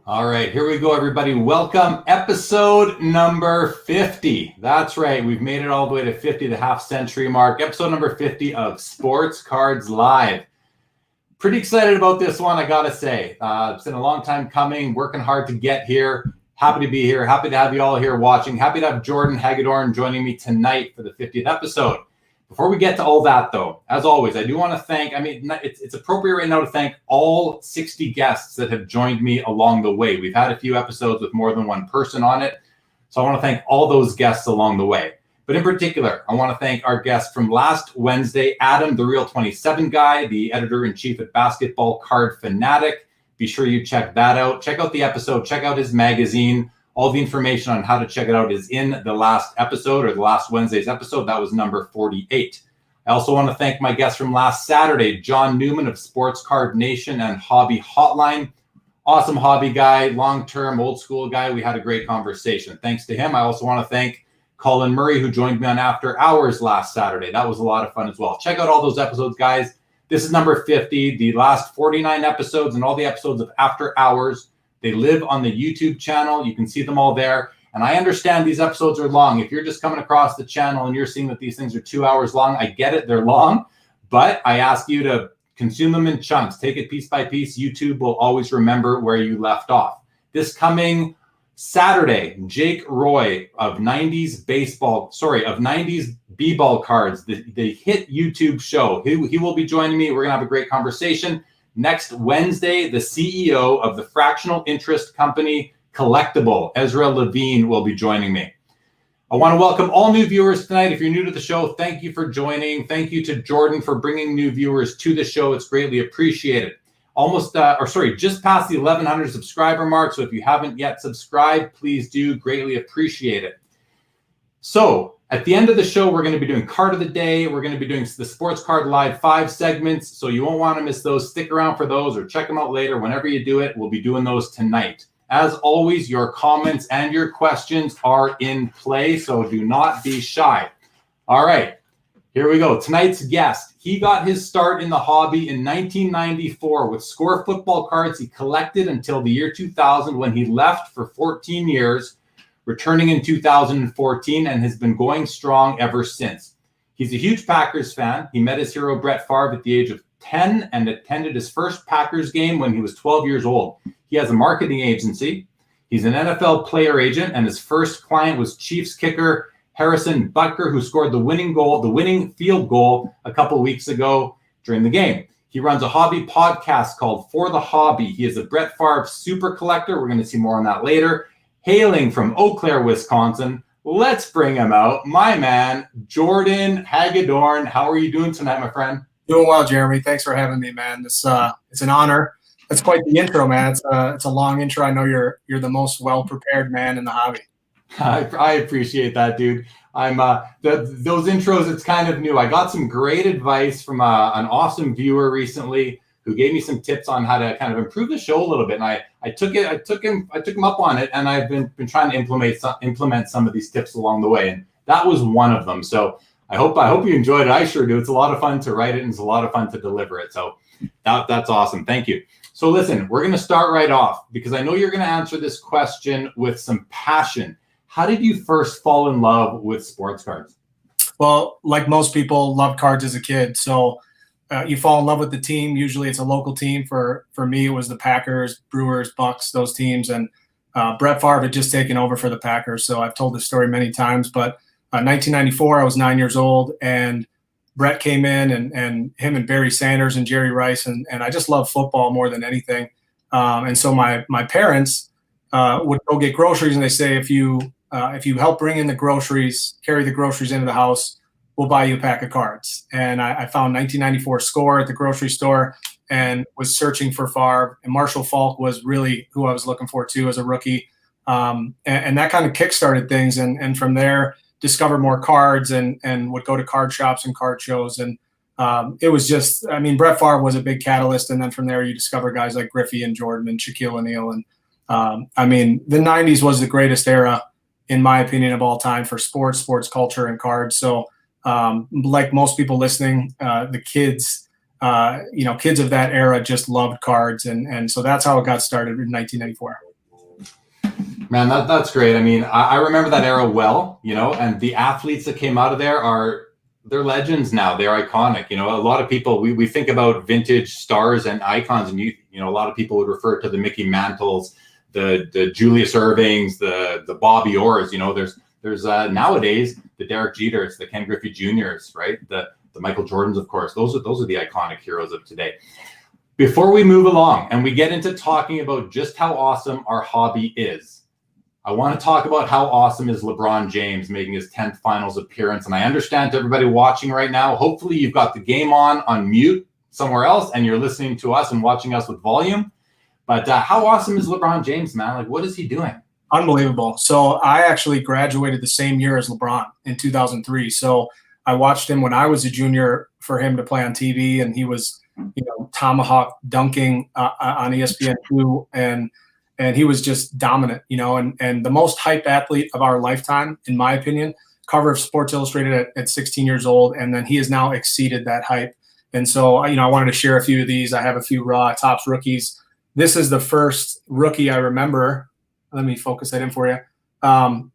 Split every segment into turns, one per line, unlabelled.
All right, here we go, everybody. Welcome, episode number 50. That's right, we've made it all the way to 50, the half-century mark. Episode number 50 of Sports Cards Live. Pretty excited about this one, I gotta say. It's been a long time coming, working hard to get here. Happy to be here, happy to have you all here watching. Happy to have Jordan Hagedorn joining me tonight for the 50th episode. Before we get to all that, though, as always, I do want to thank, it's appropriate right now to thank all 60 guests that have joined me along the way. We've had a few episodes with more than one person on it, so I want to thank all those guests along the way. But in particular, I want to thank our guest from last Wednesday, Adam, the Real 27 guy, the editor-in-chief at Basketball Card Fanatic. Be sure you check that out. Check out the episode. Check out his magazine. All the information on how to check it out is in the last episode, or the last Wednesday's episode. That was number 48. I also want to thank my guest from last Saturday, John Newman of Sports Card Nation and Hobby Hotline. Awesome hobby guy, long-term, old-school guy. We had a great conversation. Thanks to him. I also want to thank Colin Murray, who joined me on After Hours last Saturday. That was a lot of fun as well. Check out all those episodes, guys. This is number 50. The last 49 episodes and all the episodes of After Hours, they live on the YouTube channel. You can see them all there. And I understand these episodes are long. If you're just coming across the channel and you're seeing that these things are 2 hours long, I get it, they're long, but I ask you to consume them in chunks. Take it piece by piece. YouTube will always remember where you left off. This coming Saturday, Jake Roy of 90s B-ball cards, the hit YouTube show. He will be joining me. We're going to have a great conversation. Next Wednesday, the CEO of the fractional interest company Collectible, Ezra Levine, will be joining me. I want to welcome all new viewers tonight. If you're new to the show, thank you for joining. Thank you to Jordan for bringing new viewers to the show. It's greatly appreciated. Just past the 1,100 subscriber mark. So if you haven't yet subscribed, please do. Greatly appreciate it. So at the end of the show, we're going to be doing Card of the Day. We're going to be doing the Sports Card Live 5 segments, so you won't want to miss those. Stick around for those or check them out later. Whenever you do it, we'll be doing those tonight. As always, your comments and your questions are in play, so do not be shy. All right, here we go. Tonight's guest, he got his start in the hobby in 1994 with score football cards he collected until the year 2000 when he left for 14 years. Returning in 2014 and has been going strong ever since. He's a huge Packers fan. He met his hero Brett Favre at the age of 10 and attended his first Packers game when he was 12 years old. He has a marketing agency. He's an NFL player agent, and his first client was Chiefs kicker Harrison Butker, who scored the winning field goal a couple weeks ago during the game. He runs a hobby podcast called For the Hobby. He is a Brett Favre Supercollector. We're going to see more on that later. Hailing from Eau Claire, Wisconsin, let's bring him out. My man, Jordan Hagedorn. How are you doing tonight, my friend?
Doing well, Jeremy. Thanks for having me, man. It's an honor. That's quite the intro, man. It's a long intro. I know you're the most well-prepared man in the hobby.
I appreciate that, dude. Those intros, it's kind of new. I got some great advice from an awesome viewer recently who gave me some tips on how to kind of improve the show a little bit. And I took him up on it, and I've been trying to implement some of these tips along the way. And that was one of them. So I hope you enjoyed it. I sure do. It's a lot of fun to write it, and it's a lot of fun to deliver it. So that's awesome. Thank you. So listen, we're going to start right off because I know you're going to answer this question with some passion. How did you first fall in love with sports cards?
Well, like most people, loved cards as a kid. So you fall in love with the team. Usually it's a local team. For me, it was the Packers, Brewers, Bucks, those teams. And Brett Favre had just taken over for the Packers. So I've told this story many times. But 1994, I was 9 years old. And Brett came in, and him and Barry Sanders and Jerry Rice. And I just love football more than anything. And so my parents would go get groceries. And they say, if you help bring in the groceries, carry the groceries into the house, we'll buy you a pack of cards. And I found 1994 Score at the grocery store and was searching for Favre. And Marshall Faulk was really who I was looking for too as a rookie. And that kind of kickstarted things. And from there, discovered more cards and would go to card shops and card shows. And it was just, Brett Favre was a big catalyst. And then from there, you discover guys like Griffey and Jordan and Shaquille O'Neal. And the 90s was the greatest era, in my opinion, of all time for sports culture, and cards. So like most people listening, the kids of that era just loved cards. And so that's how it got started in 1994.
Man, that's great. I mean, I remember that era well, and the athletes that came out of there they're legends now. They're iconic. A lot of people, we think about vintage stars and icons, and a lot of people would refer to the Mickey Mantles, the Julius Irvings, the Bobby Orrs. There's nowadays the Derek Jeters, the Ken Griffey Juniors, right? The Michael Jordans, of course. Those are the iconic heroes of today. Before we move along and we get into talking about just how awesome our hobby is, I want to talk about how awesome is LeBron James making his 10th finals appearance. And I understand to everybody watching right now, hopefully you've got the game on mute somewhere else and you're listening to us and watching us with volume. But how awesome is LeBron James, man? Like, what is he doing?
Unbelievable. So I actually graduated the same year as LeBron in 2003. So I watched him when I was a junior for him to play on TV, and he was, tomahawk dunking on ESPN2, and he was just dominant, and the most hyped athlete of our lifetime, in my opinion. Cover of Sports Illustrated at 16 years old, and then he has now exceeded that hype. And so, I wanted to share a few of these. I have a few raw Topps rookies. This is the first rookie I remember. Let me focus that in for you. When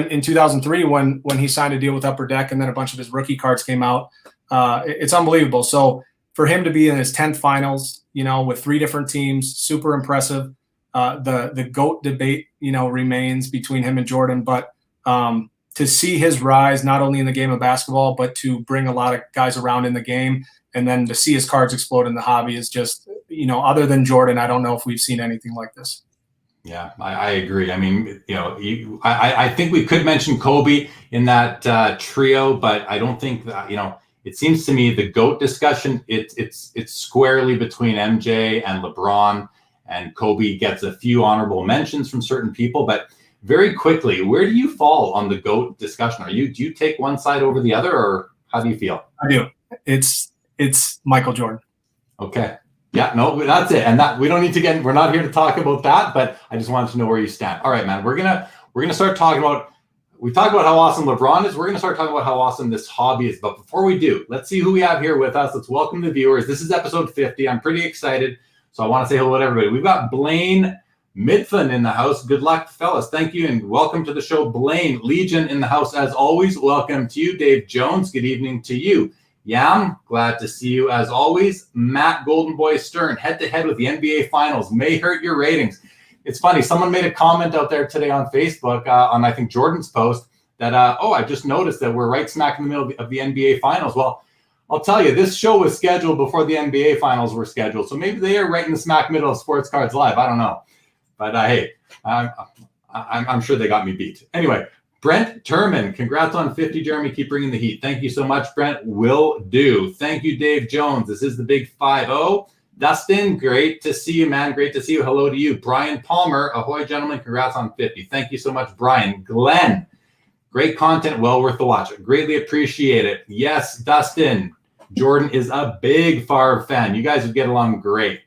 in 2003, when he signed a deal with Upper Deck, and then a bunch of his rookie cards came out, it's unbelievable. So for him to be in his 10th finals, with 3 different teams, super impressive. The GOAT debate, remains between him and Jordan, but to see his rise, not only in the game of basketball, but to bring a lot of guys around in the game, and then to see his cards explode in the hobby is just, other than Jordan, I don't know if we've seen anything like this.
Yeah, I agree. I mean, I think we could mention Kobe in that trio, but I don't think that, it seems to me the GOAT discussion, it's squarely between MJ and LeBron, and Kobe gets a few honorable mentions from certain people. But very quickly, where do you fall on the GOAT discussion? Do you take one side over the other, or how do you feel?
I do. It's Michael Jordan.
Okay. Yeah, no, that's it. And that we're not here to talk about that, but I just wanted to know where you stand. All right, man, we're gonna start talking about, we talked about how awesome LeBron is. We're gonna start talking about how awesome this hobby is. But before we do, let's see who we have here with us. Let's welcome the viewers. This is episode 50. I'm pretty excited. So I want to say hello to everybody. We've got Blaine Midfin in the house. Good luck, fellas. Thank you, and welcome to the show, Blaine. Legion in the house as always. Welcome to you, Dave Jones. Good evening to you. Yam, glad to see you as always. Matt Golden Boy Stern, head-to-head with the NBA Finals. May hurt your ratings. It's funny, someone made a comment out there today on Facebook on, I think, Jordan's post that, I just noticed that we're right smack in the middle of the NBA Finals. Well, I'll tell you, this show was scheduled before the NBA Finals were scheduled, so maybe they are right in the smack middle of Sports Cards Live. I don't know. But, hey, I'm sure they got me beat. Anyway, Brent Turman, congrats on 50, Jeremy. Keep bringing the heat. Thank you so much, Brent. Will do. Thank you, Dave Jones. This is the big 5-0. Dustin, great to see you, man. Great to see you. Hello to you. Brian Palmer, ahoy, gentlemen. Congrats on 50. Thank you so much, Brian. Glenn, great content. Well worth the watch. Greatly appreciate it. Yes, Dustin. Jordan is a big Favre fan. You guys would get along great.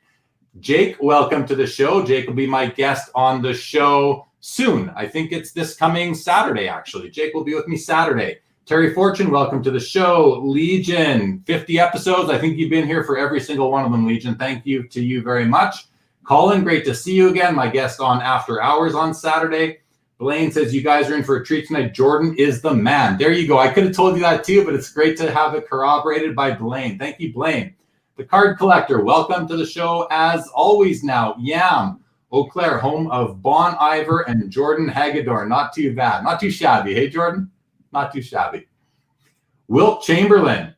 Jake, welcome to the show. Jake will be my guest on the show soon. I think it's this coming Saturday, actually. Jake will be with me Saturday. Terry Fortune, welcome to the show. Legion, 50 episodes. I think you've been here for every single one of them, Legion. Thank you to you very much. Colin, great to see you again. My guest on After Hours on Saturday. Blaine says, you guys are in for a treat tonight. Jordan is the man. There you go. I could have told you that too, but it's great to have it corroborated by Blaine. Thank you, Blaine. The Card Collector, welcome to the show as always now. Yam. Eau Claire, home of Bon Iver and Jordan Hagedorn. Not too bad. Not too shabby. Hey, Jordan? Not too shabby. Wilt Chamberlain.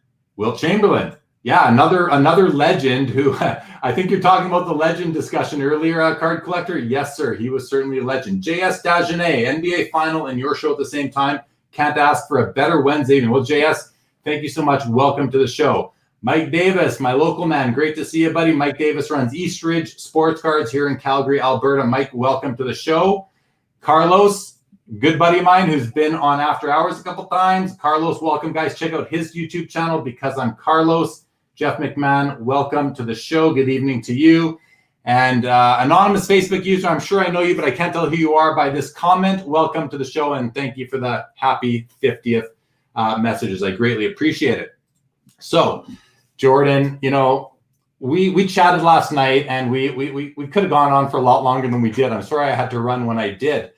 Yeah, another legend who I think you're talking about the legend discussion earlier, Card Collector. Yes, sir. He was certainly a legend. JS Dagenet, NBA Final and your show at the same time. Can't ask for a better Wednesday evening. Well, JS, thank you so much. Welcome to the show. Mike Davis, my local man. Great to see you, buddy. Mike Davis runs Eastridge Sports Cards here in Calgary, Alberta. Mike, welcome to the show. Carlos, good buddy of mine who's been on After Hours a couple times. Carlos, welcome, guys. Check out his YouTube channel, Because I'm Carlos. Jeff McMahon, welcome to the show. Good evening to you. And anonymous Facebook user, I'm sure I know you, but I can't tell who you are by this comment. Welcome to the show, and thank you for the happy 50th messages. I greatly appreciate it. So, Jordan, we chatted last night, and we could have gone on for a lot longer than we did. I'm sorry I had to run when I did,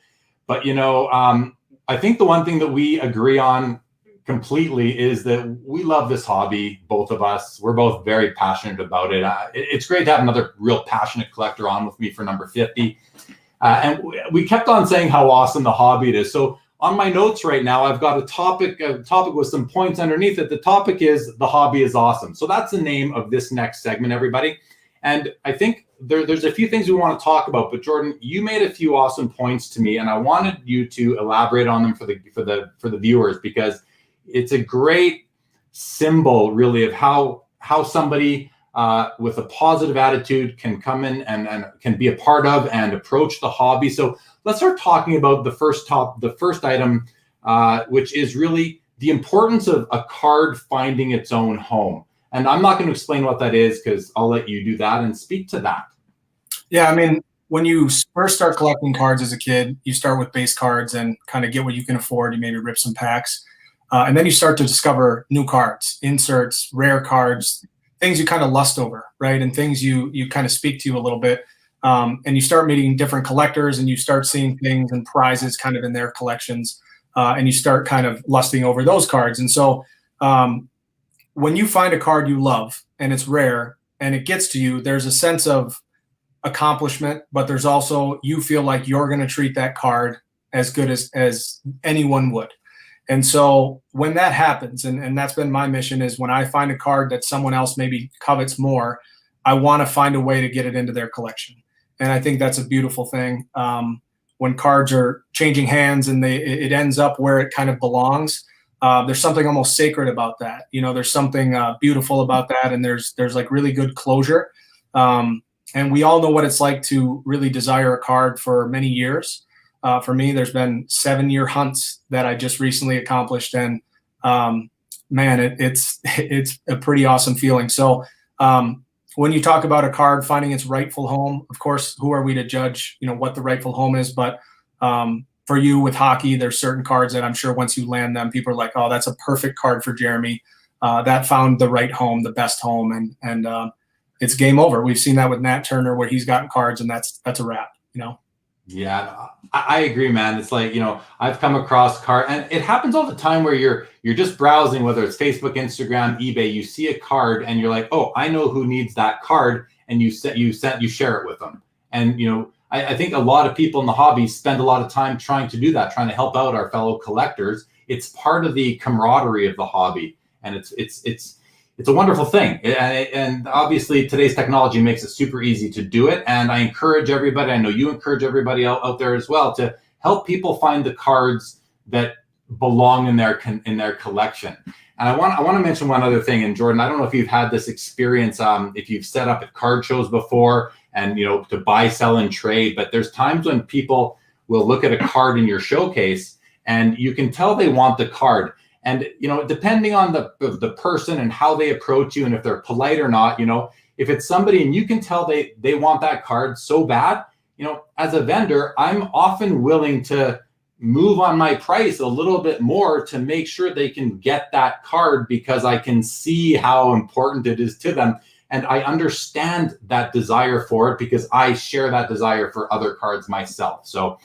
but I think the one thing that we agree on completely is that we love this hobby, both of us. We're both very passionate about it. It's great to have another real passionate collector on with me for number 50. And we kept on saying how awesome the hobby it is. So on my notes right now, I've got a topic with some points underneath it. The topic is the hobby is awesome. So that's the name of this next segment, everybody. And I think there's a few things we want to talk about, but Jordan, you made a few awesome points to me, and I wanted you to elaborate on them for the viewers, because it's a great symbol, really, of how somebody with a positive attitude can come in and can be a part of and approach the hobby. So let's start talking about the first item, which is really the importance of a card finding its own home. And I'm not going to explain what that is, because I'll let you do that and speak to that.
Yeah, I mean, when you first start collecting cards as a kid, you start with base cards and kind of get what you can afford. You maybe rip some packs. And then you start to discover new cards, inserts, rare cards, things you kind of lust over, right? And things you kind of speak to you a little bit. And you start meeting different collectors, and you start seeing things and prizes kind of in their collections. And you start kind of lusting over those cards. And so when you find a card you love and it's rare and it gets to you, there's a sense of accomplishment, but there's also, you feel like you're going to treat that card as good as anyone would. And so when that happens, and that's been my mission, is when I find a card that someone else maybe covets more, I want to find a way to get it into their collection. And I think that's a beautiful thing. When cards are changing hands and it ends up where it kind of belongs, there's something almost sacred about that. There's something beautiful about that, and there's like really good closure. And we all know what it's like to really desire a card for many years. For me, there's been 7-year hunts that I just recently accomplished, and man, it's a pretty awesome feeling. So when you talk about a card finding its rightful home, of course, who are we to judge, what the rightful home is? But for you with hockey, there's certain cards that I'm sure once you land them, people are like, oh, that's a perfect card for Jeremy. That found the right home, the best home, and it's game over. We've seen that with Nat Turner, where he's gotten cards, and that's a wrap.
Yeah, I agree, man. It's like, I've come across card, and it happens all the time where you're just browsing, whether it's Facebook, Instagram, eBay, you see a card and you're like, oh, I know who needs that card. And you share it with them. And, I think a lot of people in the hobby spend a lot of time trying to do that, trying to help out our fellow collectors. It's part of the camaraderie of the hobby. And it's a wonderful thing. And obviously today's technology makes it super easy to do it. And I encourage everybody, I know you encourage everybody out there as well, to help people find the cards that belong in their collection. And I want to mention one other thing. And Jordan, I don't know if you've had this experience, if you've set up at card shows before and, to buy, sell, and trade, but there's times when people will look at a card in your showcase and you can tell they want the card. And, depending on the person and how they approach you and if they're polite or not, if it's somebody and you can tell they want that card so bad, as a vendor, I'm often willing to move on my price a little bit more to make sure they can get that card, because I can see how important it is to them. And I understand that desire for it because I share that desire for other cards myself. So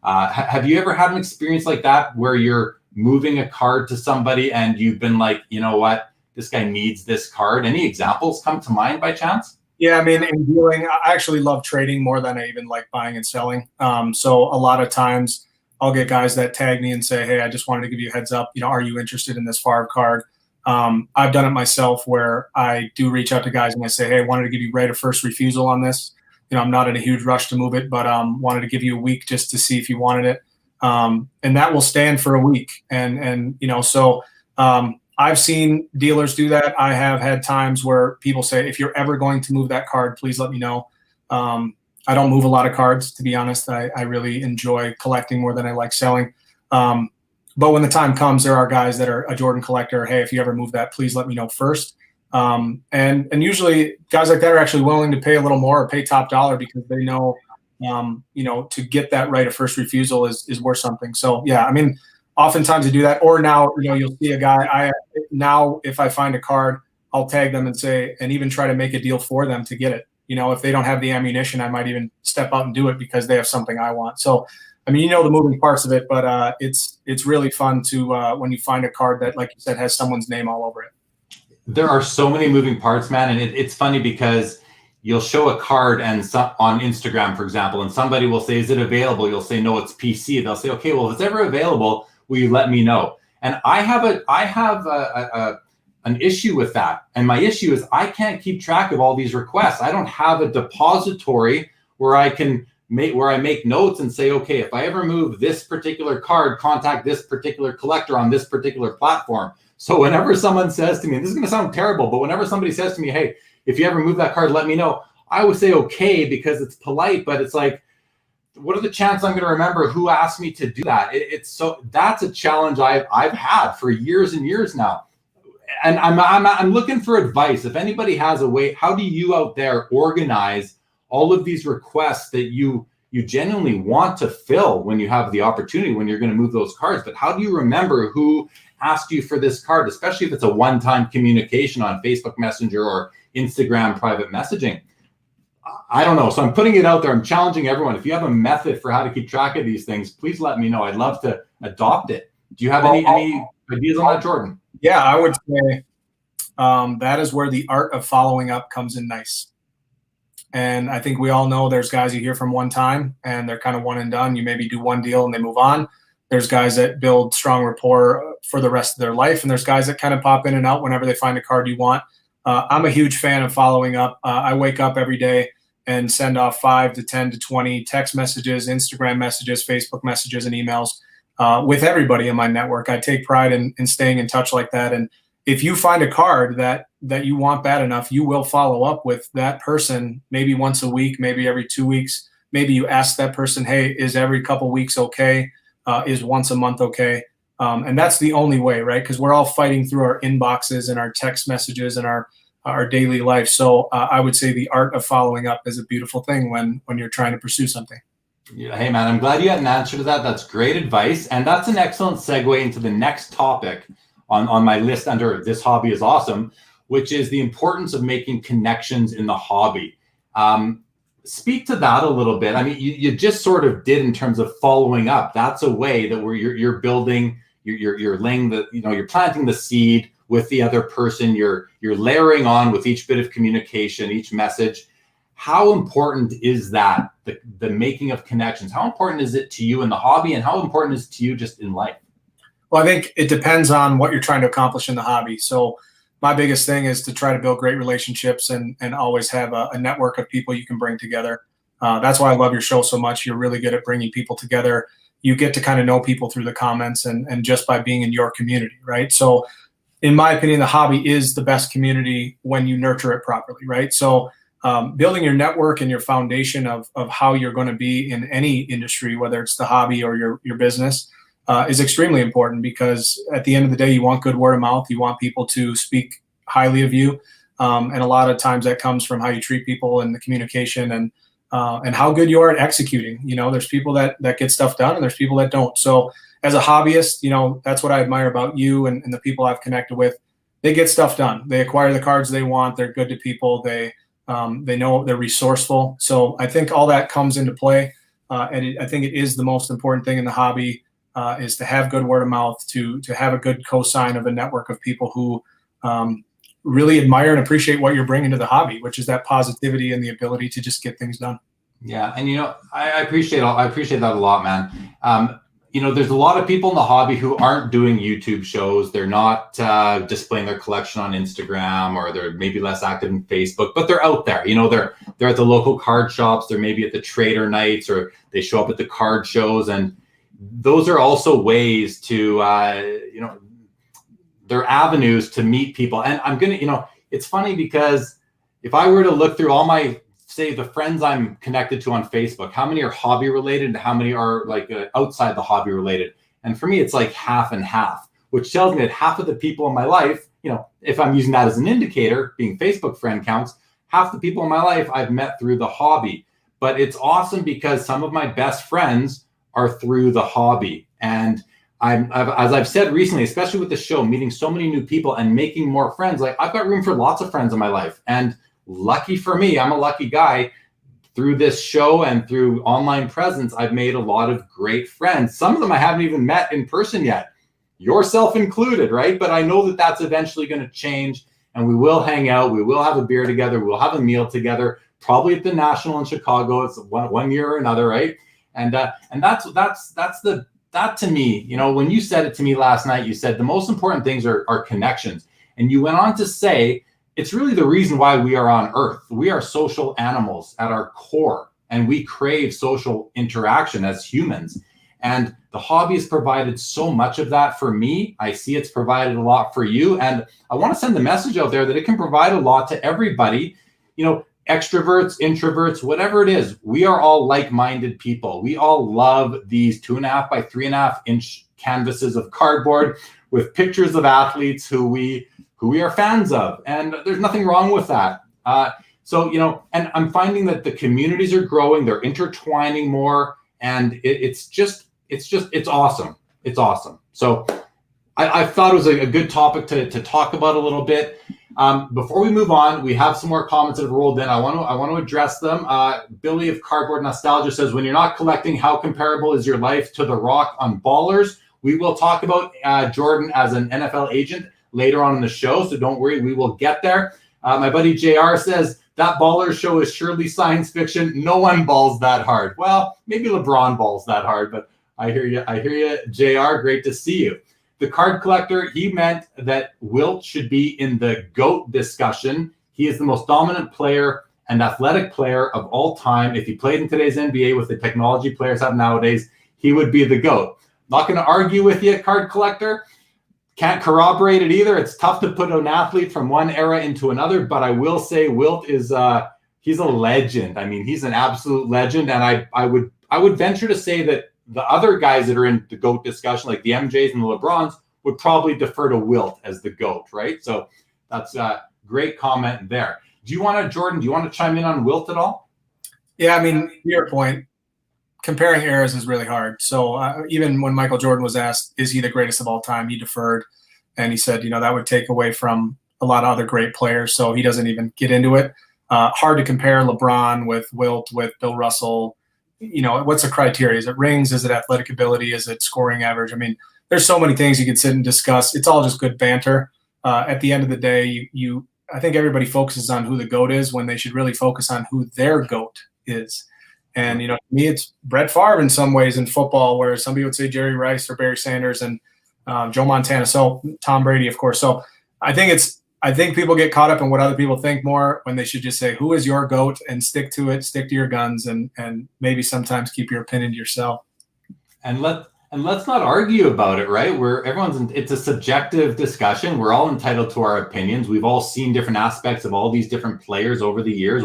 have you ever had an experience like that where you're moving a card to somebody and you've been like, you know what, this guy needs this card? Any examples come to mind by chance?
Yeah, I mean, in dealing, I actually love trading more than I even like buying and selling. So a lot of times I'll get guys that tag me and say, hey, I just wanted to give you a heads up. Are you interested in this Favre card? I've done it myself where I do reach out to guys and I say, hey, I wanted to give you right of first refusal on this. I'm not in a huge rush to move it, but wanted to give you a week just to see if you wanted it. And that will stand for a week. And so I've seen dealers do that. I have had times where people say, if you're ever going to move that card, please let me know. I don't move a lot of cards, to be honest. I really enjoy collecting more than I like selling. But when the time comes, there are guys that are a Jordan collector. Hey, if you ever move that, please let me know first. And usually guys like that are actually willing to pay a little more or pay top dollar because they know, to get that right of first refusal is worth something. So yeah, I mean, oftentimes I do that. Or now, you'll see a guy, now if I find a card, I'll tag them and say, and even try to make a deal for them to get it. If they don't have the ammunition, I might even step out and do it because they have something I want. So, I mean, the moving parts of it, but it's really fun to when you find a card that, like you said, has someone's name all over it.
There are so many moving parts, man, and it's funny because you'll show a card and on Instagram, for example, and somebody will say, "Is it available?" You'll say, "No, it's PC." They'll say, "Okay, well, if it's ever available, will you let me know?" And I have an issue with that, and my issue is I can't keep track of all these requests. I don't have a depository where I make notes and say, okay, if I ever move this particular card, contact this particular collector on this particular platform. So whenever someone says to me, and this is going to sound terrible, but whenever somebody says to me, "Hey, if you ever move that card, let me know," I would say okay because it's polite, but it's like, what are the chances I'm going to remember who asked me to do that? That's a challenge I've had for years and years now. And I'm looking for advice. If anybody has a way, how do you out there organize all of these requests that you genuinely want to fill when you have the opportunity, when you're going to move those cards? But how do you remember who asked you for this card, especially if it's a one-time communication on Facebook Messenger or Instagram private messaging? I don't know. So I'm putting it out there. I'm challenging everyone. If you have a method for how to keep track of these things, please let me know. I'd love to adopt it. Do you have any ideas on that, Jordan?
Yeah, I would say that is where the art of following up comes in nice. And I think we all know there's guys you hear from one time and they're kind of one and done. You maybe do one deal and they move on. There's guys that build strong rapport for the rest of their life. And there's guys that kind of pop in and out whenever they find a card you want. I'm a huge fan of following up. I wake up every day and send off 5 to 10 to 20 text messages, Instagram messages, Facebook messages, and emails with everybody in my network. I take pride in staying in touch like that. And if you find a card that you want bad enough, you will follow up with that person maybe once a week, maybe every 2 weeks. Maybe you ask that person, "Hey, is every couple weeks okay? Is once a month okay?" And that's the only way, right? Because we're all fighting through our inboxes and our text messages and our daily life. So I would say the art of following up is a beautiful thing when you're trying to pursue something.
Yeah, hey, man, I'm glad you had an answer to that. That's great advice. And that's an excellent segue into the next topic on my list under "This Hobby is Awesome," which is the importance of making connections in the hobby. Speak to that a little bit. I mean, you just sort of did in terms of following up. That's a way that where you're building, you're laying you're planting the seed with the other person. You're layering on with each bit of communication, each message. How important is that, the making of connections? How important is it to you in the hobby, and how important is it to you just in life?
Well, I think it depends on what you're trying to accomplish in the hobby. So my biggest thing is to try to build great relationships and always have a network of people you can bring together. That's why I love your show so much. You're really good at bringing people together. You get to kind of know people through the comments and just by being in your community, right? So in my opinion, the hobby is the best community when you nurture it properly, right? So building your network and your foundation of how you're going to be in any industry, whether it's the hobby or your business, is extremely important, because at the end of the day, you want good word of mouth. You want people to speak highly of you. And a lot of times that comes from how you treat people and the communication and how good you are at executing. There's people that get stuff done and there's people that don't. So as a hobbyist, that's what I admire about you and the people I've connected with. They get stuff done. They acquire the cards they want. They're good to people. They know they're resourceful. So I think all that comes into play. And I think it is the most important thing in the hobby, is to have good word of mouth, to have a good cosign of a network of people who really admire and appreciate what you're bringing to the hobby, which is that positivity and the ability to just get things done.
Yeah, and I appreciate that a lot, man. There's a lot of people in the hobby who aren't doing YouTube shows. They're not displaying their collection on Instagram, or they're maybe less active in Facebook, but they're out there. They're at the local card shops. They're maybe at the trader nights, or they show up at the card shows, and those are also ways to, they're avenues to meet people. And I'm going to, it's funny because if I were to look through all my, say, the friends I'm connected to on Facebook, how many are hobby related and how many are like outside the hobby related? And for me, it's like half and half, which tells me that half of the people in my life, if I'm using that as an indicator, being Facebook friend counts, half the people in my life I've met through the hobby. But it's awesome because some of my best friends are through the hobby. And as I've said recently, especially with the show, meeting so many new people and making more friends. Like, I've got room for lots of friends in my life, and lucky for me, I'm a lucky guy. Through this show and through online presence, I've made a lot of great friends. Some of them I haven't even met in person yet, yourself included, right? But I know that that's eventually going to change, and we will hang out. We will have a beer together. We'll have a meal together, probably at the National in Chicago. It's one year or another, right? And that's that to me, you know, when you said it to me last night, you said the most important things are connections. And you went on to say, it's really the reason why we are on Earth. We are social animals at our core, and we crave social interaction as humans. And the hobby has provided so much of that for me. I see it's provided a lot for you. And I want to send the message out there that it can provide a lot to everybody. You know, extroverts, introverts, whatever it is, we are all like-minded people. We all love these 2.5 by 3.5 inch canvases of cardboard with pictures of athletes who we are fans of. And there's nothing wrong with that. So, you know, and I'm finding that the communities are growing, they're intertwining more, and it's awesome. It's awesome. So I thought it was a good topic to talk about a little bit. Before we move on, we have some more comments that have rolled in. I want to address them. Billy of Cardboard Nostalgia says, when you're not collecting, how comparable is your life to The Rock on Ballers? We will talk about Jordan as an NFL agent later on in the show, so don't worry, we will get there. My buddy JR says, that Ballers show is surely science fiction. No one balls that hard. Well, maybe LeBron balls that hard, but I hear you, JR. Great to see you. The Card Collector, he meant that Wilt should be in the GOAT discussion. He is the most dominant player and athletic player of all time. If he played in today's NBA with the technology players have nowadays, he would be the GOAT. Not going to argue with you, Card Collector. Can't corroborate it either. It's tough to put an athlete from one era into another, but I will say Wilt is he's a legend. I mean, he's an absolute legend, and I would venture to say that the other guys that are in the GOAT discussion, like the MJs and the LeBrons, would probably defer to Wilt as the GOAT, right? So that's a great comment there. Jordan, do you want to chime in on Wilt at all?
Yeah, I mean, to your point, comparing eras is really hard. So even when Michael Jordan was asked, is he the greatest of all time, he deferred. And he said, you know, that would take away from a lot of other great players. So he doesn't even get into it. Hard to compare LeBron with Wilt, with Bill Russell. You know, what's the criteria? Is it rings? Is it athletic ability? Is it scoring average? I mean, there's so many things you could sit and discuss. It's all just good banter. At the end of the day, I think everybody focuses on who the GOAT is when they should really focus on who their GOAT is. And, you know, to me, it's Brett Favre in some ways in football, where some people would say Jerry Rice or Barry Sanders and Joe Montana. So Tom Brady, of course. So I think people get caught up in what other people think more when they should just say, who is your GOAT, and stick to it, stick to your guns, and maybe sometimes keep your opinion to yourself.
And let's not argue about it, right? It's a subjective discussion. We're all entitled to our opinions. We've all seen different aspects of all these different players over the years.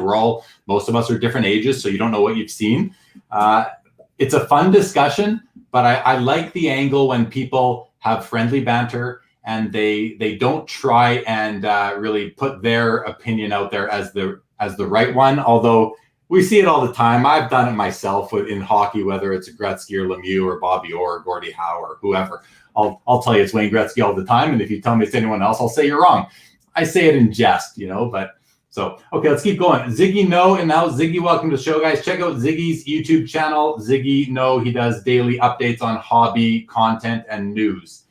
Most of us are different ages, so you don't know what you've seen. It's a fun discussion, but I like the angle when people have friendly banter and they don't try and really put their opinion out there as the right one. Although we see it all the time. I've done it myself in hockey, whether it's Gretzky or Lemieux or Bobby Orr or Gordie Howe or whoever. I'll tell you it's Wayne Gretzky all the time, and if you tell me it's anyone else, I'll say you're wrong. I say it in jest, you know. But so okay, let's keep going. Ziggy No, and now Ziggy, welcome to the show, guys. Check out Ziggy's YouTube channel. Ziggy No, he does daily updates on hobby content and news.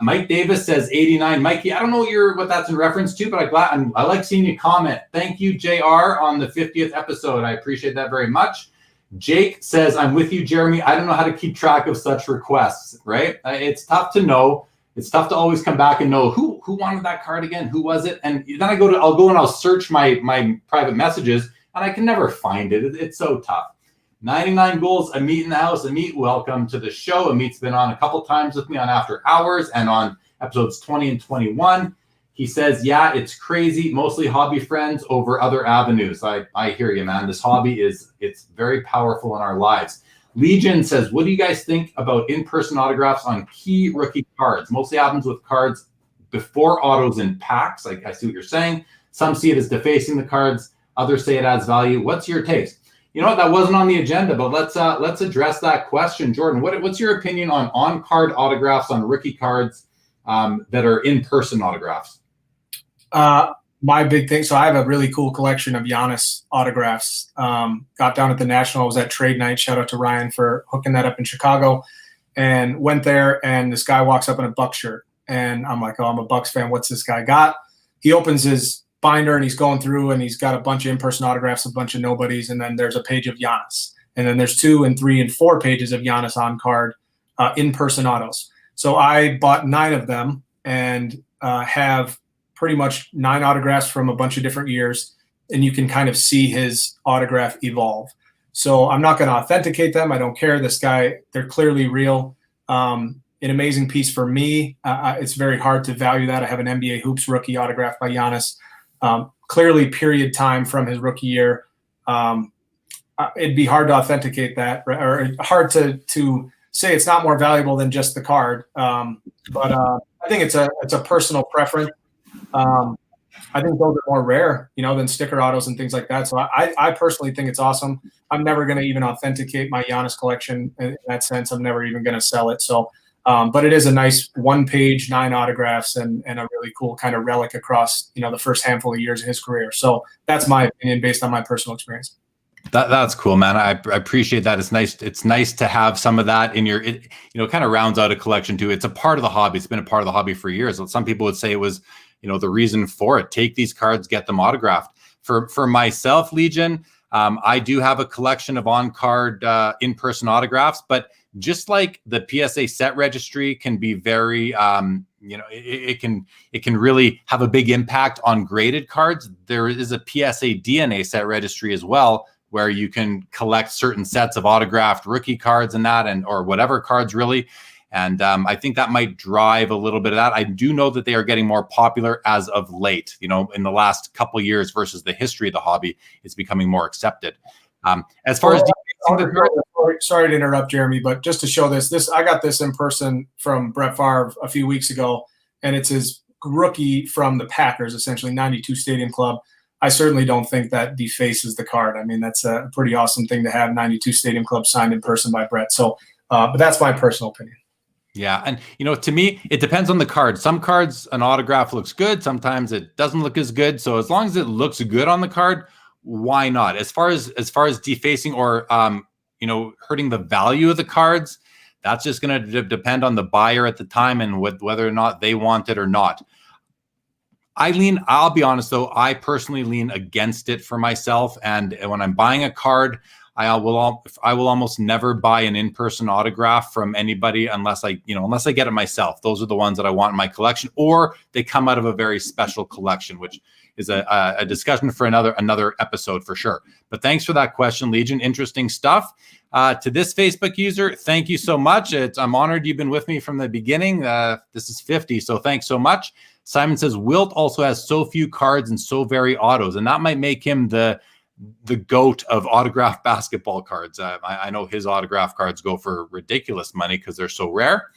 Mike Davis says 89. Mikey, I don't know what that's in reference to, but I like seeing you comment. Thank you, JR, on the 50th episode. I appreciate that very much. Jake says, I'm with you, Jeremy. I don't know how to keep track of such requests, right? It's tough to know. It's tough to always come back and know who wanted that card again, who was it? And then I'll go and I'll search my private messages, and I can never find it. It's so tough. 99 goals, Amit in the house. Amit, welcome to the show. Amit's been on a couple times with me on After Hours and on episodes 20 and 21. He says, yeah, it's crazy. Mostly hobby friends over other avenues. I hear you, man. This hobby it's very powerful in our lives. Legion says, what do you guys think about in-person autographs on key rookie cards? Mostly happens with cards before autos in packs. I see what you're saying. Some see it as defacing the cards. Others say it adds value. What's your takes? You know what? That wasn't on the agenda, but let's address that question. Jordan, what's your opinion on card autographs, on rookie cards that are in-person autographs?
My big thing. So I have a really cool collection of Giannis autographs. Got down at the National. I was at trade night. Shout out to Ryan for hooking that up in Chicago, and went there. And this guy walks up in a Bucks shirt, and I'm like, oh, I'm a Bucks fan. What's this guy got? He opens his binder and he's going through, and he's got a bunch of in-person autographs, a bunch of nobodies, and then there's a page of Giannis, and then there's 2 and 3 and 4 pages of Giannis on card in-person autos. So I bought 9 of them and have pretty much 9 autographs from a bunch of different years, and you can kind of see his autograph evolve. So I'm not going to authenticate them. I don't care. This guy, they're clearly real. An amazing piece for me. It's very hard to value that. I have an NBA Hoops rookie autograph by Giannis. Clearly period time from his rookie year. It'd be hard to authenticate that, or hard to say it's not more valuable than just the card. But I think it's a personal preference. I think those are more rare, than sticker autos and things like that. So I personally think it's awesome. I'm never going to even authenticate my Giannis collection in that sense. I'm never even going to sell it. So, but it is a nice 1-page, 9 autographs and a really cool kind of relic across, the first handful of years of his career. So that's my opinion based on my personal experience.
That's cool, man. I appreciate that. It's nice. It's nice to have some of that in your, kind of rounds out a collection too. It's a part of the hobby. It's been a part of the hobby for years. Some people would say it was, the reason for it. Take these cards, get them autographed. For myself, Legion, I do have a collection of on-card in-person autographs, but just like the PSA set registry can be very, it can really have a big impact on graded cards. There is a PSA DNA set registry as well, where you can collect certain sets of autographed rookie cards and that, or whatever cards really. And I think that might drive a little bit of that. I do know that they are getting more popular as of late. In the last couple of years versus the history of the hobby, it's becoming more accepted. As far as
sorry to interrupt, Jeremy, but just to show this I got this in person from Brett Favre a few weeks ago, and it's his rookie from the Packers, essentially 92 Stadium Club. I certainly don't think that defaces the card. I mean, that's a pretty awesome thing to have 92 Stadium Club signed in person by Brett. So, but that's my personal opinion.
Yeah. And, to me, it depends on the card. Some cards, an autograph looks good. Sometimes it doesn't look as good. So as long as it looks good on the card, why not? As far as defacing or, hurting the value of the cards, that's just going to depend on the buyer at the time and whether or not they want it or not. I'll be honest though, I personally lean against it for myself. And when I'm buying a card, I will almost never buy an in-person autograph from anybody unless I get it myself. Those are the ones that I want in my collection, or they come out of a very special collection, which is a discussion for another episode for sure. But thanks for that question, Legion. Interesting stuff. To this Facebook user, thank you so much. I'm honored you've been with me from the beginning. This is 50, so thanks so much. Simon says, Wilt also has so few cards and so very autos, and that might make him the GOAT of autographed basketball cards. I know his autograph cards go for ridiculous money because they're so rare.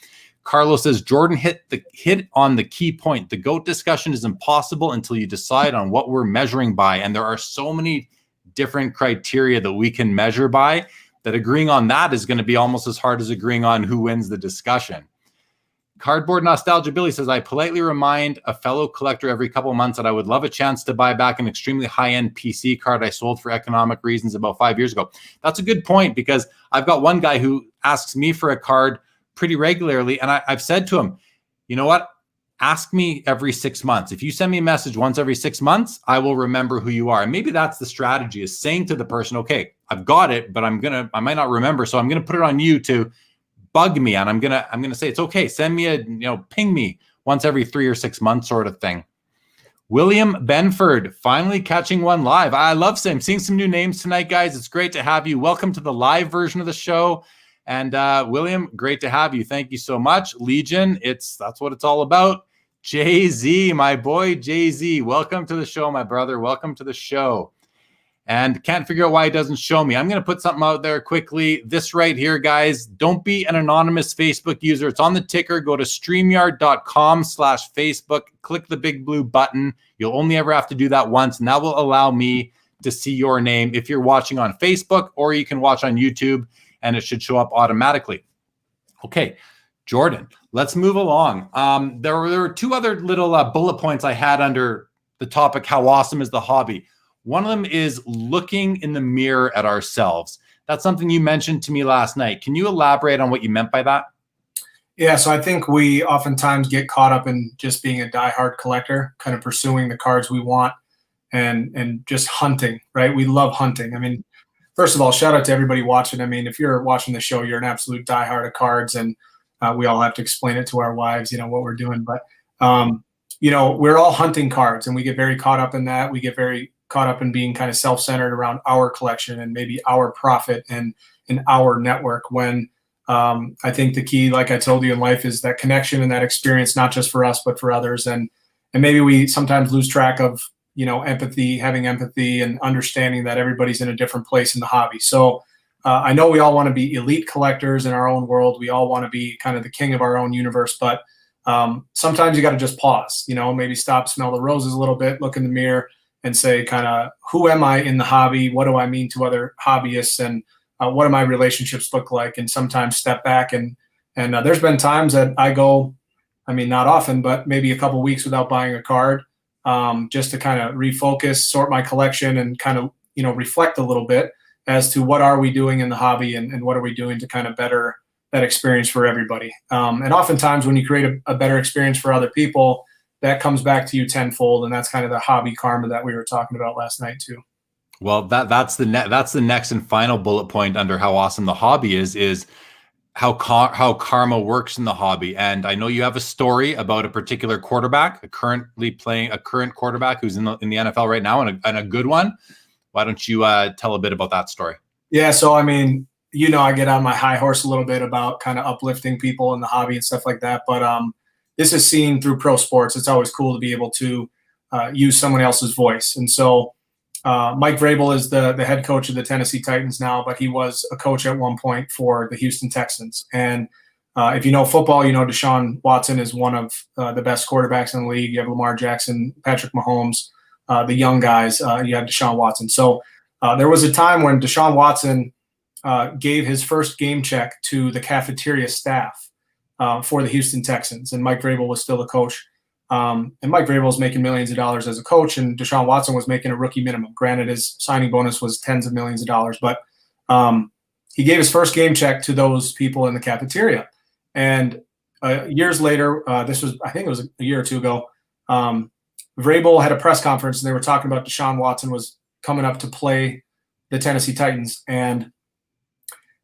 Carlos says, Jordan hit on the key point. The GOAT discussion is impossible until you decide on what we're measuring by. And there are so many different criteria that we can measure by that agreeing on that is going to be almost as hard as agreeing on who wins the discussion. Cardboard Nostalgia Billy says, I politely remind a fellow collector every couple of months that I would love a chance to buy back an extremely high-end PC card I sold for economic reasons about 5 years ago. That's a good point, because I've got one guy who asks me for a card pretty regularly, and I've said to him, you know what? Ask me every 6 months. If you send me a message once every 6 months, I will remember who you are. And maybe that's the strategy, is saying to the person, okay, I've got it, but I might not remember, so I'm gonna put it on you to bug me, and I'm gonna say it's okay. Send me ping me once every 3 or 6 months, sort of thing. William Benford finally catching one live. I love seeing some new names tonight, guys. It's great to have you. Welcome to the live version of the show. And William, great to have you. Thank you so much. Legion, that's what it's all about. Jay-Z, my boy Jay-Z, welcome to the show, my brother. Welcome to the show. And can't figure out why it doesn't show me. I'm going to put something out there quickly. This right here, guys. Don't be an anonymous Facebook user. It's on the ticker. Go to StreamYard.com/Facebook. Click the big blue button. You'll only ever have to do that once, and that will allow me to see your name if you're watching on Facebook, or you can watch on YouTube and it should show up automatically. Okay, Jordan, let's move along. There were two other little bullet points I had under the topic, how awesome is the hobby? One of them is looking in the mirror at ourselves. That's something you mentioned to me last night. Can you elaborate on what you meant by that?
Yeah, so I think we oftentimes get caught up in just being a diehard collector, kind of pursuing the cards we want and just hunting, right? We love hunting. I mean, first of all, shout out to everybody watching. I mean, if you're watching the show, you're an absolute diehard of cards, and we all have to explain it to our wives, what we're doing. But, we're all hunting cards, and we get very caught up in that. We get very caught up in being kind of self-centered around our collection and maybe our profit and in our network, when I think the key, like I told you in life, is that connection and that experience, not just for us, but for others. And maybe we sometimes lose track of, empathy, having empathy and understanding that everybody's in a different place in the hobby. So I know we all want to be elite collectors in our own world. We all want to be kind of the king of our own universe, but sometimes you got to just pause, maybe stop, smell the roses a little bit, look in the mirror and say, kind of, who am I in the hobby? What do I mean to other hobbyists? And what do my relationships look like? And sometimes step back. And there's been times that I go, not often, but maybe a couple weeks without buying a card, just to kind of refocus, sort my collection, and kind of, reflect a little bit as to what are we doing in the hobby and what are we doing to kind of better that experience for everybody. And oftentimes when you create a better experience for other people, that comes back to you tenfold. And that's kind of the hobby karma that we were talking about last night too.
Well, that's the next and final bullet point under how awesome the hobby is how karma works in the hobby. And I know you have a story about a particular quarterback, a current quarterback who's in the NFL right now, and a good one. Why don't you tell a bit about that story?
Yeah, so I get on my high horse a little bit about kind of uplifting people in the hobby and stuff like that. But this is seen through pro sports. It's always cool to be able to use someone else's voice. And so Mike Vrabel is the head coach of the Tennessee Titans now, but he was a coach at one point for the Houston Texans. And if you know football, Deshaun Watson is one of the best quarterbacks in the league. You have Lamar Jackson, Patrick Mahomes, the young guys. You have Deshaun Watson. So there was a time when Deshaun Watson gave his first game check to the cafeteria staff for the Houston Texans, and Mike Vrabel was still the coach. And Mike Vrabel was making millions of dollars as a coach, and Deshaun Watson was making a rookie minimum. Granted, his signing bonus was tens of millions of dollars, but he gave his first game check to those people in the cafeteria. And years later, I think it was a year or two ago, Vrabel had a press conference, and they were talking about Deshaun Watson was coming up to play the Tennessee Titans. And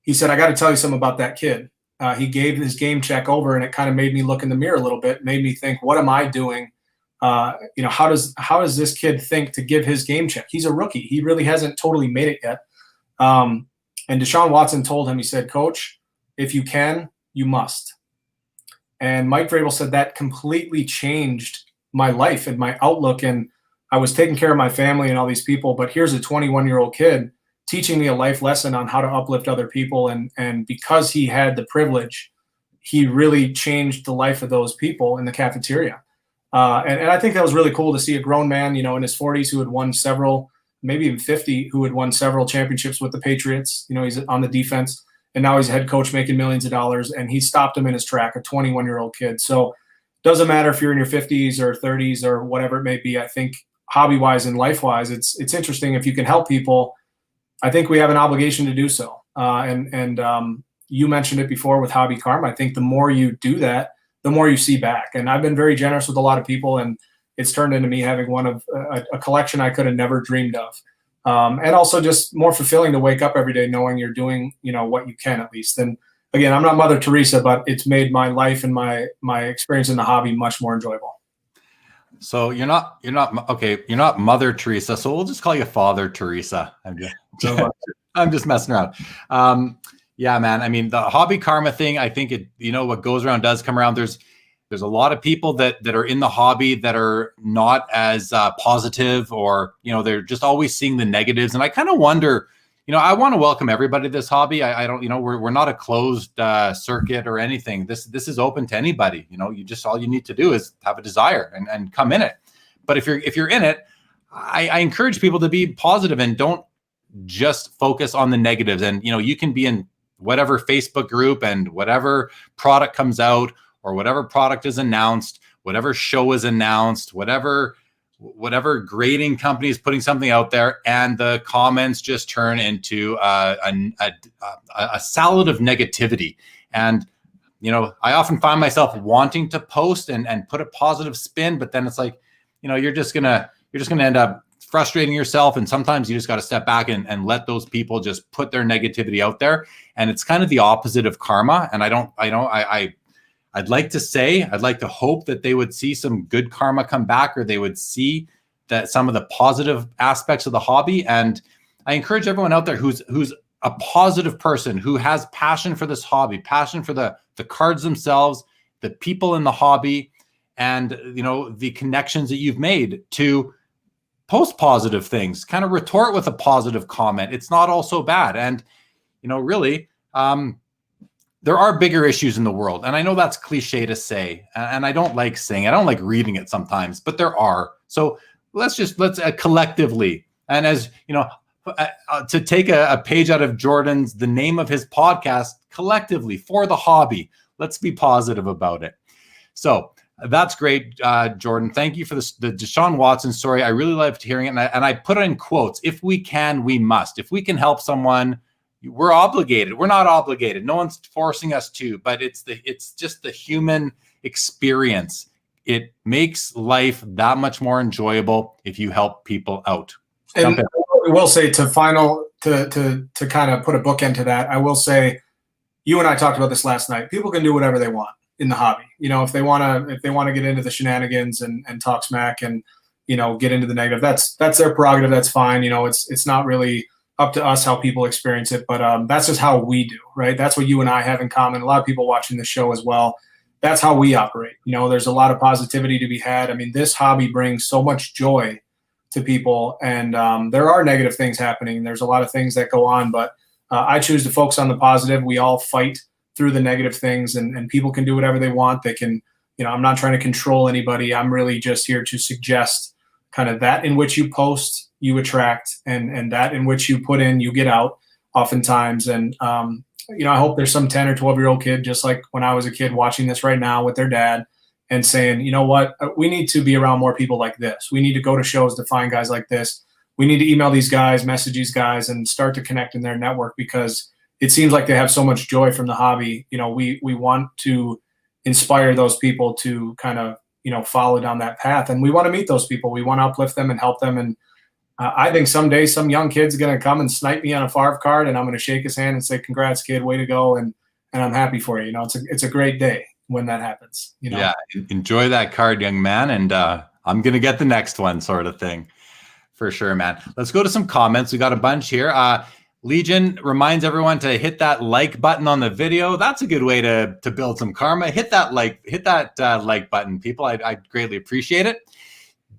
he said, I got to tell you something about that kid. He gave his game check over, and it kind of made me look in the mirror a little bit, made me think, what am I doing? How does this kid think to give his game check? He's a rookie. He really hasn't totally made it yet. And Deshaun Watson told him, he said, Coach, if you can, you must. And Mike Vrabel said that completely changed my life and my outlook. And I was taking care of my family and all these people, but here's a 21-year-old kid teaching me a life lesson on how to uplift other people. And because he had the privilege, he really changed the life of those people in the cafeteria. And I think that was really cool to see a grown man, in his 40s who had won several, maybe even 50, who had won several championships with the Patriots. He's on the defense, and now he's a head coach making millions of dollars, and he stopped him in his track, a 21-year-old kid. So doesn't matter if you're in your 50s or 30s or whatever it may be. I think hobby-wise and life-wise, it's interesting if you can help people. I think we have an obligation to do so. And you mentioned it before with hobby karma. I think the more you do that, the more you see back. And I've been very generous with a lot of people, and it's turned into me having one of a collection I could have never dreamed of. And also just more fulfilling to wake up every day knowing you're doing, what you can at least. And again, I'm not Mother Teresa, but it's made my life and my experience in the hobby much more enjoyable.
So you're not Mother Teresa. So we'll just call you Father Teresa. I'm just messing around. Yeah, man. I mean, the hobby karma thing, I think what goes around does come around. There's a lot of people that are in the hobby that are not as positive, or, they're just always seeing the negatives. And I kind of wonder, I want to welcome everybody to this hobby. I don't, we're not a closed circuit or anything. This is open to anybody. All you need to do is have a desire and come in it. But if you're in it, I encourage people to be positive and don't just focus on the negatives. And, you can be in whatever Facebook group and whatever product comes out or whatever product is announced, whatever show is announced, whatever grading company is putting something out there, and the comments just turn into a salad of negativity. And, I often find myself wanting to post and put a positive spin, but then it's like, you're just gonna end up frustrating yourself. And sometimes you just got to step back and let those people just put their negativity out there. And it's kind of the opposite of karma. And I'd like to hope that they would see some good karma come back, or they would see that some of the positive aspects of the hobby. And I encourage everyone out there who's a positive person, who has passion for this hobby, passion for the cards themselves, the people in the hobby, and the connections that you've made, to post positive things, kind of retort with a positive comment. It's not all so bad. And really, there are bigger issues in the world. And I know that's cliche to say, and I don't like saying it. I don't like reading it sometimes, but there are. So let's collectively, and as to take a page out of Jordan's, the name of his podcast, collectively for the hobby, let's be positive about it. So that's great, Jordan. Thank you for the Deshaun Watson story. I really loved hearing it. And I put it in quotes. If we can, we must. If we can help someone, we're obligated. We're not obligated. No one's forcing us to, but it's just the human experience. It makes life that much more enjoyable if you help people out.
And I will say to kind of put a bookend to that, I will say, you and I talked about this last night. People can do whatever they want in the hobby. If they want to get into the shenanigans and talk smack and, get into the negative, that's their prerogative. That's fine. It's not really up to us how people experience it, but that's just how we do, right? That's what you and I have in common. A lot of people watching the show as well. That's how we operate. There's a lot of positivity to be had. I mean, this hobby brings so much joy to people, and there are negative things happening. There's a lot of things that go on, but I choose to focus on the positive. We all fight through the negative things, and people can do whatever they want. They can, I'm not trying to control anybody. I'm really just here to suggest kind of that in which you post, you attract, and that in which you put in, you get out oftentimes. And, I hope there's some 10 or 12-year-old kid, just like when I was a kid, watching this right now with their dad and saying, you know what, we need to be around more people like this. We need to go to shows to find guys like this. We need to email these guys, message these guys, and start to connect in their network, because it seems like they have so much joy from the hobby. We want to inspire those people to kind of, follow down that path. And we want to meet those people. We want to uplift them and help them. And I think someday some young kid's going to come and snipe me on a Favre card, and I'm going to shake his hand and say, congrats, kid, way to go. And I'm happy for you. It's a great day when that happens.
Yeah, enjoy that card, young man. And I'm going to get the next one, sort of thing. For sure, man. Let's go to some comments. We got a bunch here. Legion reminds everyone to hit that like button on the video. That's a good way to build some karma. Hit that like button, people. I'd greatly appreciate it.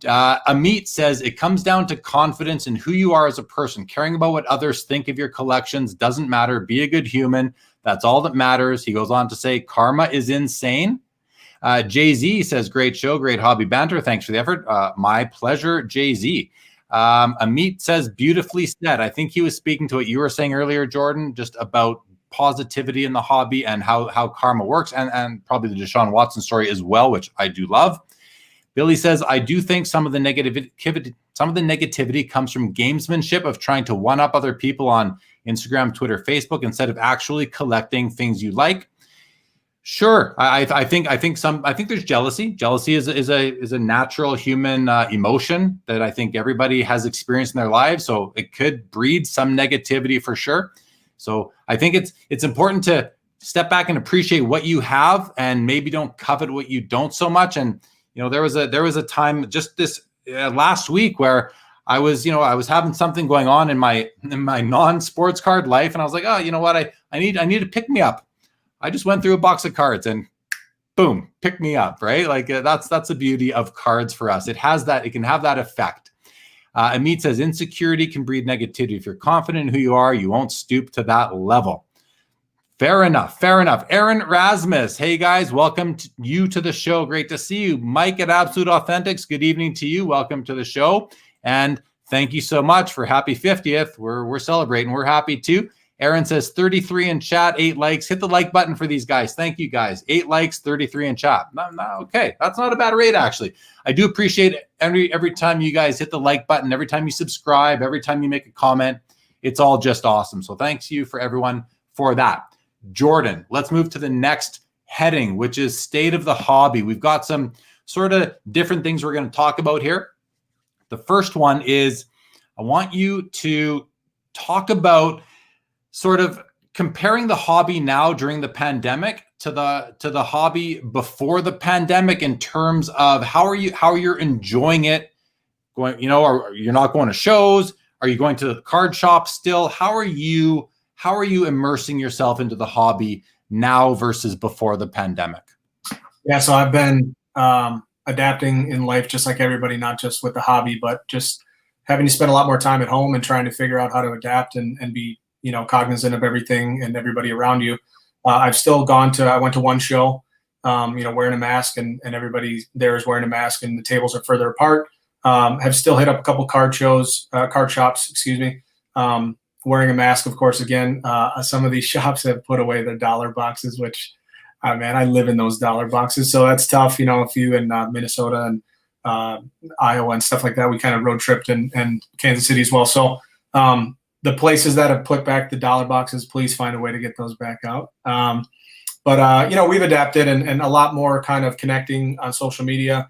Amit says, it comes down to confidence in who you are as a person. Caring about what others think of your collections doesn't matter. Be a good human. That's all that matters. He goes on to say, karma is insane. Jay-Z says, great show, great hobby banter. Thanks for the effort. My pleasure, Jay-Z. Amit says, beautifully said. I think he was speaking to what you were saying earlier, Jordan, just about positivity in the hobby and how karma works, and probably the Deshaun Watson story as well, which I do love. Billy says, I do think some of the negativity comes from gamesmanship of trying to one-up other people on Instagram, Twitter, Facebook, instead of actually collecting things you like. Sure, I think there's jealousy. Jealousy is a natural human emotion that I think everybody has experienced in their lives. So it could breed some negativity for sure. So I think it's important to step back and appreciate what you have, and maybe don't covet what you don't so much. And there was a time just this last week where I was having something going on in my non-sports card life, and I was like, oh, you know what, I need to pick me up. I just went through a box of cards and boom, pick me up, right? Like that's the beauty of cards for us. It can have that effect. Amit says, insecurity can breed negativity. If you're confident in who you are, you won't stoop to that level. Fair enough. Aaron Rasmus. Hey guys, welcome you to the show. Great to see you. Mike at Absolute Authentics. Good evening to you. Welcome to the show. And thank you so much for happy 50th. We're celebrating. We're happy too. Aaron says 33 in chat, 8 likes. Hit the like button for these guys. Thank you, guys. 8 likes, 33 in chat. No, okay. That's not a bad rate, actually. I do appreciate every time you guys hit the like button, every time you subscribe, every time you make a comment. It's all just awesome. So thanks you for everyone for that. Jordan, let's move to the next heading, which is state of the hobby. We've got some sort of different things we're going to talk about here. The first one is I want you to talk about sort of comparing the hobby now during the pandemic to the hobby before the pandemic in terms of how you're enjoying it. Going, or you're not going to shows? Are you going to the card shop still? How are you immersing yourself into the hobby now versus before the pandemic?
Yeah, so I've been adapting in life just like everybody, not just with the hobby, but just having to spend a lot more time at home and trying to figure out how to adapt and be cognizant of everything and everybody around you. I've still I went to one show, wearing a mask and everybody there is wearing a mask and the tables are further apart. Have still hit up a couple card shops, wearing a mask, of course, again. Some of these shops have put away their dollar boxes, which, man, I live in those dollar boxes. So that's tough, if you in Minnesota and Iowa and stuff like that, we kind of road tripped and Kansas City as well. So the places that have put back the dollar boxes, please find a way to get those back out. But we've adapted and a lot more kind of connecting on social media,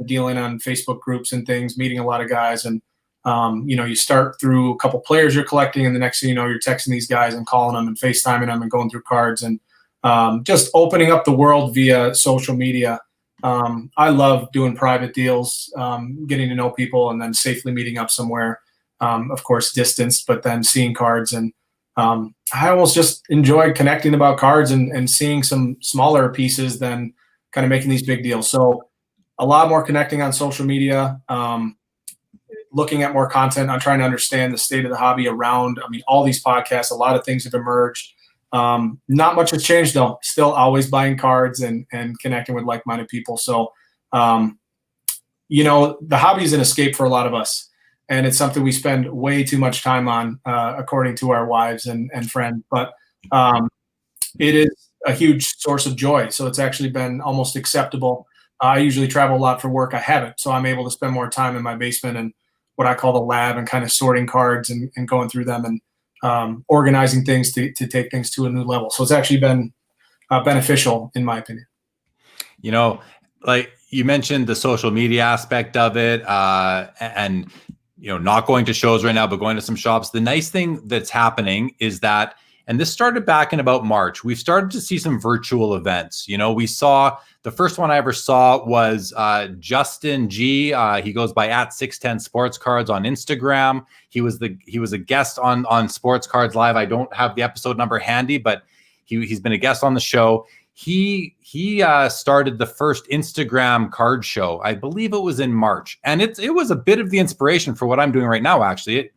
dealing on Facebook groups and things, meeting a lot of guys. And, you start through a couple players you're collecting, and the next thing you know, you're texting these guys and calling them and FaceTiming them and going through cards and just opening up the world via social media. I love doing private deals, getting to know people and then safely meeting up somewhere. Of course, distance, but then seeing cards. And I almost just enjoy connecting about cards and seeing some smaller pieces than kind of making these big deals. So a lot more connecting on social media, looking at more content. I'm trying to understand the state of the hobby around, all these podcasts, a lot of things have emerged. Not much has changed though. Still always buying cards and connecting with like-minded people. So, the hobby is an escape for a lot of us. And it's something we spend way too much time on, according to our wives and friends. But it is a huge source of joy. So it's actually been almost acceptable. I usually travel a lot for work. I haven't. So I'm able to spend more time in my basement and what I call the lab and kind of sorting cards and going through them and organizing things to take things to a new level. So it's actually been beneficial, in my opinion.
Like you mentioned the social media aspect of it and not going to shows right now, but going to some shops. The nice thing that's happening is that, and this started back in about March, we've started to see some virtual events. We saw the first one I ever saw was Justin G. He goes by @610 Sports Cards on Instagram. He was a guest on Sports Cards Live. I don't have the episode number handy, but he's been a guest on the show. He started the first Instagram card show. I believe it was in March, and it was a bit of the inspiration for what I'm doing right now. Actually, it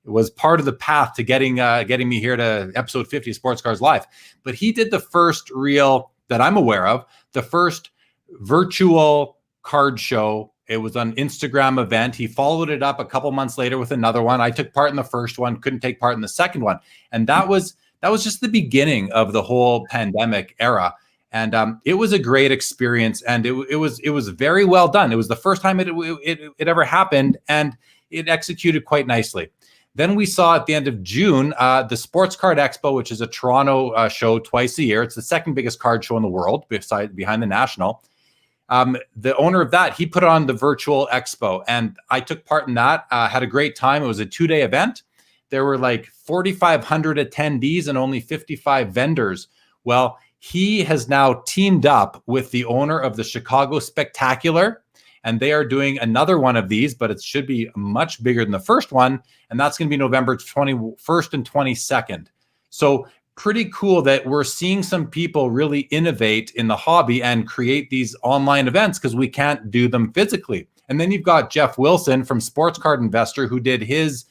was part of the path to getting me here to episode 50 of Sports Cards Live. But he did the first real that I'm aware of, the first virtual card show. It was an Instagram event. He followed it up a couple months later with another one. I took part in the first one, couldn't take part in the second one, and that was just the beginning of the whole pandemic era. And it was a great experience, and it was very well done. It was the first time it ever happened, and it executed quite nicely. Then we saw at the end of June, the Sports Card Expo, which is a Toronto show twice a year. It's the second biggest card show in the world behind the National. The owner of that, he put on the virtual expo, and I took part in that, had a great time. It was a 2-day event. There were like 4,500 attendees and only 55 vendors. Well, he has now teamed up with the owner of the Chicago Spectacular, and they are doing another one of these, but it should be much bigger than the first one, and that's going to be November 21st and 22nd. So pretty cool that we're seeing some people really innovate in the hobby and create these online events because we can't do them physically. And then you've got Jeff Wilson from Sports Card Investor who did his,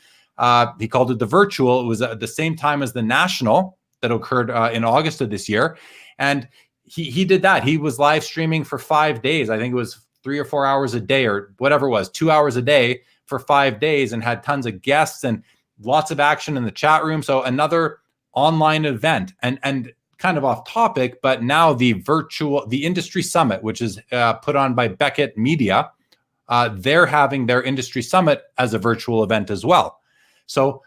he called it the virtual. It was at the same time as the National that occurred in August of this year. And he did that. He was live streaming for 5 days. I think it was 3 or 4 hours a day, or whatever it was, 2 hours a day for 5 days, and had tons of guests and lots of action in the chat room. So another online event, and kind of off topic, but now the industry summit, which is put on by Beckett Media, they're having their industry summit as a virtual event as well. So,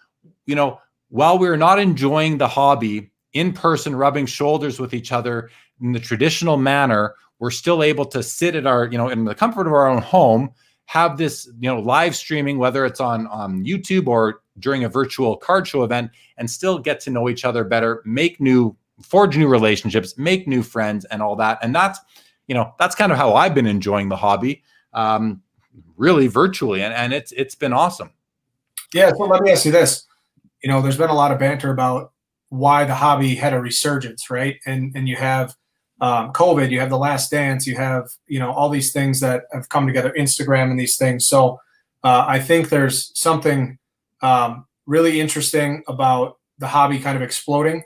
while we're not enjoying the hobby in person, rubbing shoulders with each other in the traditional manner, we're still able to sit at our, in the comfort of our own home, have this, live streaming, whether it's on YouTube or during a virtual card show event, and still get to know each other better, forge new relationships, make new friends, and all that. And that's kind of how I've been enjoying the hobby, really virtually, and it's been awesome.
Yeah. So let me ask you this. There's been a lot of banter about why the hobby had a resurgence, right? And you have COVID, you have The Last Dance, you have, all these things that have come together, Instagram and these things. So I think there's something really interesting about the hobby kind of exploding.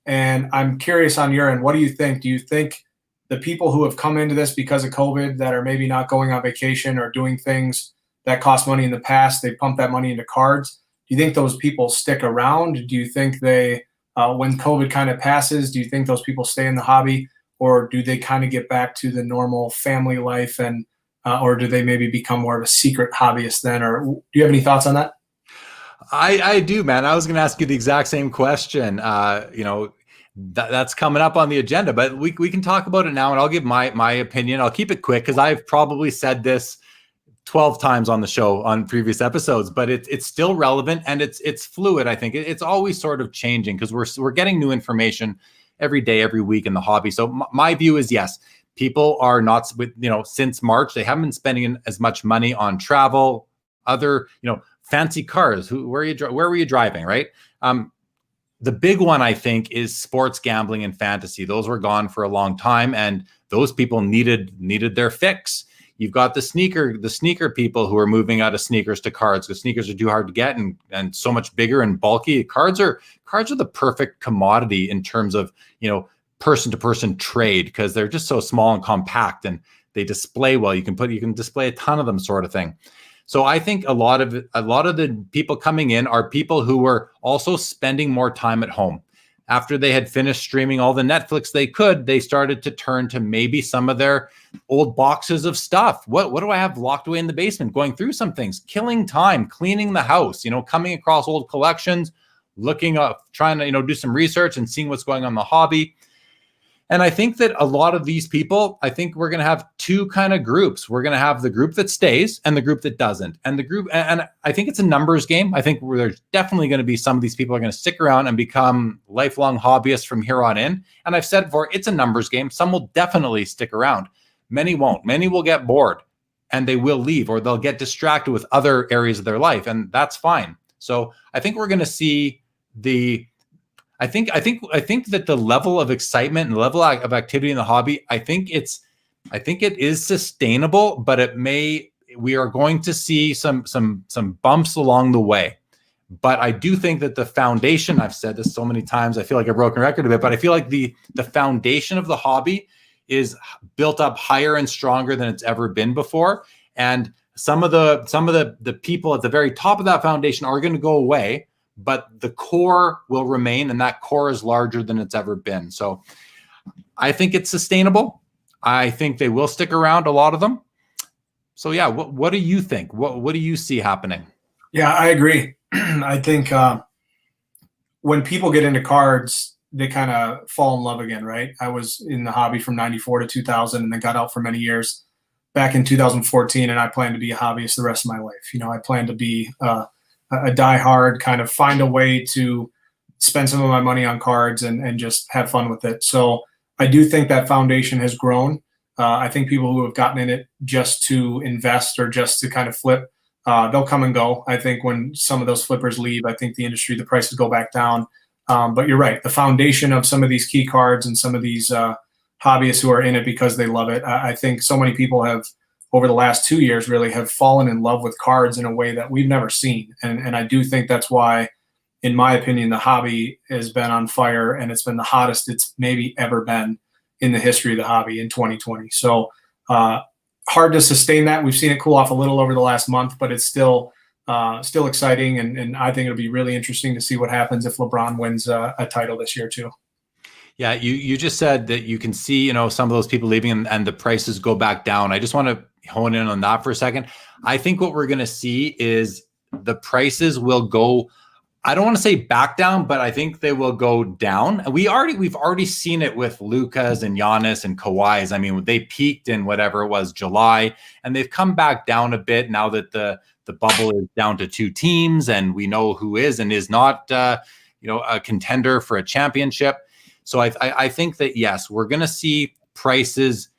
And I'm curious on your end, what do you think? Do you think the people who have come into this because of COVID that are maybe not going on vacation or doing things that cost money in the past, they pump that money into cards? Do you think those people stick around? Do you think they, when COVID kind of passes, do you think those people stay in the hobby, or do they kind of get back to the normal family life, and or do they maybe become more of a secret hobbyist then? Or do you have any thoughts on that?
I do, man. I was going to ask you the exact same question. That's coming up on the agenda, but we can talk about it now, and I'll give my opinion. I'll keep it quick because I've probably said this 12 times on the show on previous episodes, but it's still relevant, and it's fluid. I think it's always sort of changing because we're getting new information every day, every week in the hobby. So my view is, yes, people are not, since March, they haven't been spending as much money on travel, other, fancy cars. Where were you driving, right? The big one, I think, is sports gambling and fantasy. Those were gone for a long time, and those people needed their fix. You've got the sneaker people who are moving out of sneakers to cards because sneakers are too hard to get and so much bigger and bulky. Cards are the perfect commodity in terms of, person to person trade, because they're just so small and compact, and they display well. You can display a ton of them, sort of thing. So I think a lot of the people coming in are people who were also spending more time at home. After they had finished streaming all the Netflix they started to turn to maybe some of their old boxes of stuff. What do I have locked away in the basement? Going through some things, killing time, cleaning the house, coming across old collections, looking up, trying to, do some research and seeing what's going on in the hobby. And I think that a lot of these people, I think we're going to have two kind of groups. We're going to have the group that stays and the group that doesn't. And I think it's a numbers game. I think there's definitely going to be some of these people are going to stick around and become lifelong hobbyists from here on in. And I've said before, it's a numbers game. Some will definitely stick around. Many won't. Many will get bored and they will leave, or they'll get distracted with other areas of their life. And that's fine. So I think we're going to see I think that the level of excitement and the level of activity in the hobby, I think it is sustainable, but we are going to see some bumps along the way. But I do think that the foundation, I've said this so many times, I feel like a broken record a bit, but I feel like the foundation of the hobby is built up higher and stronger than it's ever been before. And some of the people at the very top of that foundation are going to go away, but the core will remain, and that core is larger than it's ever been. So I think it's sustainable. I think they will stick around, a lot of them. So yeah, what do you think? What do you see happening?
Yeah, I agree. I think when people get into cards, they kind of fall in love again, right? I was in the hobby from 94 to 2000 and then got out for many years back in 2014, and I plan to be a hobbyist the rest of my life. I plan to be a diehard, kind of find a way to spend some of my money on cards and just have fun with it. So I do think that foundation has grown. I think people who have gotten in it just to invest or just to kind of flip, they'll come and go. I think when some of those flippers leave, I think the prices go back down. But you're right. The foundation of some of these key cards and some of these hobbyists who are in it because they love it. I think so many people have, over the last 2 years, really have fallen in love with cards in a way that we've never seen. And I do think that's why, in my opinion, the hobby has been on fire, and it's been the hottest it's maybe ever been in the history of the hobby in 2020. So hard to sustain that. We've seen it cool off a little over the last month, but it's still exciting. And I think it'll be really interesting to see what happens if LeBron wins a title this year too.
Yeah, you just said that you can see, you know, some of those people leaving and the prices go back down. I just want to hone in on that for a second. I think what we're going to see is the prices will go, I don't want to say back down, but I think they will go down. We've already seen it with Lukas and Giannis and Kawhi's. I mean, they peaked in whatever it was, July, and they've come back down a bit now that the bubble is down to 2 teams and we know who is and is not, a contender for a championship. So I think that, yes, we're going to see prices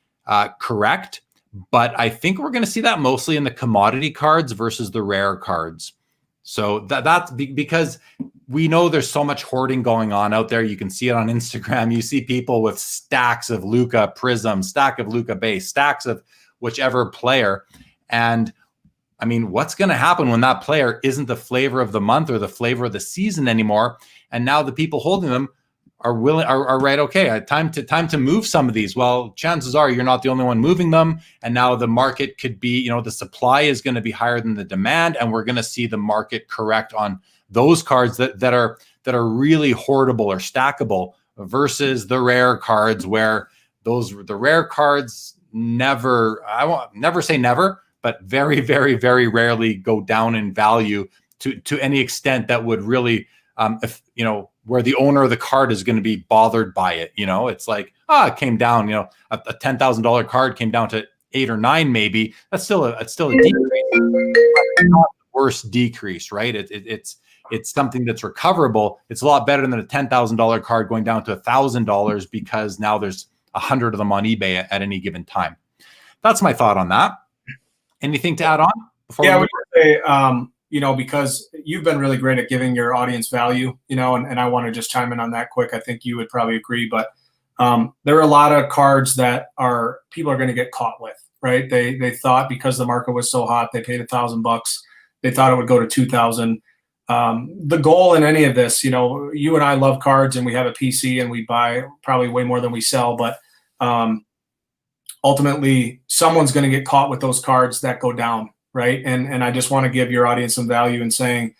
correct, but I think we're going to see that mostly in the commodity cards versus the rare cards. So that's because we know there's so much hoarding going on out there. You can see it on Instagram. You see people with stacks of Luka Prism, stack of Luka base, stacks of whichever player. And I mean, what's going to happen when that player isn't the flavor of the month or the flavor of the season anymore? And now the people holding them are right. Okay, time to move some of these. Well, chances are you're not the only one moving them. And now the market could be, the supply is going to be higher than the demand. And we're going to see the market correct on those cards that are really hoardable or stackable versus the rare cards where the rare cards I won't never say never, but very, very, very rarely go down in value to any extent that would really, where the owner of the card is going to be bothered by it. It's like, it came down, a $10,000 card came down to 8 or 9, maybe. That's still a decrease, not the worst decrease, right? It's something that's recoverable. It's a lot better than a $10,000 card going down to $1,000 because now there's 100 of them on eBay at any given time. That's my thought on that. Anything to add on?
I would say, because you've been really great at giving your audience value, and I want to just chime in on that quick. I think you would probably agree, but there are a lot of cards that people are going to get caught with, right? They thought because the market was so hot, they paid $1,000. They thought it would go to 2,000. The goal in any of this, you and I love cards and we have a PC and we buy probably way more than we sell, but ultimately someone's going to get caught with those cards that go down. Right. And I just want to give your audience some value in saying,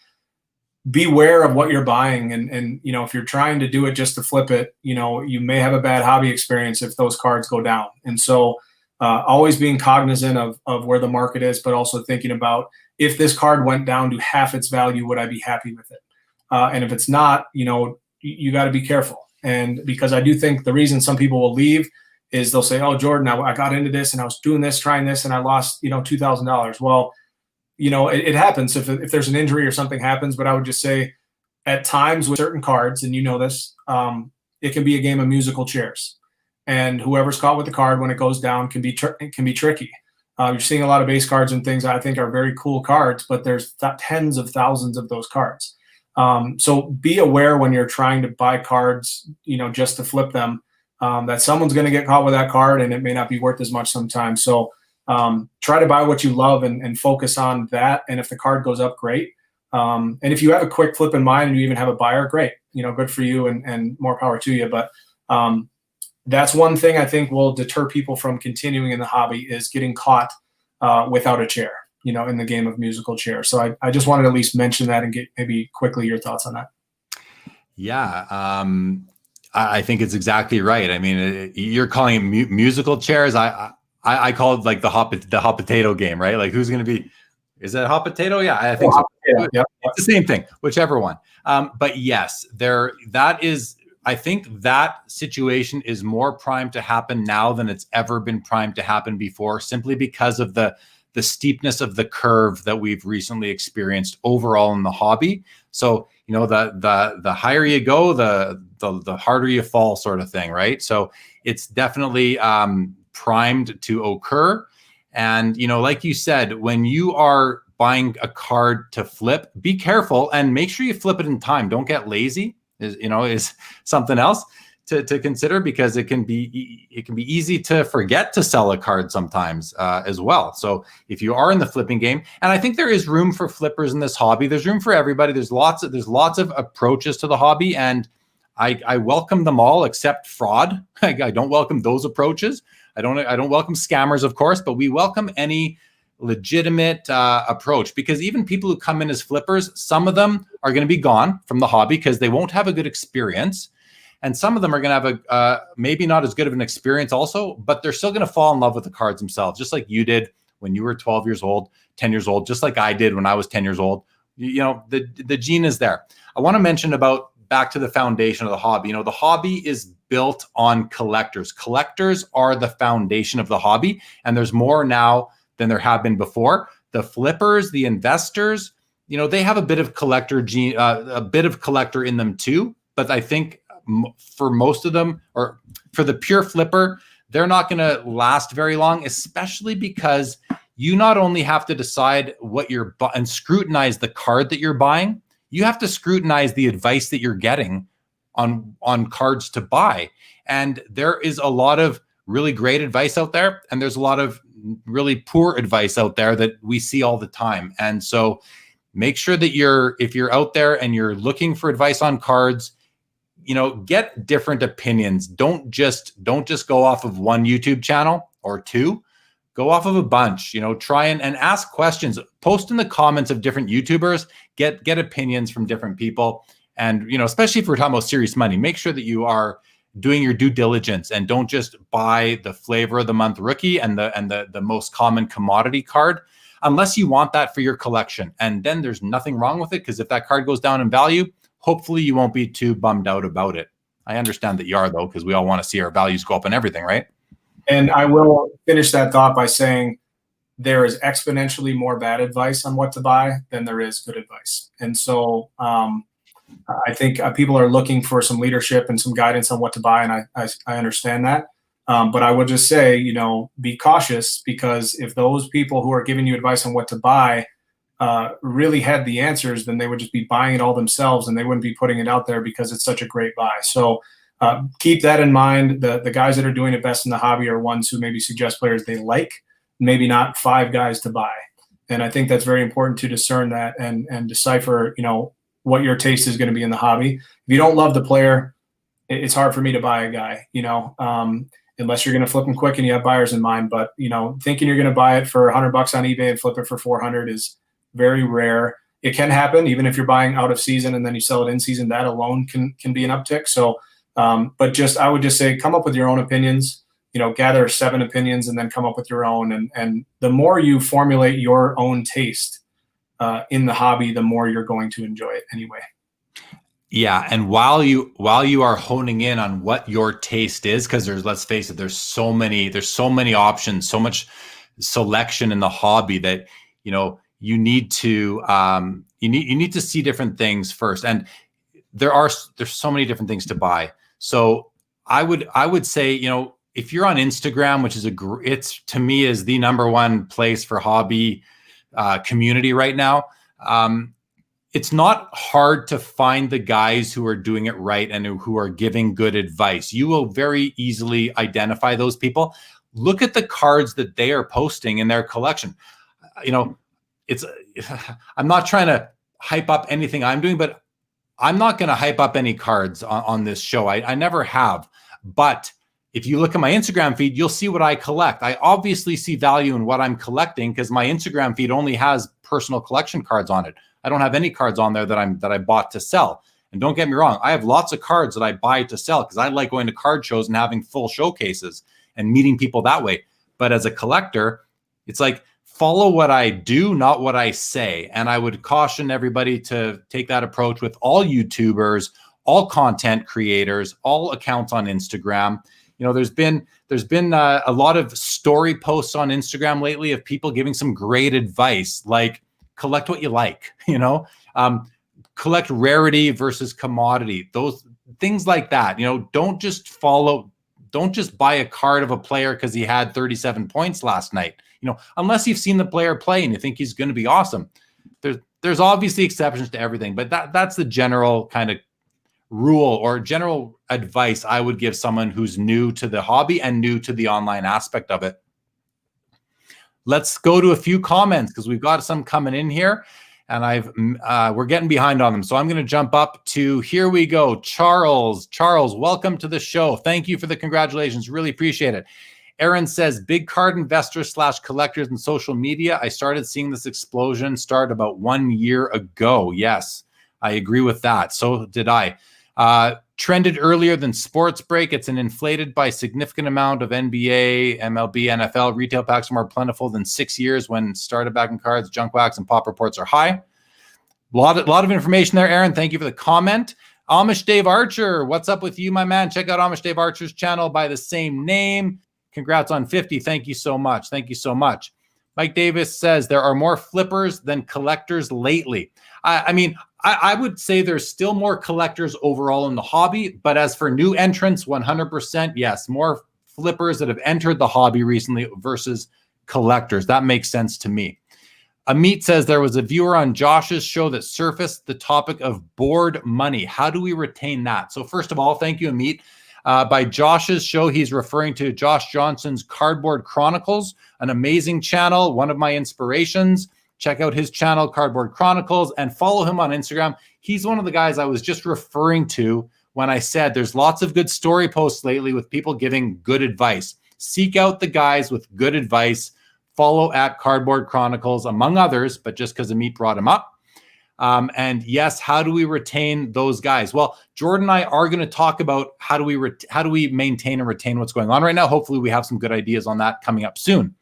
beware of what you're buying. And if you're trying to do it just to flip it, you may have a bad hobby experience if those cards go down. And so always being cognizant of where the market is, but also thinking about if this card went down to half its value, would I be happy with it? And if it's not, you got to be careful. And because I do think the reason some people will leave is they'll say, oh, Jordan, I got into this and I was doing this, trying this, and I lost, $2,000. Well, it happens if there's an injury or something happens. But I would just say at times with certain cards, and this, it can be a game of musical chairs. And whoever's caught with the card when it goes down can be tricky. You're seeing a lot of base cards and things I think are very cool cards, but there's tens of thousands of those cards. So be aware when you're trying to buy cards, just to flip them. That someone's going to get caught with that card and it may not be worth as much sometimes. So try to buy what you love and focus on that. And if the card goes up, great. And if you have a quick flip in mind and you even have a buyer, great, good for you and more power to you. But that's one thing I think will deter people from continuing in the hobby is getting caught without a chair, in the game of musical chairs. So I just wanted to at least mention that and get maybe quickly your thoughts on that.
Yeah. I think it's exactly right. I mean, you're calling it musical chairs. I call it like the hot potato game, right? Like who's going to be? Is that hot potato? Yeah, I think so.
Yeah.
It's the same thing, whichever one. But yes, I think that situation is more primed to happen now than it's ever been primed to happen before, simply because of the steepness of the curve that we've recently experienced overall in the hobby. So, the higher you go, the harder you fall, sort of thing, right? So it's definitely primed to occur. And, like you said, when you are buying a card to flip, be careful and make sure you flip it in time. Don't get lazy, is something else to consider, because it can be easy to forget to sell a card sometimes as well. So if you are in the flipping game, and I think there is room for flippers in this hobby, there's room for everybody. There's lots of approaches to the hobby, and I welcome them all except fraud. I don't welcome those approaches. I don't welcome scammers, of course, but we welcome any legitimate approach, because even people who come in as flippers, some of them are going to be gone from the hobby because they won't have a good experience. And some of them are going to have a maybe not as good of an experience also, but they're still going to fall in love with the cards themselves, just like you did when you were 12 years old, 10 years old, just like I did when I was 10 years old. The gene is there. I want to mention about back to the foundation of the hobby. The hobby is built on collectors. Collectors are the foundation of the hobby, and there's more now than there have been before. The flippers, the investors, they have a bit of collector gene, a bit of collector in them too. But I think for most of them, or for the pure flipper, they're not going to last very long, especially because you not only have to decide what you're and scrutinize the card that you're buying, you have to scrutinize the advice that you're getting on cards to buy. And there is a lot of really great advice out there, and there's a lot of really poor advice out there that we see all the time. And so make sure that if you're out there and you're looking for advice on cards, get different opinions. Don't just go off of one YouTube channel or two. Go off of a bunch. Try and ask questions. Post in the comments of different YouTubers. Get opinions from different people. And especially if we're talking about serious money, make sure that you are doing your due diligence and don't just buy the flavor of the month rookie and the most common commodity card, unless you want that for your collection. And then there's nothing wrong with it, because if that card goes down in value, hopefully you won't be too bummed out about it. I understand that you are, though, because we all want to see our values go up and everything, right?
And I will finish that thought by saying there is exponentially more bad advice on what to buy than there is good advice. And so I think people are looking for some leadership and some guidance on what to buy, and I understand that. But I would just say, be cautious, because if those people who are giving you advice on what to buy really had the answers, then they would just be buying it all themselves, and they wouldn't be putting it out there because it's such a great buy. So keep that in mind. The guys that are doing it best in the hobby are ones who maybe suggest players they like, maybe not 5 guys to buy. And I think that's very important to discern that and decipher, what your taste is going to be in the hobby. If you don't love the player, it's hard for me to buy a guy, unless you're going to flip them quick and you have buyers in mind. But, thinking you're going to buy it for $100 on eBay and flip it for 400 is very rare. It can happen, even if you're buying out of season and then you sell it in season. That alone can be an uptick. So, but I would just say, come up with your own opinions. Gather 7 opinions and then come up with your own. And the more you formulate your own taste in the hobby, the more you're going to enjoy it anyway.
Yeah, and while you are honing in on what your taste is, because let's face it, there's so many options, so much selection in the hobby that you need to you need to see different things first, and there's so many different things to buy. So I would say, if you're on Instagram, which is it's to me is the #1 place for hobby community right now. It's not hard to find the guys who are doing it right and who are giving good advice. You will very easily identify those people. Look at the cards that they are posting in their collection. I'm not trying to hype up anything I'm doing, but I'm not going to hype up any cards on this show. I never have. But if you look at my Instagram feed, you'll see what I collect. I obviously see value in what I'm collecting because my Instagram feed only has personal collection cards on it. I don't have any cards on there that I bought to sell. And don't get me wrong, I have lots of cards that I buy to sell because I like going to card shows and having full showcases and meeting people that way. But as a collector, it's like, follow what I do, not what I say. And I would caution everybody to take that approach with all YouTubers, all content creators, all accounts on Instagram. There's been a lot of story posts on Instagram lately of people giving some great advice, like collect what you like, collect rarity versus commodity, those things like that. Don't just buy a card of a player because he had 37 points last night. Unless you've seen the player play and you think he's going to be awesome. There's obviously exceptions to everything, but that's the general kind of rule or general advice I would give someone who's new to the hobby and new to the online aspect of it. Let's go to a few comments because we've got some coming in here and we're getting behind on them. So I'm going to jump up to, here we go. Charles, welcome to the show. Thank you for the congratulations. Really appreciate it. Aaron says, big card investors / collectors in social media. I started seeing this explosion start about 1 year ago. Yes, I agree with that. So did I. Trended earlier than sports break. It's an inflated by significant amount of NBA, MLB, NFL. Retail packs are more plentiful than 6 years when started back in cards. Junk wax and pop reports are high. A lot of information there, Aaron. Thank you for the comment. Amish Dave Archer, what's up with you, my man? Check out Amish Dave Archer's channel by the same name. Congrats on 50. Thank you so much. Thank you so much. Mike Davis says there are more flippers than collectors lately. I would say there's still more collectors overall in the hobby, but as for new entrants, 100%, yes, more flippers that have entered the hobby recently versus collectors. That makes sense to me. Amit says there was a viewer on Josh's show that surfaced the topic of board money. How do we retain that? So first of all, thank you, Amit. By Josh's show, he's referring to Josh Johnson's Cardboard Chronicles, an amazing channel, one of my inspirations. Check out his channel, Cardboard Chronicles, and follow him on Instagram. He's one of the guys I was just referring to when I said there's lots of good story posts lately with people giving good advice. Seek out the guys with good advice. Follow at Cardboard Chronicles, among others, but just because Amit brought him up. And yes, how do we retain those guys? Well, Jordan and I are going to talk about how do we maintain and retain what's going on right now. Hopefully we have some good ideas on that coming up soon.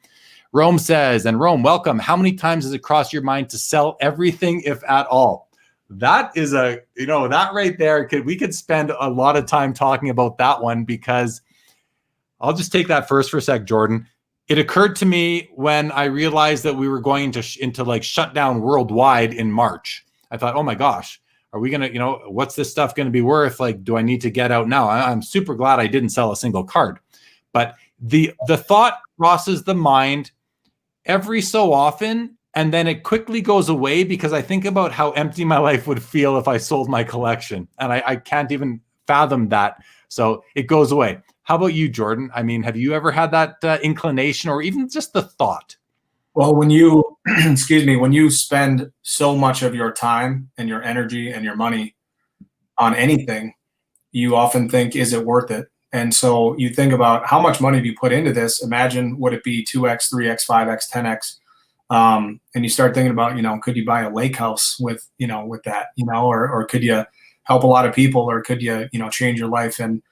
Rome says, and Rome, welcome. How many times has it crossed your mind to sell everything, if at all? That is that right there. We could spend a lot of time talking about that one, because I'll just take that first for a sec, Jordan. It occurred to me when I realized that we were going into like shutdown worldwide in March. I thought, oh my gosh, are we going to, what's this stuff going to be worth? Like, do I need to get out now? I'm super glad I didn't sell a single card. But the thought crosses the mind every so often, and then it quickly goes away, because I think about how empty my life would feel if I sold my collection. And I can't even fathom that. So it goes away. How about you, Jordan? I mean, have you ever had that inclination, or even just the thought?
Well, when you, when you spend so much of your time and your energy and your money on anything, you often think, is it worth it? And so you think about how much money have you put into this? Imagine, would it be 2x, 3x, 5x, 10x? And you start thinking about, could you buy a lake house with that, or could you help a lot of people, or could you, change your life? And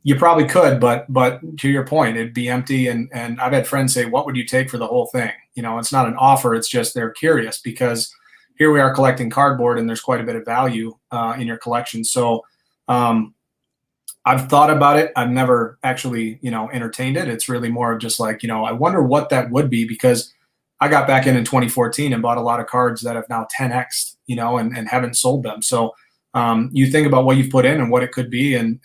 you probably could, but to your point, it'd be empty. And I've had friends say, what would you take for the whole thing? It's not an offer. It's just they're curious, because here we are collecting cardboard, and there's quite a bit of value in your collection. So I've thought about it. I've never actually, entertained it. It's really more of just like, I wonder what that would be, because I got back in 2014 and bought a lot of cards that have now 10x'd, and haven't sold them. So you think about what you've put in and what it could be. And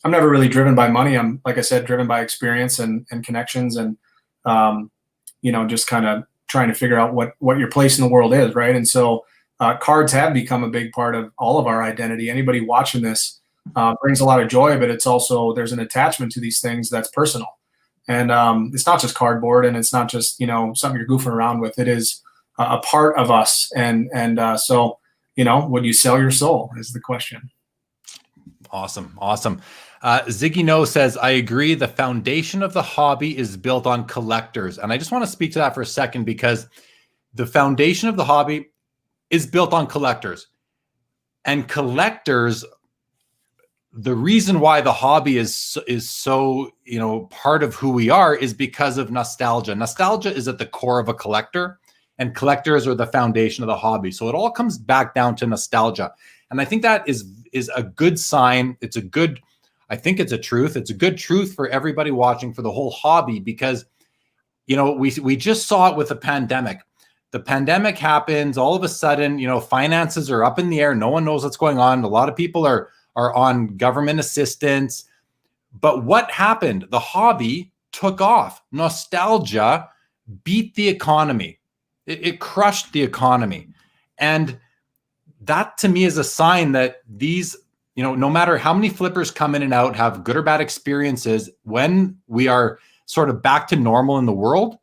I'm never really driven by money. I'm, like I said, driven by experience and connections, and, just kind of trying to figure out what your place in the world is. Right. And so cards have become a big part of all of our identity. Anybody watching this brings a lot of joy, but it's also, there's an attachment to these things that's personal. And it's not just cardboard, and it's not just, something you're goofing around with. It is a part of us. And so, would you sell your soul is the question.
Awesome. Ziggy No says, I agree. The foundation of the hobby is built on collectors. And I just want to speak to that for a second, because the foundation of the hobby is built on collectors. And collectors, the reason why the hobby is so, part of who we are is because of nostalgia. Nostalgia is at the core of a collector, and collectors are the foundation of the hobby. So it all comes back down to nostalgia. And I think that is a good sign. I think it's a truth. It's a good truth for everybody watching, for the whole hobby, because, we just saw it with the pandemic. The pandemic happens, all of a sudden, finances are up in the air. No one knows what's going on. A lot of people are on government assistance. But what happened? The hobby took off. Nostalgia beat the economy. It crushed the economy. And that, to me, is a sign that these, no matter how many flippers come in and out, have good or bad experiences, when we are sort of back to normal in the world,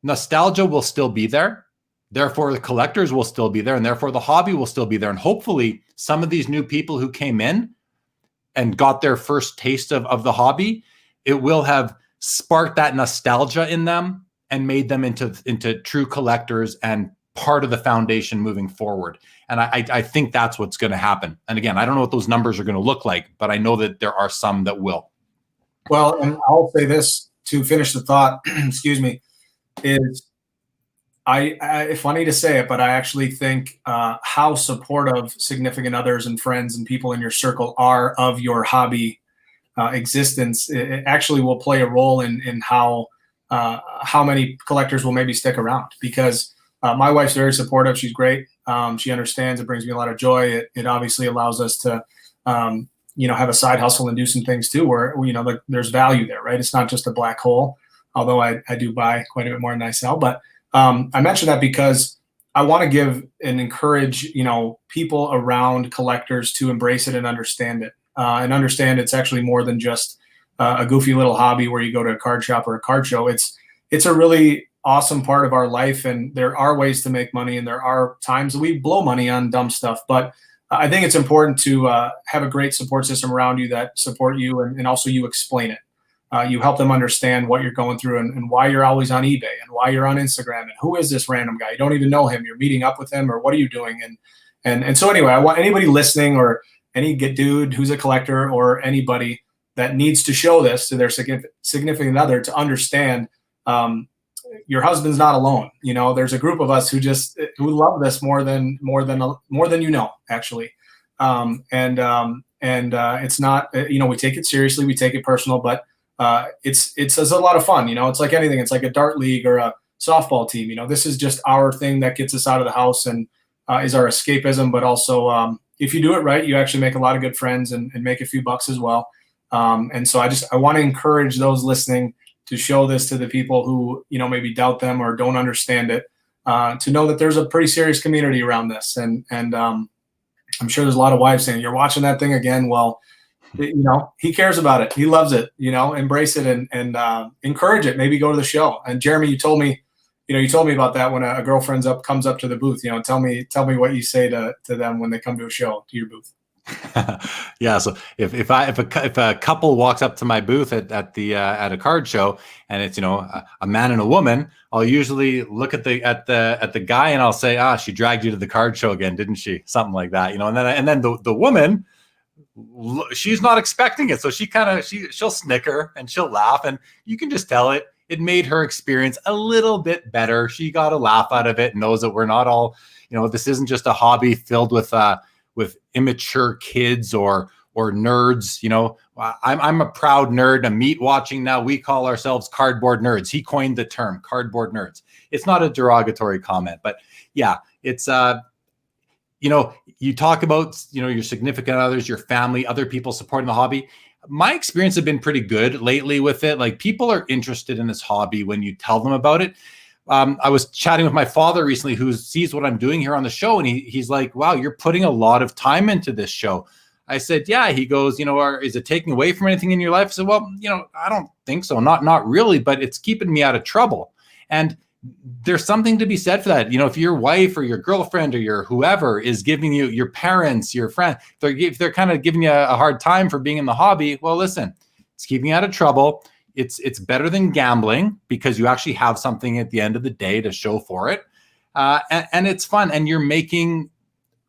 nostalgia will still be there. Therefore, the collectors will still be there, and therefore the hobby will still be there. And hopefully some of these new people who came in and got their first taste of the hobby, it will have sparked that nostalgia in them and made them into true collectors and part of the foundation moving forward. And I think that's what's going to happen. And again, I don't know what those numbers are going to look like, but I know that there are some that will.
Well, and I'll say this to finish the thought, excuse me, is I funny to say it, but I actually think how supportive significant others and friends and people in your circle are of your hobby existence, it actually will play a role in how many collectors will maybe stick around. Because my wife's very supportive. She's great. She understands. It brings me a lot of joy. It obviously allows us to, have a side hustle and do some things too, where, there's value there, right? It's not just a black hole, although I do buy quite a bit more than I sell. But I mention that because I want to give and encourage, people around collectors to embrace it and understand it, and understand it's actually more than just a goofy little hobby where you go to a card shop or a card show. It's a really awesome part of our life, and there are ways to make money, and there are times that we blow money on dumb stuff. But I think it's important to have a great support system around you that support you, and also you explain it. You help them understand what you're going through and why you're always on eBay and why you're on Instagram and who is this random guy. You don't even know him. You're meeting up with him, or what are you doing? And so anyway, I want anybody listening, or any dude who's a collector, or anybody that needs to show this to their significant other, to understand your husband's not alone. There's a group of us who love this more than actually. It's not, we take it seriously, we take it personal, but it's a lot of fun. It's like anything. It's like a dart league or a softball team. This is just our thing that gets us out of the house and is our escapism. But also, if you do it right, you actually make a lot of good friends and make a few bucks as well. And so I want to encourage those listening to show this to the people who, maybe doubt them or don't understand it, to know that there's a pretty serious community around this. And I'm sure there's a lot of wives saying, "You're watching that thing again." Well, he cares about it. He loves it, embrace it and encourage it. Maybe go to the show. And Jeremy, you told me about that when a girlfriend comes up to the booth. Tell me what you say to them when they come to a show, to your booth.
Yeah. So if a couple walks up to my booth at a card show, and it's a man and a woman, I'll usually look at the guy and I'll say, she dragged you to the card show again, didn't she? Something like that, and then the woman, she's not expecting it, so she'll snicker and she'll laugh, and you can just tell it made her experience a little bit better. She got a laugh out of it, knows that we're not all, this isn't just a hobby filled with immature kids or nerds. I'm a proud nerd. I'm meat watching now. We call ourselves cardboard nerds. He coined the term cardboard nerds. It's not a derogatory comment, but yeah, it's you talk about your significant others, your family, other people supporting the hobby. My experience has been pretty good lately with it. Like, people are interested in this hobby when you tell them about it. I was chatting with my father recently, who sees what I'm doing here on the show, and he's like, "Wow, you're putting a lot of time into this show." I said, "Yeah." He goes, "Is it taking away from anything in your life?" I said, "Well, I don't think so. Not really, but it's keeping me out of trouble." And there's something to be said for that. If your wife or your girlfriend or your whoever is giving you, your parents, your friend, if they're kind of giving you a hard time for being in the hobby, well, listen, it's keeping you out of trouble. It's better than gambling, because you actually have something at the end of the day to show for it. And it's fun, and you're making,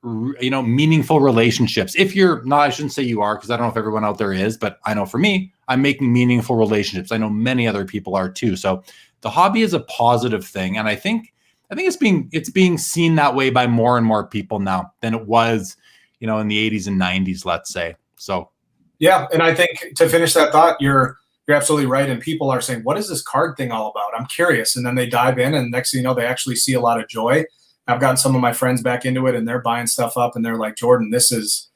meaningful relationships. If you're not, I shouldn't say you are, because I don't know if everyone out there is, but I know for me, I'm making meaningful relationships. I know many other people are too. So the hobby is a positive thing. And I think it's being seen that way by more and more people now than it was, in the 80s and 90s, let's say. So,
yeah. And I think, to finish that thought, you're absolutely right. And people are saying, "What is this card thing all about? I'm curious." And then they dive in, and next thing you know, they actually see a lot of joy. I've gotten some of my friends back into it, and they're buying stuff up, and they're like, "Jordan, this is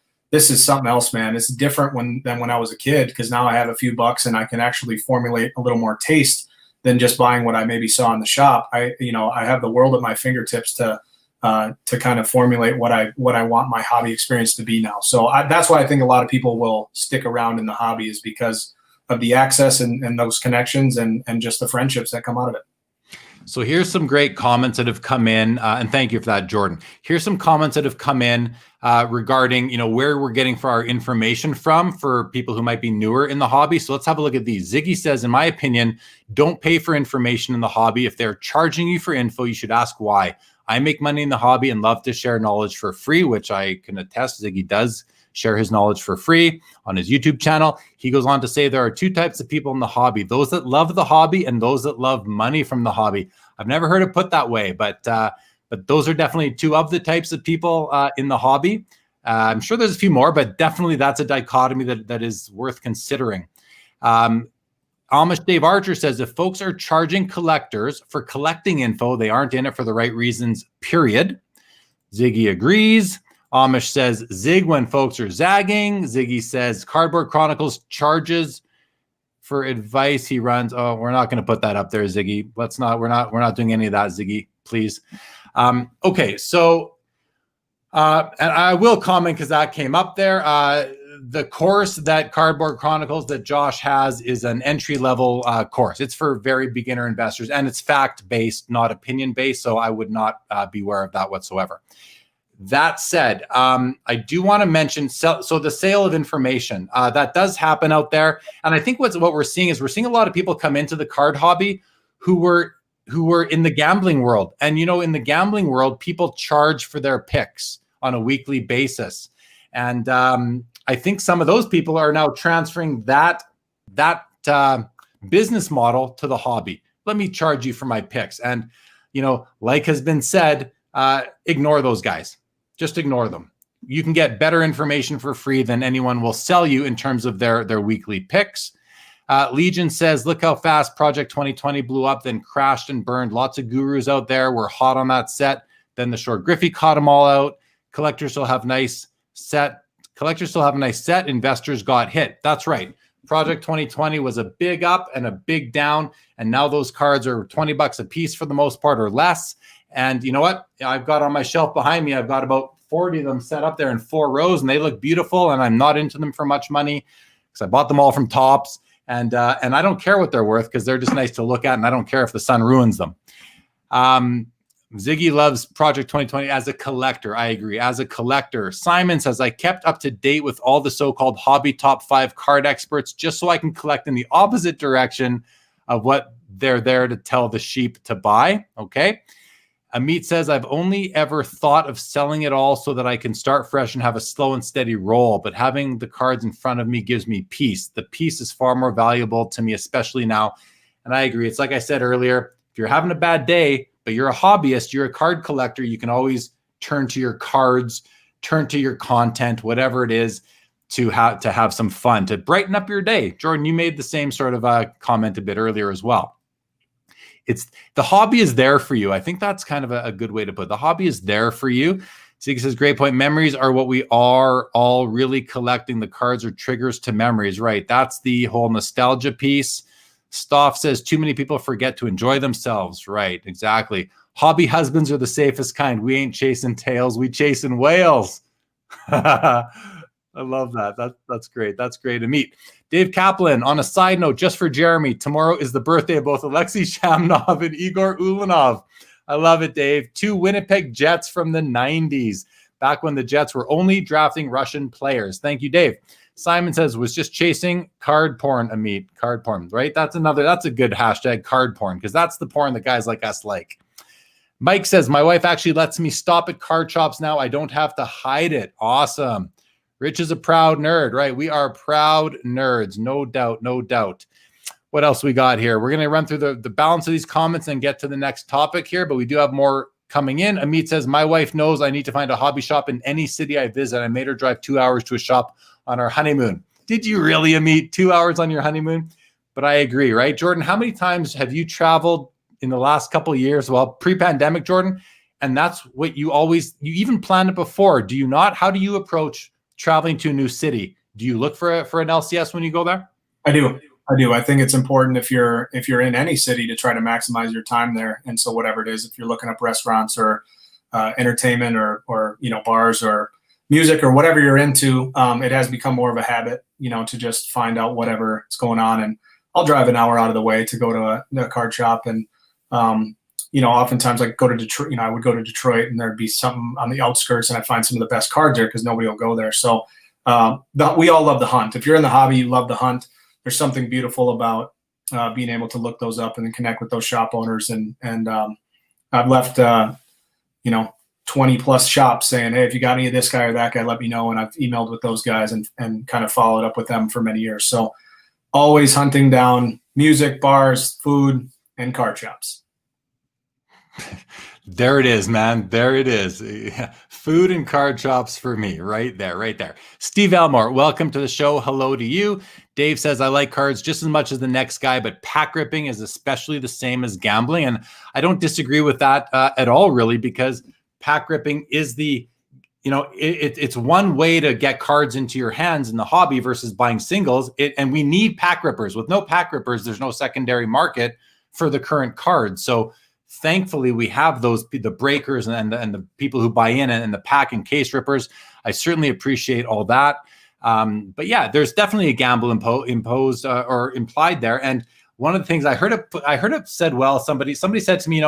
something else, man. It's different than when I was a kid, because now I have a few bucks and I can actually formulate a little more taste than just buying what I maybe saw in the shop. I have the world at my fingertips to kind of formulate what I want my hobby experience to be now." So that's why I think a lot of people will stick around in the hobby, is because of the access and those connections and just the friendships that come out of it.
So here's some great comments that have come in, and thank you for that, Jordan. Here's some comments that have come in regarding, where we're getting for our information from for people who might be newer in the hobby. So let's have a look at these. Ziggy says, in my opinion, don't pay for information in the hobby. If they're charging you for info, you should ask why. I make money in the hobby and love to share knowledge for free, which I can attest. Ziggy does share his knowledge for free on his YouTube channel. He goes on to say there are two types of people in the hobby, those that love the hobby and those that love money from the hobby. I've never heard it put that way, but those are definitely two of the types of people in the hobby. I'm sure there's a few more, but definitely that's a dichotomy that is worth considering. Amish Dave Archer says, if folks are charging collectors for collecting info, they aren't in it for the right reasons, period. Ziggy agrees. Amish says, zig when folks are zagging. Ziggy says, Cardboard Chronicles charges for advice he runs. Oh, we're not going to put that up there, Ziggy. We're not doing any of that, Ziggy, please. Okay, so, and I will comment because that came up there. The course that Cardboard Chronicles that Josh has is an entry-level course. It's for very beginner investors, and it's fact-based, not opinion-based, so I would not be aware of that whatsoever. That said, I do want to mention, so the sale of information, that does happen out there. And I think what we're seeing is we're seeing a lot of people come into the card hobby who were in the gambling world. And, in the gambling world, people charge for their picks on a weekly basis. And I think some of those people are now transferring that business model to the hobby. Let me charge you for my picks. And, like has been said, ignore those guys. Just ignore them. You can get better information for free than anyone will sell you in terms of their weekly picks. Legion says, look how fast Project 2020 blew up, then crashed and burned. Lots of gurus out there were hot on that set. Then the short Griffey caught them all out. Collectors still have a nice set. Investors got hit. That's right. Project 2020 was a big up and a big down. And now those cards are $20 a piece for the most part or less. And you know what? I've got on my shelf behind me, I've got about 40 of them set up there in 4 rows, and they look beautiful. And I'm not into them for much money because I bought them all from Tops. And I don't care what they're worth because they're just nice to look at. And I don't care if the sun ruins them. Ziggy loves Project 2020 as a collector. I agree. As a collector. Simon says, I kept up to date with all the so-called hobby top 5 card experts just so I can collect in the opposite direction of what they're there to tell the sheep to buy. Okay. Amit says, I've only ever thought of selling it all so that I can start fresh and have a slow and steady roll, but having the cards in front of me gives me peace. The peace is far more valuable to me, especially now. And I agree. It's like I said earlier, if you're having a bad day, but you're a hobbyist, you're a card collector, you can always turn to your cards, turn to your content, whatever it is, to have some fun, to brighten up your day. Jordan, you made the same sort of comment a bit earlier as well. The hobby is there for you. I think that's kind of a good way to put it. The hobby is there for you. Sig says, great point. Memories are what we are all really collecting. The cards are triggers to memories, right? That's the whole nostalgia piece. Stoff says, too many people forget to enjoy themselves. Right, exactly. Hobby husbands are the safest kind. We ain't chasing tails. We chasing whales. I love that. That's great. That's great to meet. Dave Kaplan, on a side note, just for Jeremy, tomorrow is the birthday of both Alexei Shamnov and Igor Ulanov. I love it, Dave. 2 Winnipeg Jets from the 90s, back when the Jets were only drafting Russian players. Thank you, Dave. Simon says, was just chasing card porn, Amit. Card porn, right? That's a good hashtag, card porn, because that's the porn that guys like us like. Mike says, my wife actually lets me stop at card shops now. I don't have to hide it. Awesome. Rich is a proud nerd, right? We are proud nerds, no doubt, no doubt. What else we got here? We're going to run through the balance of these comments and get to the next topic here, but we do have more coming in. Amit says, my wife knows I need to find a hobby shop in any city I visit. I made her drive 2 hours to a shop on our honeymoon. Did you really, Amit? 2 hours on your honeymoon? But I agree, right? Jordan, how many times have you traveled in the last couple of years? Well, pre-pandemic, Jordan, and that's what you even planned it before. Do you not? How do you approach traveling to a new city? Do you look for an LCS when you go there?
I do. I think it's important if you're in any city to try to maximize your time there. And so whatever it is, if you're looking up restaurants or entertainment or bars or music or whatever you're into, it has become more of a habit, to just find out whatever is going on. And I'll drive an hour out of the way to go to a card shop. And oftentimes like go to Detroit, I would go to Detroit and there'd be something on the outskirts and I'd find some of the best cards there because nobody will go there. So we all love the hunt. If you're in the hobby, you love the hunt. There's something beautiful about being able to look those up and then connect with those shop owners. And I've left, 20 plus shops saying, hey, if you got any of this guy or that guy, let me know. And I've emailed with those guys and kind of followed up with them for many years. So always hunting down music, bars, food, and card shops.
There it is, man. There it is. Food and card shops for me. Right there. Steve Elmore, welcome to the show. Hello to you. Dave says, I like cards just as much as the next guy, but pack ripping is especially the same as gambling. And I don't disagree with that at all, really, because pack ripping is it's one way to get cards into your hands in the hobby versus buying singles. And we need pack rippers. With no pack rippers, there's no secondary market for the current cards. So thankfully, we have the breakers and the people who buy in and the pack and case rippers. I certainly appreciate all that. But yeah, there's definitely a gamble imposed or implied there. And one of the things I heard it said, well, somebody said to me,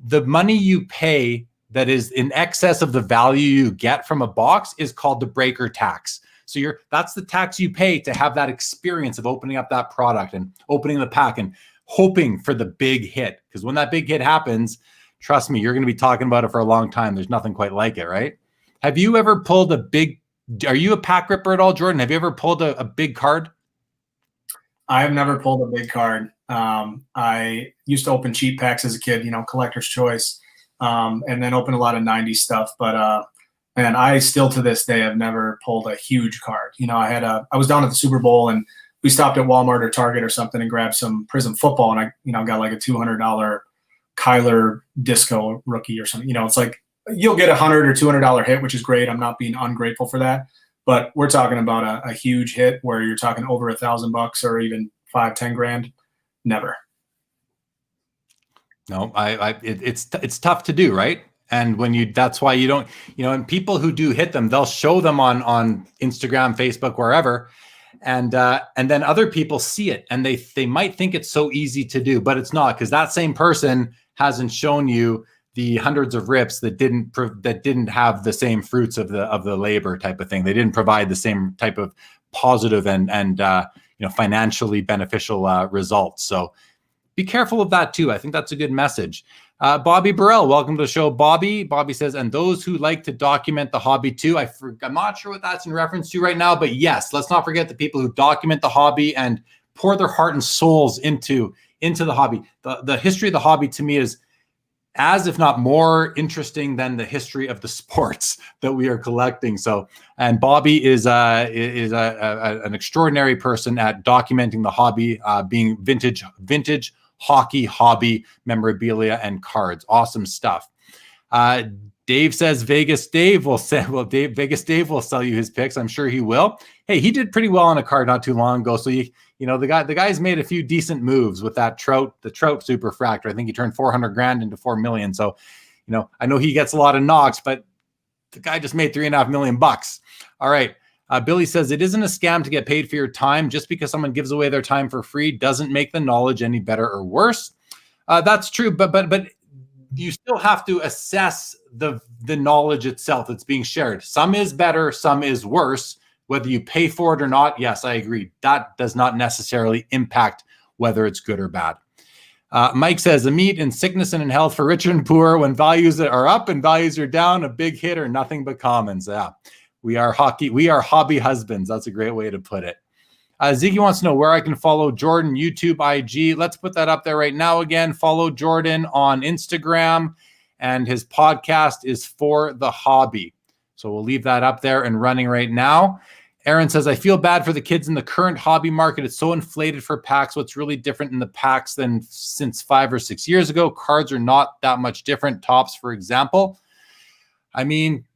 the money you pay that is in excess of the value you get from a box is called the breaker tax. So that's the tax you pay to have that experience of opening up that product and opening the pack and hoping for the big hit. Because when that big hit happens, trust me, you're going to be talking about it for a long time. There's nothing quite like it, right? Have you ever pulled are you a pack ripper at all, Jordan? Have you ever pulled a big card?
I have never pulled a big card. I used to open cheap packs as a kid, collector's choice, and then open a lot of 90s stuff. But and I still to this day have never pulled a huge card. I was down at the Super Bowl and we stopped at Walmart or Target or something and grabbed some Prism football, and I got like a $200 Kyler Disco rookie or something. It's like you'll get $100 or $200 hit, which is great. I'm not being ungrateful for that, but we're talking about a huge hit where you're talking over $1,000 or even $5-10 grand. Never.
No, it's tough to do, right? And that's why you don't, and people who do hit them, they'll show them on Instagram, Facebook, wherever. And then other people see it and they might think it's so easy to do, but it's not, because that same person hasn't shown you the hundreds of rips that didn't have the same fruits of the labor type of thing. They didn't provide the same type of positive and financially beneficial results. So be careful of that too. I think that's a good message. Bobby Burrell, welcome to the show, Bobby. Bobby says, and those who like to document the hobby too. I'm not sure what that's in reference to right now, but yes, let's not forget the people who document the hobby and pour their heart and souls into the hobby. The history of the hobby to me is as if not more interesting than the history of the sports that we are collecting. So, and Bobby is an extraordinary person at documenting the hobby, being vintage hockey hobby memorabilia and cards. Awesome stuff. Dave says Vegas Dave will sell you his picks. I'm sure he will. Hey, he did pretty well on a card not too long ago. So the guy's made a few decent moves with the Trout Superfractor. I think he turned 400 grand into 4 million. So, I know he gets a lot of knocks, but the guy just made $3.5 million. All right. Billy says it isn't a scam to get paid for your time. Just because someone gives away their time for free doesn't make the knowledge any better or worse. That's true, but you still have to assess the knowledge itself that's being shared. Some is better, some is worse. Whether you pay for it or not, yes, I agree. That does not necessarily impact whether it's good or bad. Mike says, a meet in sickness and in health for rich and poor. When values are up and values are down, a big hit or nothing but commons. Yeah. We are hobby husbands. That's a great way to put it. Ziggy wants to know where I can follow Jordan, YouTube, IG. Let's put that up there right now again. Follow Jordan on Instagram, and his podcast is For the Hobby. So we'll leave that up there and running right now. Aaron says, I feel bad for the kids in the current hobby market. It's so inflated for packs. What's really different in the packs than since 5 or 6 years ago? Cards are not that much different. Tops, for example. I mean,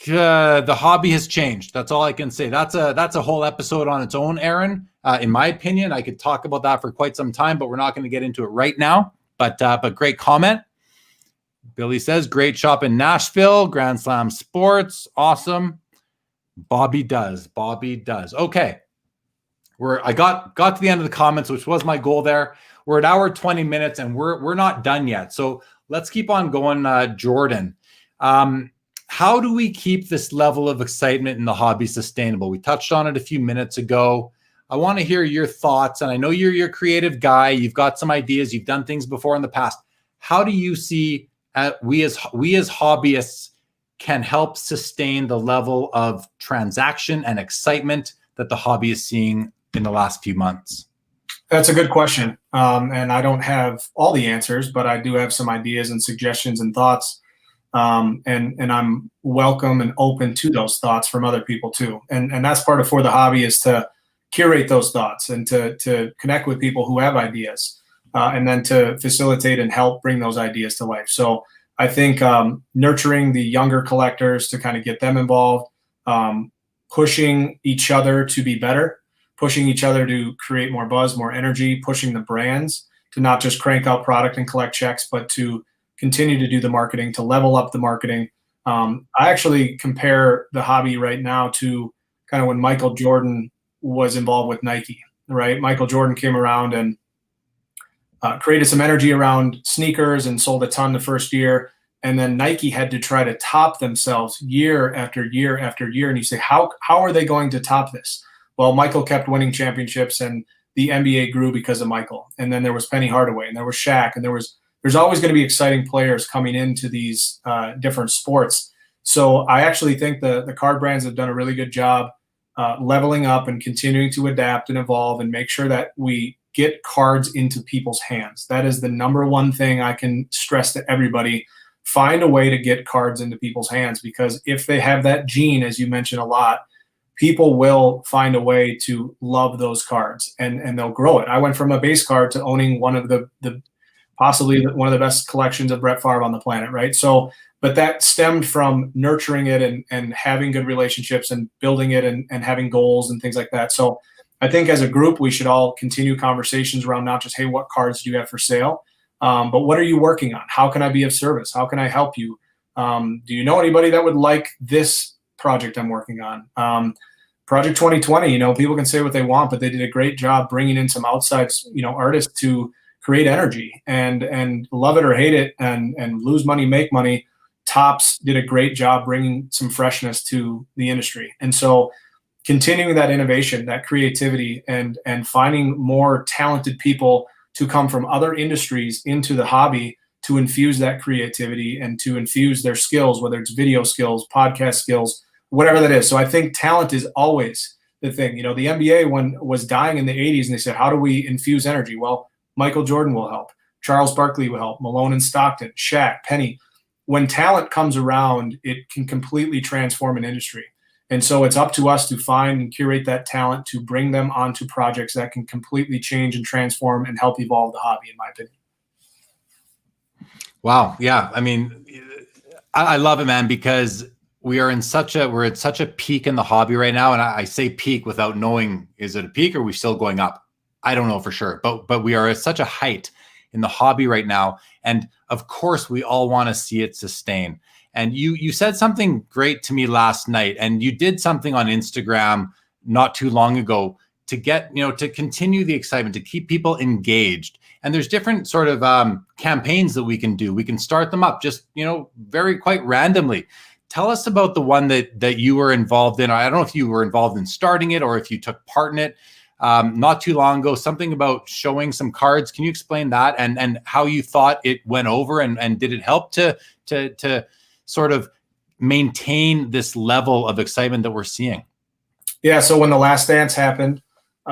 the hobby has changed. That's all I can say. That's a whole episode on its own, Aaron. In my opinion, I could talk about that for quite some time, but we're not going to get into it right now. But great comment. Billy says, great shop in Nashville, Grand Slam Sports. Awesome. Bobby does. Okay. I got to the end of the comments, which was my goal there. We're at hour 20 minutes and we're not done yet. So let's keep on going. Jordan, how do we keep this level of excitement in the hobby sustainable? We touched on it a few minutes ago. I want to hear your thoughts, and I know you're a creative guy. You've got some ideas. You've done things before in the past. How do you see we as hobbyists can help sustain the level of transaction and excitement that the hobby is seeing in the last few months?
That's a good question. And I don't have all the answers, but I do have some ideas and suggestions and thoughts. And I'm welcome and open to those thoughts from other people too. And that's part of For the Hobby, is to curate those thoughts and to connect with people who have ideas, and then to facilitate and help bring those ideas to life. So I think nurturing the younger collectors to kind of get them involved, pushing each other to be better, pushing each other to create more buzz, more energy, pushing the brands to not just crank out product and collect checks, but to continue to do the marketing, to level up the marketing. I actually compare the hobby right now to kind of when Michael Jordan was involved with Nike, right? Michael Jordan came around and created some energy around sneakers and sold a ton the first year. And then Nike had to try to top themselves year after year after year. And you say, how are they going to top this? Well, Michael kept winning championships, and the NBA grew because of Michael. And then there was Penny Hardaway, and there was Shaq, and there's always going to be exciting players coming into these different sports. So I actually think the card brands have done a really good job leveling up and continuing to adapt and evolve and make sure that we get cards into people's hands. That is the number one thing I can stress to everybody. Find a way to get cards into people's hands, because if they have that gene, as you mentioned a lot, people will find a way to love those cards, and they'll grow it. I went from a base card to owning one of the possibly one of the best collections of Brett Favre on the planet, right? So, but that stemmed from nurturing it and having good relationships and building it and having goals and things like that. So I think as a group, we should all continue conversations around not just, hey, what cards do you have for sale? But what are you working on? How can I be of service? How can I help you? Do you know anybody that would like this project I'm working on? Project 2020, people can say what they want, but they did a great job bringing in some outside, artists to create energy, and love it or hate it and lose money, make money. Topps did a great job bringing some freshness to the industry. And so continuing that innovation, that creativity, and finding more talented people to come from other industries into the hobby to infuse that creativity and to infuse their skills, whether it's video skills, podcast skills, whatever that is. So I think talent is always the thing. The NBA was dying in the 80s, and they said, how do we infuse energy? Well, Michael Jordan will help. Charles Barkley will help. Malone and Stockton, Shaq, Penny. When talent comes around, it can completely transform an industry. And so it's up to us to find and curate that talent to bring them onto projects that can completely change and transform and help evolve the hobby, in my opinion.
Wow. Yeah. I mean, I love it, man, because we're at such a peak in the hobby right now. And I say peak without knowing, is it a peak or are we still going up? I don't know for sure, but we are at such a height in the hobby right now. And of course we all want to see it sustain. And you said something great to me last night, and you did something on Instagram not too long ago to get, to continue the excitement, to keep people engaged. And there's different sort of campaigns that we can do. We can start them up just, very quite randomly. Tell us about the one that you were involved in. I don't know if you were involved in starting it or if you took part in it not too long ago, something about showing some cards. Can you explain that and how you thought it went over, and did it help to sort of maintain this level of excitement that we're seeing?
Yeah. So when The Last Dance happened,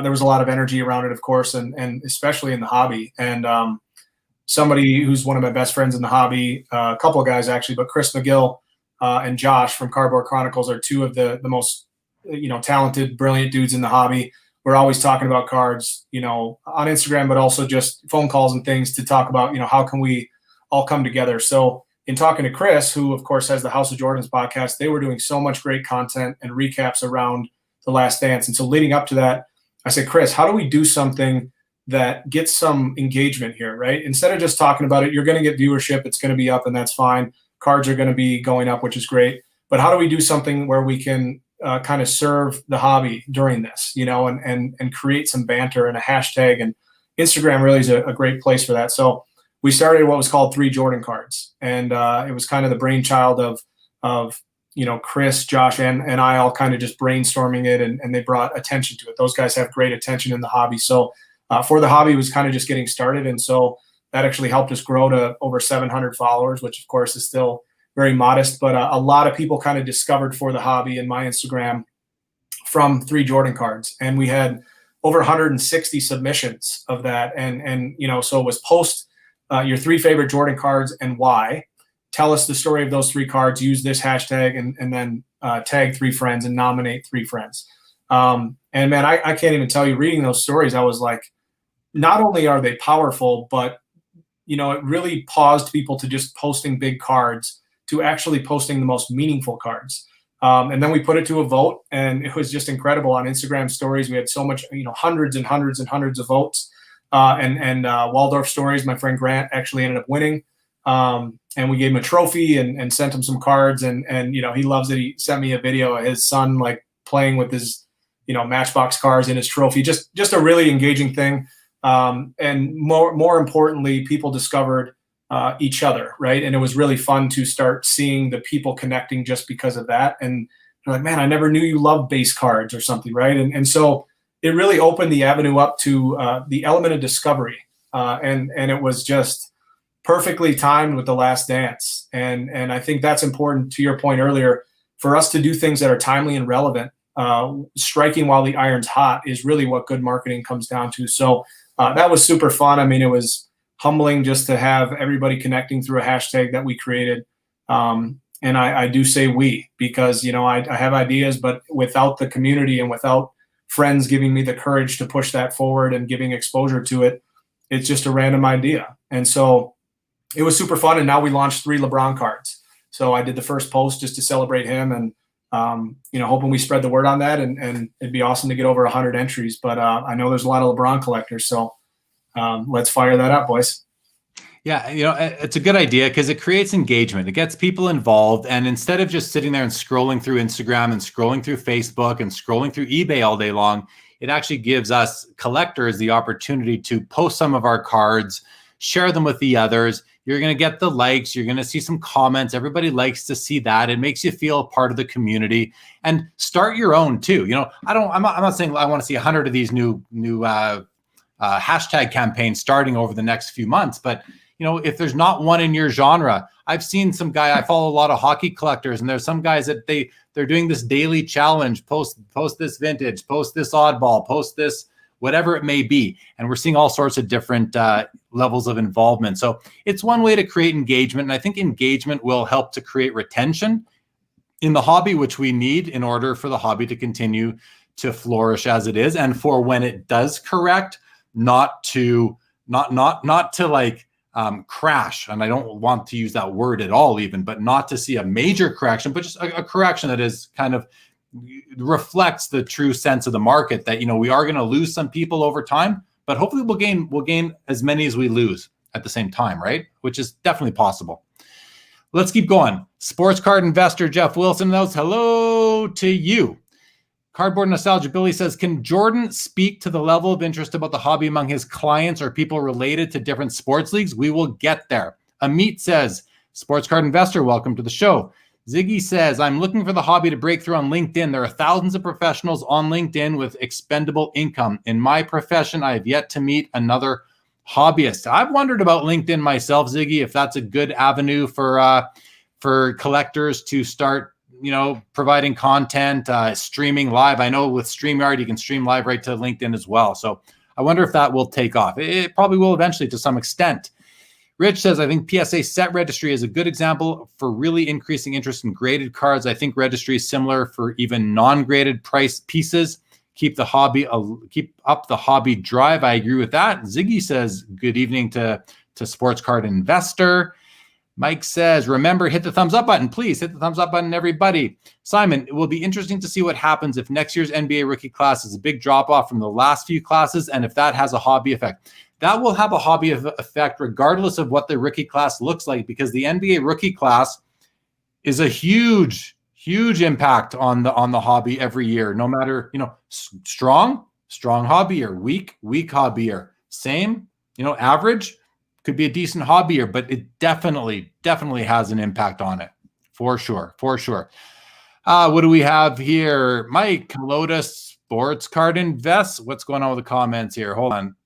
there was a lot of energy around it, of course, and especially in the hobby. And somebody who's one of my best friends in the hobby, a couple of guys actually, but Chris McGill and Josh from Cardboard Chronicles are two of the most, talented, brilliant dudes in the hobby. We're always talking about cards, on Instagram, but also just phone calls and things to talk about, how can we all come together? So in talking to Chris, who of course has the House of Jordans podcast, they were doing so much great content and recaps around The Last Dance. And so leading up to that, I said, Chris, how do we do something that gets some engagement here, right? Instead of just talking about it, you're going to get viewership. It's going to be up, and that's fine. Cards are going to be going up, which is great. But how do we do something where we can kind of serve the hobby during this, and create some banter and a hashtag? And Instagram really is a great place for that. So we started what was called 3 Jordan cards. And it was kind of the brainchild of Chris, Josh, and I all kind of just brainstorming it, and they brought attention to it. Those guys have great attention in the hobby. So for the hobby, it was kind of just getting started. And so that actually helped us grow to over 700 followers, which of course is still very modest. But a lot of people kind of discovered for the hobby in my Instagram from 3 Jordan cards. And we had over 160 submissions of that. And so it was post your 3 favorite Jordan cards and why. Tell us the story of those 3 cards, use this hashtag, and then tag 3 friends and nominate 3 friends. And man, I can't even tell you, reading those stories, I was like, not only are they powerful, but it really paused people to just posting big cards to actually posting the most meaningful cards. And then we put it to a vote, and it was just incredible. On Instagram stories, we had so much, hundreds and hundreds and hundreds of votes. And Waldorf Stories, my friend Grant actually ended up winning. And we gave him a trophy and sent him some cards. And he loves it. He sent me a video of his son like playing with his, Matchbox cars in his trophy. Just a really engaging thing. And more importantly, people discovered each other, right? And it was really fun to start seeing the people connecting just because of that. And they're like, man, I never knew you loved base cards or something, right? And so it really opened the avenue up to the element of discovery. And it was just perfectly timed with The Last Dance. And I think that's important, to your point earlier, for us to do things that are timely and relevant. Striking while the iron's hot is really what good marketing comes down to. So that was super fun. I mean, it was humbling just to have everybody connecting through a hashtag that we created. And I do say we, because, I have ideas, but without the community and without friends giving me the courage to push that forward and giving exposure to it, it's just a random idea. And so it was super fun. And now we launched 3 LeBron cards. So I did the first post just to celebrate him, and hoping we spread the word on that, and it'd be awesome to get over 100 entries. But I know there's a lot of LeBron collectors, so let's fire that up, boys.
Yeah, it's a good idea because it creates engagement. It gets people involved. And instead of just sitting there and scrolling through Instagram and scrolling through Facebook and scrolling through eBay all day long, it actually gives us collectors the opportunity to post some of our cards, share them with the others. You're going to get the likes. You're going to see some comments. Everybody likes to see that. It makes you feel a part of the community, and start your own too. I'm not saying I want to see 100 of these new hashtag campaigns starting over the next few months, but if there's not one in your genre, I've seen some guy, I follow a lot of hockey collectors, and there's some guys that they're doing this daily challenge, post this vintage, post this oddball, post this, whatever it may be. And we're seeing all sorts of different levels of involvement. So it's one way to create engagement. And I think engagement will help to create retention in the hobby, which we need in order for the hobby to continue to flourish as it is. And for when it does correct, not to crash. And I don't want to use that word at all, even, but not to see a major correction, but just a correction that is kind of reflects the true sense of the market, that we are going to lose some people over time, but hopefully we'll gain as many as we lose at the same time, right? Which is definitely possible. Let's keep going. Sports card investor Jeff Wilson knows, hello to you. Cardboard Nostalgia Billy says, can Jordan speak to the level of interest about the hobby among his clients or people related to different sports leagues? We will get there. Amit says, sports card investor, welcome to the show. Ziggy says, I'm looking for the hobby to break through on LinkedIn. There are thousands of professionals on LinkedIn with expendable income. In my profession, I have yet to meet another hobbyist. I've wondered about LinkedIn myself, Ziggy, if that's a good avenue for collectors to start, providing content, streaming live. I know with StreamYard, you can stream live right to LinkedIn as well. So I wonder if that will take off. It probably will eventually to some extent. Rich says, I think PSA set registry is a good example for really increasing interest in graded cards. I think registry is similar for even non-graded price pieces. Keep up the hobby drive. I agree with that. Ziggy says, good evening to Sports Card Investor. Mike says, remember, hit the thumbs up button. Please hit the thumbs up button, everybody. Simon, it will be interesting to see what happens if next year's NBA rookie class is a big drop off from the last few classes, and if that has a hobby effect. That will have a hobby effect regardless of what the rookie class looks like, because the NBA rookie class is a huge impact on the hobby every year, no matter, strong hobby or weak hobby or same, average, could be a decent hobbyer, but it definitely has an impact on it. For sure. What do we have here? Mike, Lotus Sports Card Invest. What's going on with the comments here? Hold on.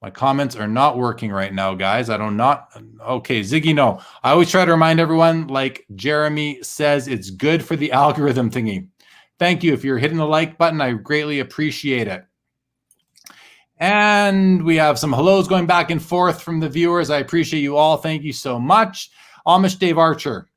My comments are not working right now, guys. Okay, Ziggy, no. I always try to remind everyone, like Jeremy says, it's good for the algorithm thingy. Thank you. If you're hitting the like button, I greatly appreciate it. And we have some hellos going back and forth from the viewers. I appreciate you all. Thank you so much. Amish Dave Archer.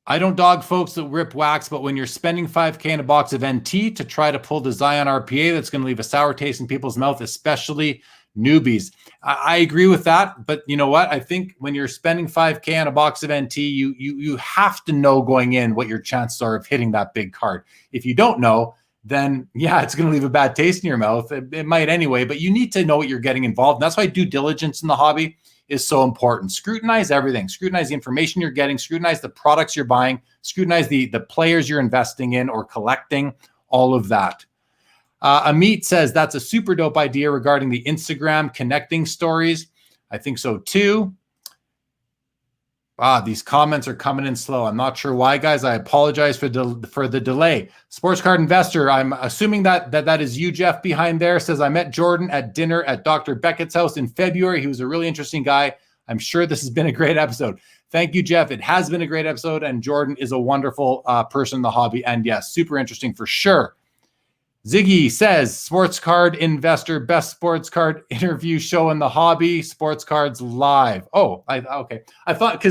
I don't dog folks that rip wax, but when you're spending $5K in a box of NT to try to pull the Zion RPA, that's going to leave a sour taste in people's mouth, especially newbies. I agree with that, but you know what? I think when you're spending $5K on a box of NT, you have to know going in what your chances are of hitting that big card. If you don't know, then yeah, it's going to leave a bad taste in your mouth. It might anyway, but you need to know what you're getting involved in. That's why due diligence in the hobby is so important. Scrutinize everything. Scrutinize the information you're getting. Scrutinize the products you're buying. Scrutinize the players you're investing in or collecting, all of that. Amit says that's a super dope idea regarding the Instagram connecting stories. I think so too. These comments are coming in slow. I'm not sure why, guys. I apologize for the delay. Sports Card Investor, I'm assuming that is you, Jeff, behind there. Says, I met Jordan at dinner at Dr. Beckett's house in February. He was a really interesting guy. I'm sure this has been a great episode. Thank you, Jeff. It has been a great episode, and Jordan is a wonderful person in the hobby. And yes, super interesting for sure. Ziggy says, Sports Card Investor, best sports card interview show in the hobby, Sports Cards Live. Oh, okay. I thought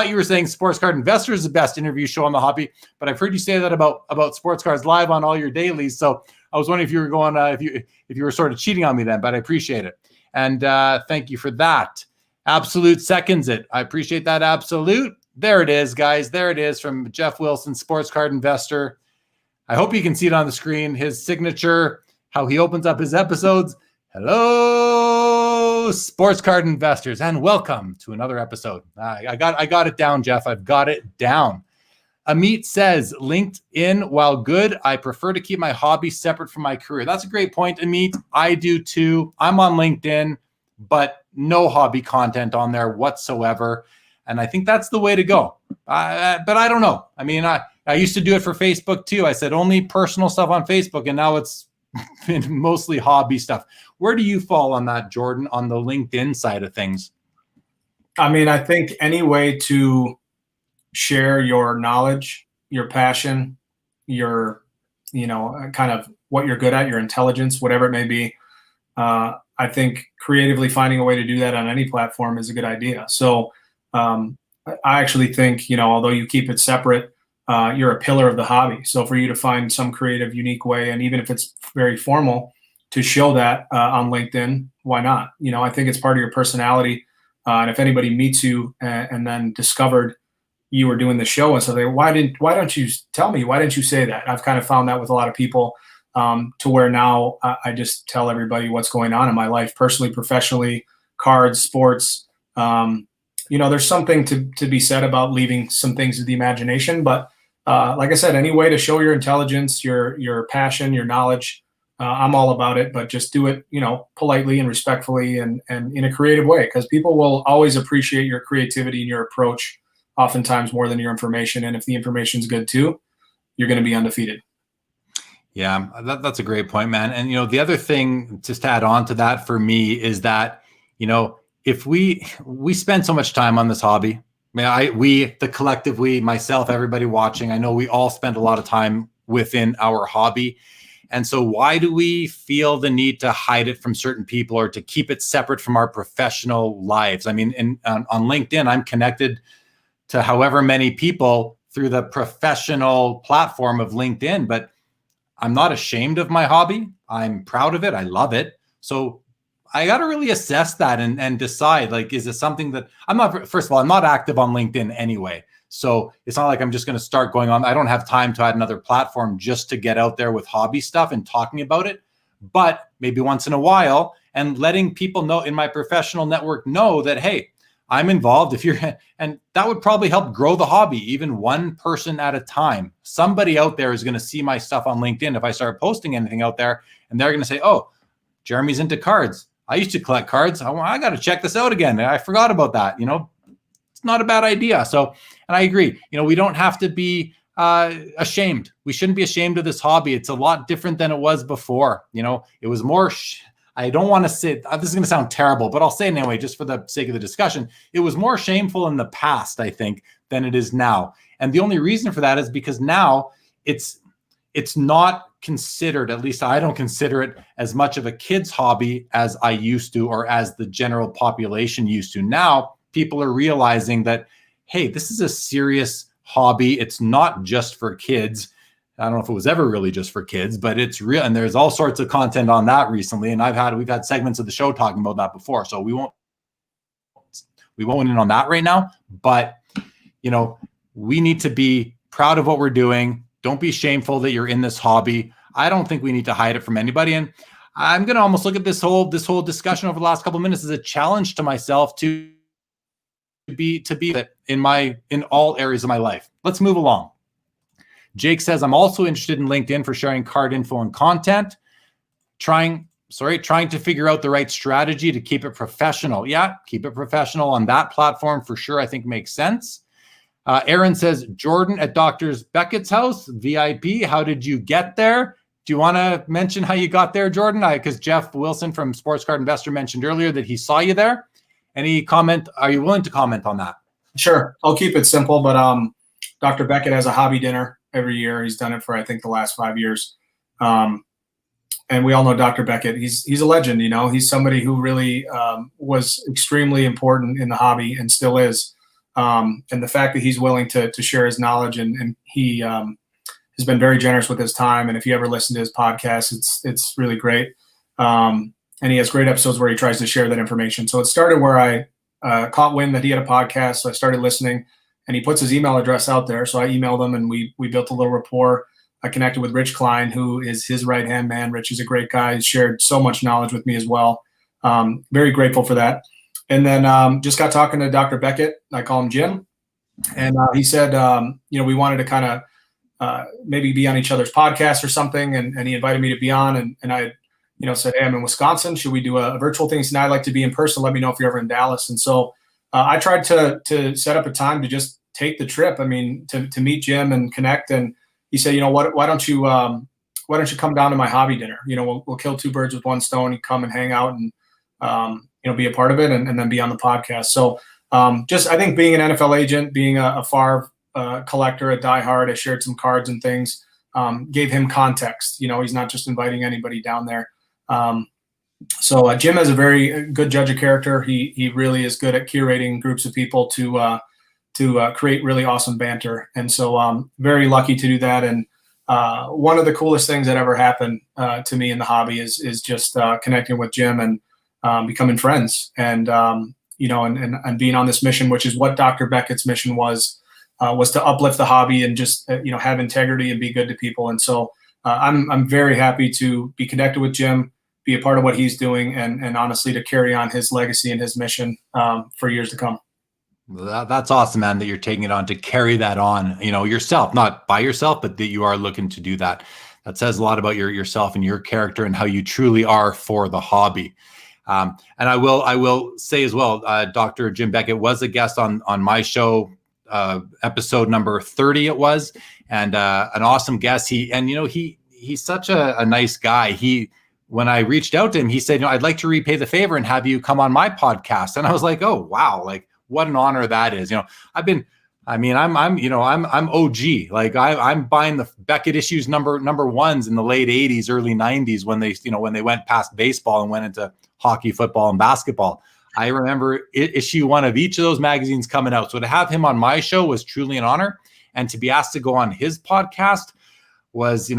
you were saying Sports Card Investor is the best interview show in the hobby, but I've heard you say that about Sports Cards Live on all your dailies. So I was wondering if you were going, if you were sort of cheating on me then, but I appreciate it. And thank you for that. Absolute seconds it. I appreciate that. Absolute. There it is, guys. There it is from Jeff Wilson, Sports Card Investor. I hope you can see it on the screen, his signature, how he opens up his episodes. Hello, Sports Card Investors, and welcome to another episode. I got it down, Jeff. I've got it down. Amit says, LinkedIn, while good, I prefer to keep my hobby separate from my career. That's a great point, Amit. I do too. I'm on LinkedIn, but no hobby content on there whatsoever. And I think that's the way to go. But I don't know. I mean, I used to do it for Facebook too. I said only personal stuff on Facebook, and now it's been mostly hobby stuff. Where do you fall on that, Jordan, on the LinkedIn side of things?
I mean, I think any way to share your knowledge, your passion, your, kind of what you're good at, your intelligence, whatever it may be. I think creatively finding a way to do that on any platform is a good idea. So I actually think, although you keep it separate, you're a pillar of the hobby. So for you to find some creative, unique way, and even if it's very formal, to show that on LinkedIn, why not? I think it's part of your personality. And if anybody meets you and then discovered you were doing the show and so why don't you tell me? Why didn't you say that? I've kind of found that with a lot of people to where now I just tell everybody what's going on in my life, personally, professionally, cards, sports. There's something to be said about leaving some things to the imagination, but like I said, any way to show your intelligence, your passion, your knowledge, I'm all about it, but just do it, politely and respectfully and in a creative way, because people will always appreciate your creativity and your approach oftentimes more than your information. And if the information's good too, you're going to be undefeated.
Yeah, that's a great point, man. And, the other thing just to add on to that for me is that, if we spend so much time on this hobby, the collective, myself, everybody watching, I know we all spend a lot of time within our hobby. And so why do we feel the need to hide it from certain people or to keep it separate from our professional lives? I mean, on LinkedIn, I'm connected to however many people through the professional platform of LinkedIn, but I'm not ashamed of my hobby. I'm proud of it. I love it. So I got to really assess that and decide, is it something that first of all, I'm not active on LinkedIn anyway. So it's not like I'm just going to start going on. I don't have time to add another platform just to get out there with hobby stuff and talking about it. But maybe once in a while and letting people know in my professional network know that, hey, I'm involved and that would probably help grow the hobby, even one person at a time. Somebody out there is going to see my stuff on LinkedIn if I start posting anything out there, and they're going to say, oh, Jeremy's into cards. I used to collect cards. I got to check this out again. I forgot about that. It's not a bad idea. So, and I agree, we don't have to be ashamed. We shouldn't be ashamed of this hobby. It's a lot different than it was before. It was more, I don't want to say, this is going to sound terrible, but I'll say it anyway, just for the sake of the discussion. It was more shameful in the past, I think, than it is now. And the only reason for that is because now it's not considered, at least I don't consider it as much of a kid's hobby as I used to, or as the general population used to. Now, people are realizing that, hey, this is a serious hobby. It's not just for kids. I don't know if it was ever really just for kids, but it's real. And there's all sorts of content on that recently. And we've had segments of the show talking about that before. So we won't in on that right now, but we need to be proud of what we're doing. Don't be shameful that you're in this hobby. I don't think we need to hide it from anybody. And I'm going to almost look at this whole discussion over the last couple of minutes as a challenge to myself to be that in all areas of my life. Let's move along. Jake says, I'm also interested in LinkedIn for sharing card info and content. Trying to figure out the right strategy to keep it professional. Yeah, keep it professional on that platform for sure. I think makes sense. Aaron says, Jordan at Dr. Beckett's house, VIP. How did you get there? Do you want to mention how you got there, Jordan? Because Jeff Wilson from Sports Card Investor mentioned earlier that he saw you there. Any comment? Are you willing to comment on that?
Sure. I'll keep it simple, but Dr. Beckett has a hobby dinner every year. He's done it for, I think, the last 5 years. And we all know Dr. Beckett. He's a legend, He's somebody who really was extremely important in the hobby and still is. And the fact that he's willing to share his knowledge and he has been very generous with his time. And if you ever listen to his podcast, it's really great. And he has great episodes where he tries to share that information. So it started where I caught wind that he had a podcast. So I started listening, and he puts his email address out there. So I emailed him, and we built a little rapport. I connected with Rich Klein, who is his right-hand man. Rich is a great guy. He's shared so much knowledge with me as well. Very grateful for that. And then just got talking to Dr. Beckett. I call him Jim. And he said, we wanted to kind of maybe be on each other's podcast or something. And he invited me to be on. And I said, hey, I'm in Wisconsin. Should we do a virtual thing? He said, I'd like to be in person. Let me know if you're ever in Dallas. And so I tried to set up a time to just take the trip. I mean, to meet Jim and connect. And he said, why don't you come down to my hobby dinner? We'll kill two birds with one stone. You come and hang out and, be a part of it and then be on the podcast. So I think being an NFL agent, being a Favre collector, a diehard, I shared some cards and things, gave him context. He's not just inviting anybody down there. So Jim is a very good judge of character. He really is good at curating groups of people to create really awesome banter. And so I'm very lucky to do that. And one of the coolest things that ever happened to me in the hobby is just connecting with Jim and becoming friends and being on this mission, which is what Dr. Beckett's mission was to uplift the hobby and just, have integrity and be good to people. And so I'm very happy to be connected with Jim, be a part of what he's doing, and honestly to carry on his legacy and his mission for years to come.
That's awesome, man, that you're taking it on to carry that on, yourself, not by yourself, but that you are looking to do that. That says a lot about yourself and your character and how you truly are for the hobby. And I will say as well, Dr. Jim Beckett was a guest on my show, episode number 30 it was, and an awesome guest. He's such a nice guy. When I reached out to him, he said, I'd like to repay the favor and have you come on my podcast. And I was like, oh, wow. Like, what an honor that is. I'm OG. Like I'm buying the Beckett issues number ones in the late 80s, early 90s when they went past baseball and went into hockey, football, and basketball. I remember issue one of each of those magazines coming out. So to have him on my show was truly an honor. And to be asked to go on his podcast was,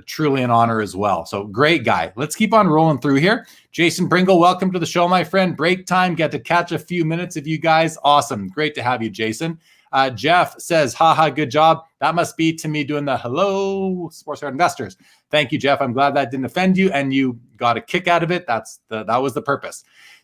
truly an honor as well. So great guy. Let's keep on rolling through here. Jason Pringle, welcome to the show, my friend. Break time. Get to catch a few minutes of you guys. Awesome. Great to have you, Jason. Jeff says, haha, good job. That must be to me doing the hello, Sports Card Investors. Thank you, Jeff. I'm glad that didn't offend you and you got a kick out of it. That was the purpose.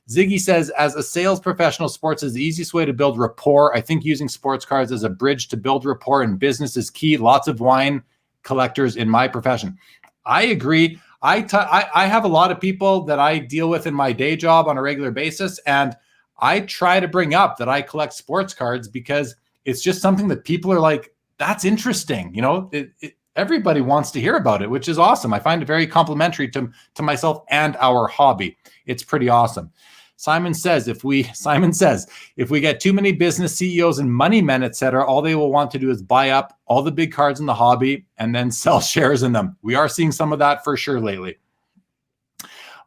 Ziggy says, as a sales professional, sports is the easiest way to build rapport. I think using sports cards as a bridge to build rapport in business is key. Lots of wine collectors in my profession. I agree. I have a lot of people that I deal with in my day job on a regular basis, and I try to bring up that I collect sports cards because it's just something that people are like, that's interesting. Everybody wants to hear about it, which is awesome. I find it very complimentary to myself and our hobby. It's pretty awesome. Simon says, if we get too many business CEOs and money men, etc., all they will want to do is buy up all the big cards in the hobby and then sell shares in them. We are seeing some of that for sure lately.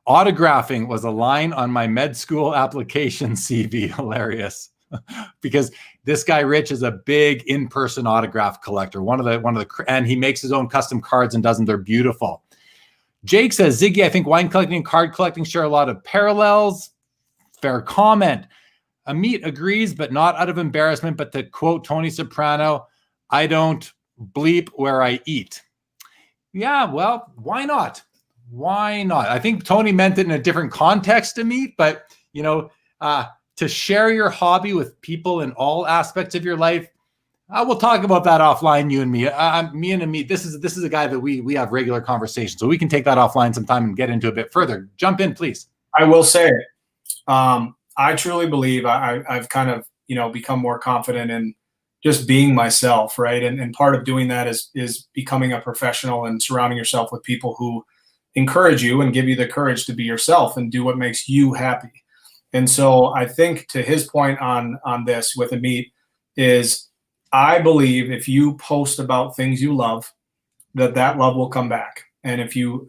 Autographing was a line on my med school application CV. Hilarious. Because this guy Rich is a big in-person autograph collector. And he makes his own custom cards and does them. They're beautiful. Jake says, Ziggy, I think wine collecting and card collecting share a lot of parallels. Fair comment. Amit agrees, but not out of embarrassment. But to quote Tony Soprano, I don't bleep where I eat. Yeah, well, why not? Why not? I think Tony meant it in a different context to me, but to share your hobby with people in all aspects of your life, we'll talk about that offline, you and me. Me and Amit, this is a guy that we have regular conversations, so we can take that offline sometime and get into a bit further. Jump in, please.
I will say, I truly believe I've kind of become more confident in just being myself, right? And part of doing that is becoming a professional and surrounding yourself with people who encourage you and give you the courage to be yourself and do what makes you happy. And so I think to his point on this with Amit is, I believe if you post about things you love, that love will come back. And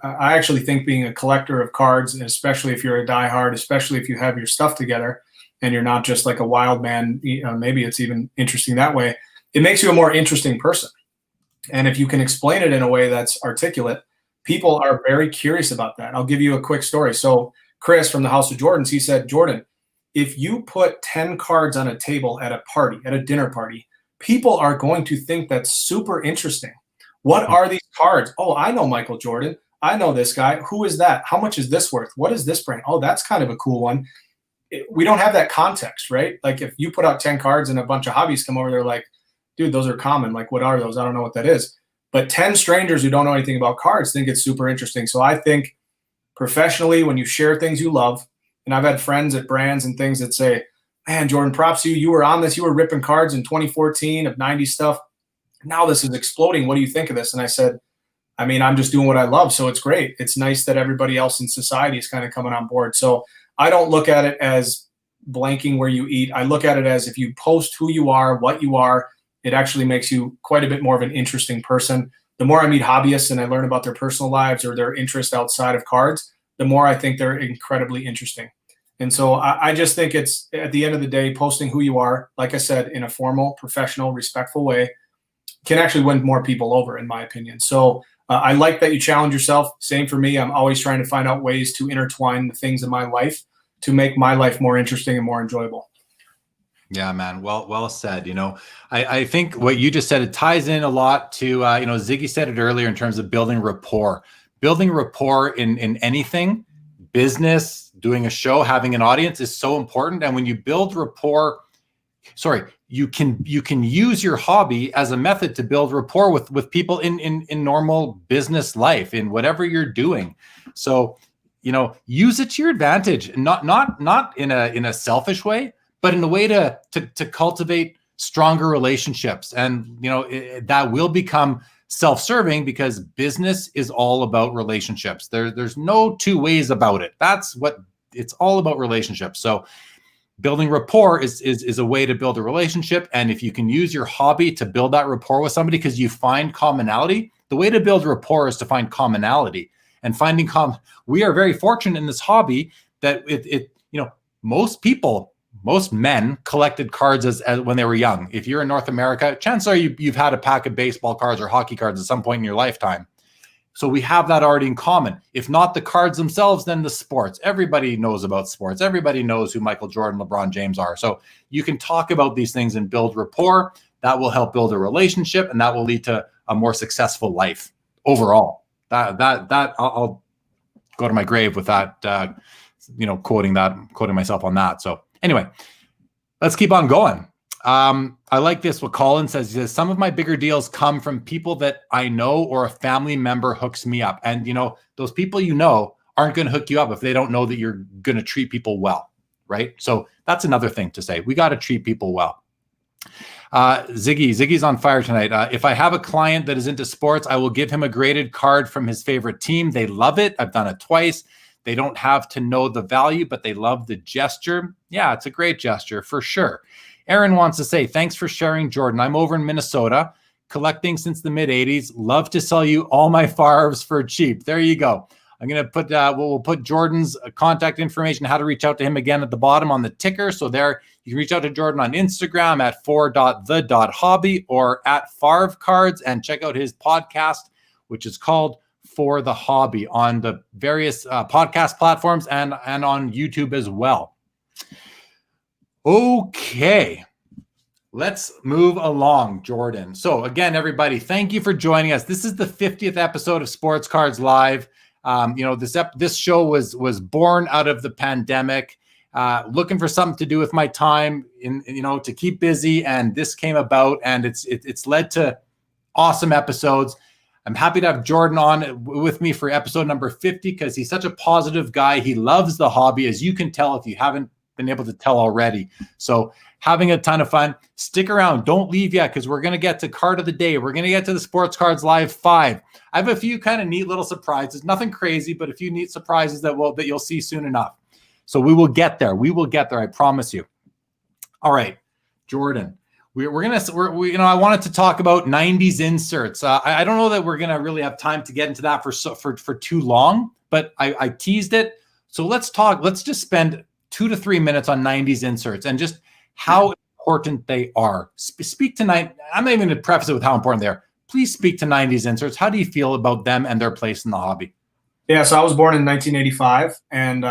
I actually think being a collector of cards, and especially if you're a diehard, especially if you have your stuff together and you're not just like a wild man, maybe it's even interesting that way, it makes you a more interesting person. And if you can explain it in a way that's articulate, people are very curious about that. I'll give you a quick story. So Chris from the House of Jordans, he said, Jordan, if you put 10 cards on a table at a dinner party, people are going to think that's super interesting. What are these cards? Oh, I know Michael Jordan. I know this guy. Who is that? How much is this worth? What is this brand? Oh, that's kind of a cool one. We don't have that context, right? Like if you put out 10 cards and a bunch of hobbies come over, they're like, dude, those are common. Like, what are those? I don't know what that is. But 10 strangers who don't know anything about cards think it's super interesting. So I think professionally, when you share things you love, and I've had friends at brands and things that say, man, Jordan, props to you. You were on this. You were ripping cards in 2014 of 90s stuff. Now this is exploding. What do you think of this? And I said, I mean, I'm just doing what I love. So it's great. It's nice that everybody else in society is kind of coming on board. So I don't look at it as blanking where you eat. I look at it as if you post who you are, what you are, it actually makes you quite a bit more of an interesting person. The more I meet hobbyists and I learn about their personal lives or their interest outside of cards, the more I think they're incredibly interesting. And so I just think it's, at the end of the day, posting who you are, like I said, in a formal, professional, respectful way, can actually win more people over, in my opinion. So I like that you challenge yourself. Same for me. I'm always trying to find out ways to intertwine the things in my life to make my life more interesting and more enjoyable.
Yeah, man. Well said. I think what you just said, it ties in a lot to, Ziggy said it earlier in terms of building rapport. Building rapport in anything, business, doing a show, having an audience is so important. And when you build rapport, you can use your hobby as a method to build rapport with people in normal business life, in whatever you're doing. So, use it to your advantage, not in a selfish way, but in a way to cultivate stronger relationships. And, that will become self-serving because business is all about relationships. There's no two ways about it. That's what it's all about, relationships. So building rapport is a way to build a relationship. And if you can use your hobby to build that rapport with somebody because you find commonality, the way to build rapport is to find commonality. And we are very fortunate in this hobby that most men collected cards as when they were young. If you're in North America, chances are you've had a pack of baseball cards or hockey cards at some point in your lifetime. So we have that already in common. If not the cards themselves, then the sports. Everybody knows about sports. Everybody knows who Michael Jordan, LeBron James are. So you can talk about these things and build rapport. That will help build a relationship, and that will lead to a more successful life overall. That I'll go to my grave with that, quoting myself on that. So anyway, let's keep on going. I like this. What Colin says, he says, some of my bigger deals come from people that I know or a family member hooks me up. And, those people aren't going to hook you up if they don't know that you're going to treat people well, right? So that's another thing to say. We got to treat people well. Ziggy's on fire tonight. If I have a client that is into sports, I will give him a graded card from his favorite team. They love it. I've done it twice. They don't have to know the value, but they love the gesture. Yeah, it's a great gesture for sure. Aaron wants to say, thanks for sharing, Jordan. I'm over in Minnesota, collecting since the mid-'80s. Love to sell you all my Favres for cheap. There you go. I'm going to put, we'll put Jordan's contact information, how to reach out to him again at the bottom on the ticker. So there, you can reach out to Jordan on Instagram at for.the.hobby or at Favre Cards, and check out his podcast, which is called For the Hobby, on the various podcast platforms and on YouTube as well. Okay, let's move along, Jordan. So again, everybody, thank you for joining us. This is the 50th episode of Sports Cards Live. This show was born out of the pandemic, looking for something to do with my time, to keep busy, and this came about, and it's led to awesome episodes. I'm happy to have Jordan on with me for episode number 50 because he's such a positive guy. He loves the hobby, as you can tell if you haven't been able to tell already. So having a ton of fun. Stick around. Don't leave yet because we're going to get to card of the day. We're going to get to the Sports Cards Live 5. I have a few kind of neat little surprises. Nothing crazy, but a few neat surprises that you'll see soon enough. So we will get there. We will get there. I promise you. All right, Jordan. I wanted to talk about 90s inserts. I don't know that we're going to really have time to get into that for too long, but I teased it. So let's just spend 2 to 3 minutes on 90s inserts and just how important they are. Speak tonight. I'm not even going to preface it with how important they are. Please speak to 90s inserts. How do you feel about them and their place in the hobby?
Yeah, so I was born in 1985, and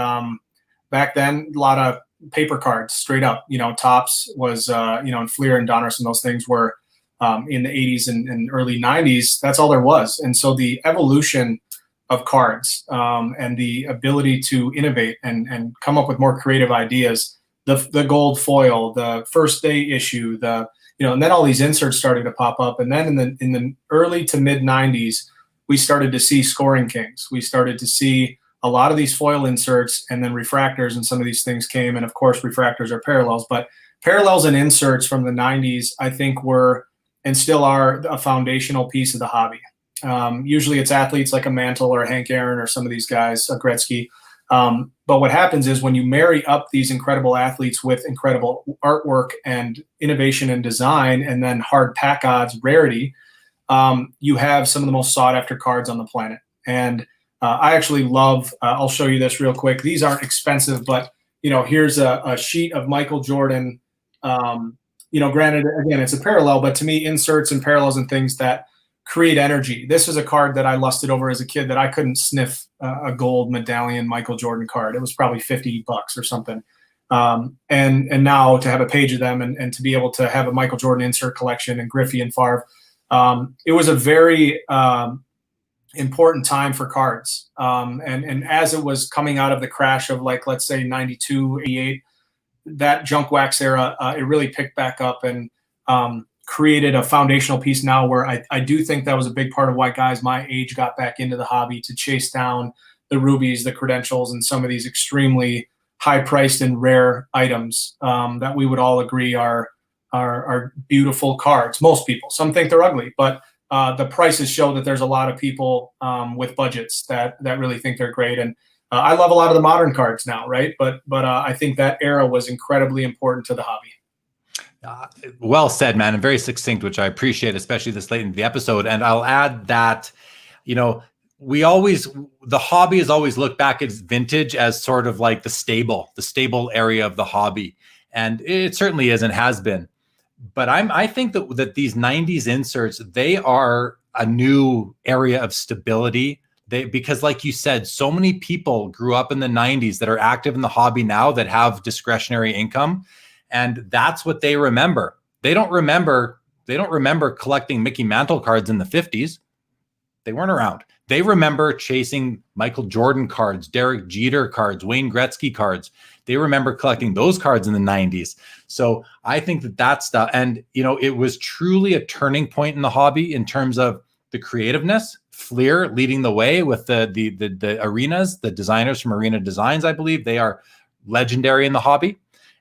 back then, a lot of paper cards, straight up. Topps was, and Fleer and Donruss and those things were in the 80s and early 90s. That's all there was. And so the evolution of cards and the ability to innovate and come up with more creative ideas, the gold foil, the first day issue, and then all these inserts started to pop up. And then in the early to mid 90s, we started to see scoring kings. We started to see a lot of these foil inserts, and then refractors, and some of these things came. And of course, refractors are parallels, but parallels and inserts from the 90s, I think, were and still are a foundational piece of the hobby. Usually it's athletes like a Mantle or a Hank Aaron or some of these guys, a Gretzky. But what happens is when you marry up these incredible athletes with incredible artwork and innovation and design, and then hard pack odds, rarity, you have some of the most sought after cards on the planet. And I actually love, I'll show you this real quick. These aren't expensive, but here's a sheet of Michael Jordan. Granted, again, it's a parallel, but to me, inserts and parallels and things that create energy. This is a card that I lusted over as a kid that I couldn't sniff a gold medallion Michael Jordan card. It was probably $50 or something. And now to have a page of them and to be able to have a Michael Jordan insert collection and Griffey and Favre, it was a very important time for cards. And as it was coming out of the crash of, like, let's say 92, 88, that junk wax era, it really picked back up and created a foundational piece now where I do think that was a big part of why guys my age got back into the hobby, to chase down the rubies, the credentials, and some of these extremely high-priced and rare items that we would all agree are beautiful cards. Most people. Some think they're ugly, but the prices show that there's a lot of people with budgets that really think they're great. And I love a lot of the modern cards now, right? But I think that era was incredibly important to the hobby.
Well said, man, and very succinct, which I appreciate, especially this late in the episode. And I'll add that, the hobby has always looked back at vintage as sort of like the stable area of the hobby. And it certainly is and has been. But I think that these 90s inserts, they are a new area of stability. Because like you said, so many people grew up in the 90s that are active in the hobby now that have discretionary income. And that's what they remember. They don't remember collecting Mickey Mantle cards in the 50s. They weren't around. They remember chasing Michael Jordan cards, Derek Jeter cards, Wayne Gretzky cards. They remember collecting those cards in the 90s. So I think that stuff, and it was truly a turning point in the hobby in terms of the creativeness. Fleer leading the way with the arenas, the designers from Arena Designs, I believe they are legendary in the hobby.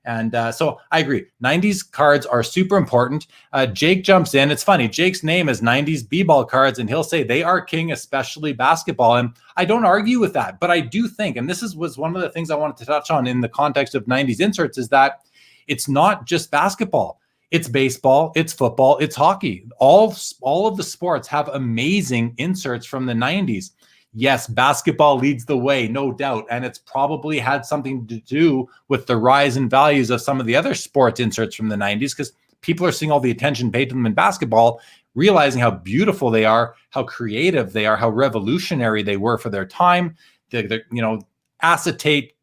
And so I agree. 90s cards are super important. Jake jumps in. It's funny. Jake's name is 90s b-ball cards, and he'll say they are king, especially basketball. And I don't argue with that, but I do think, and this was one of the things I wanted to touch on in the context of 90s inserts, is that it's not just basketball. It's baseball, it's football, it's hockey. All of the sports have amazing inserts from the 90s. Yes, basketball leads the way, no doubt. And it's probably had something to do with the rise in values of some of the other sports inserts from the 90s, because people are seeing all the attention paid to them in basketball, realizing how beautiful they are, how creative they are, how revolutionary they were for their time. Acetate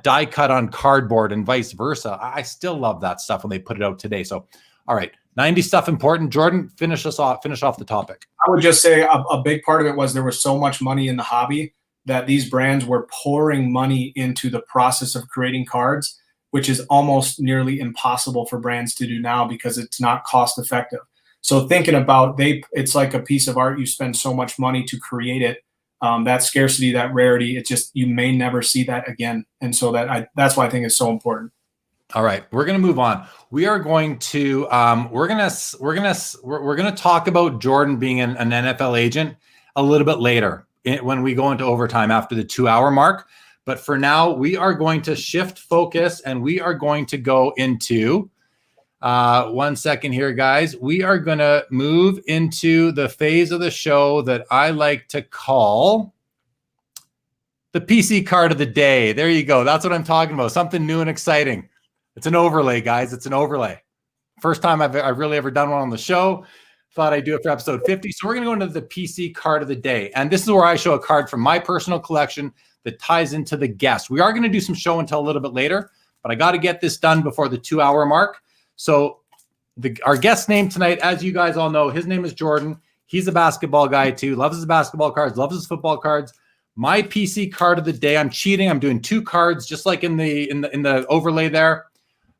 die cut on cardboard and vice versa. I still love that stuff when they put it out today. So, all right. 90 stuff important. Jordan, finish off the topic.
I would just say a big part of it was there was so much money in the hobby that these brands were pouring money into the process of creating cards, which is almost nearly impossible for brands to do now because it's not cost effective. So thinking about it's like a piece of art. You spend so much money to create it. That scarcity, that rarity, you may never see that again. And so that's why I think it's so important.
All right, we're going to move on. We are going to we're going to talk about Jordan being an NFL agent a little bit later when we go into overtime after the 2-hour mark. But for now, we are going to shift focus and we are going to go into 1 second here, guys. We are going to move into the phase of the show that I like to call the PC card of the day. There you go. That's what I'm talking about. Something new and exciting. It's an overlay, guys. It's an overlay. First time I've really ever done one on the show. Thought I'd do it for episode 50. So we're going to go into the PC card of the day. And this is where I show a card from my personal collection that ties into the guest. We are going to do some show and tell a little bit later, but I got to get this done before the 2-hour mark. So our guest name tonight, as you guys all know, his name is Jordan. He's a basketball guy too. Loves his basketball cards, loves his football cards. My PC card of the day. I'm cheating. I'm doing 2 cards just like in the overlay there.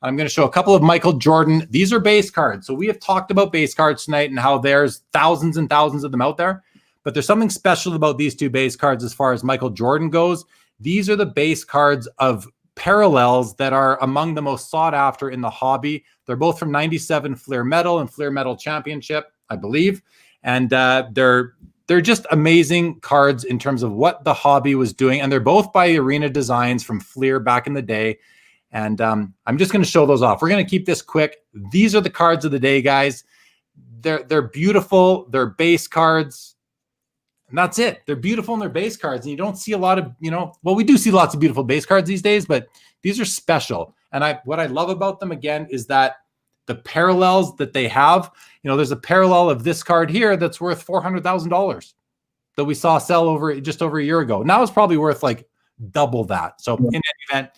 I'm going to show a couple of Michael Jordan. These are base cards. So we have talked about base cards tonight and how there's thousands and thousands of them out there. But there's something special about these 2 base cards as far as Michael Jordan goes. These are the base cards of parallels that are among the most sought after in the hobby. They're both from 97 Fleer Metal and Fleer Metal Championship, I believe. And they're just amazing cards in terms of what the hobby was doing. And they're both by Arena Designs from Fleer back in the day. And I'm just going to show those off. We're going to keep this quick. These are the cards of the day, guys. They're beautiful. They're base cards. And that's it. They're beautiful and they're base cards. And you don't see a lot of, we do see lots of beautiful base cards these days, but these are special. And what I love about them, again, is that the parallels that they have, there's a parallel of this card here that's worth $400,000 that we saw sell just over a year ago. Now it's probably worth like double that. So in any event,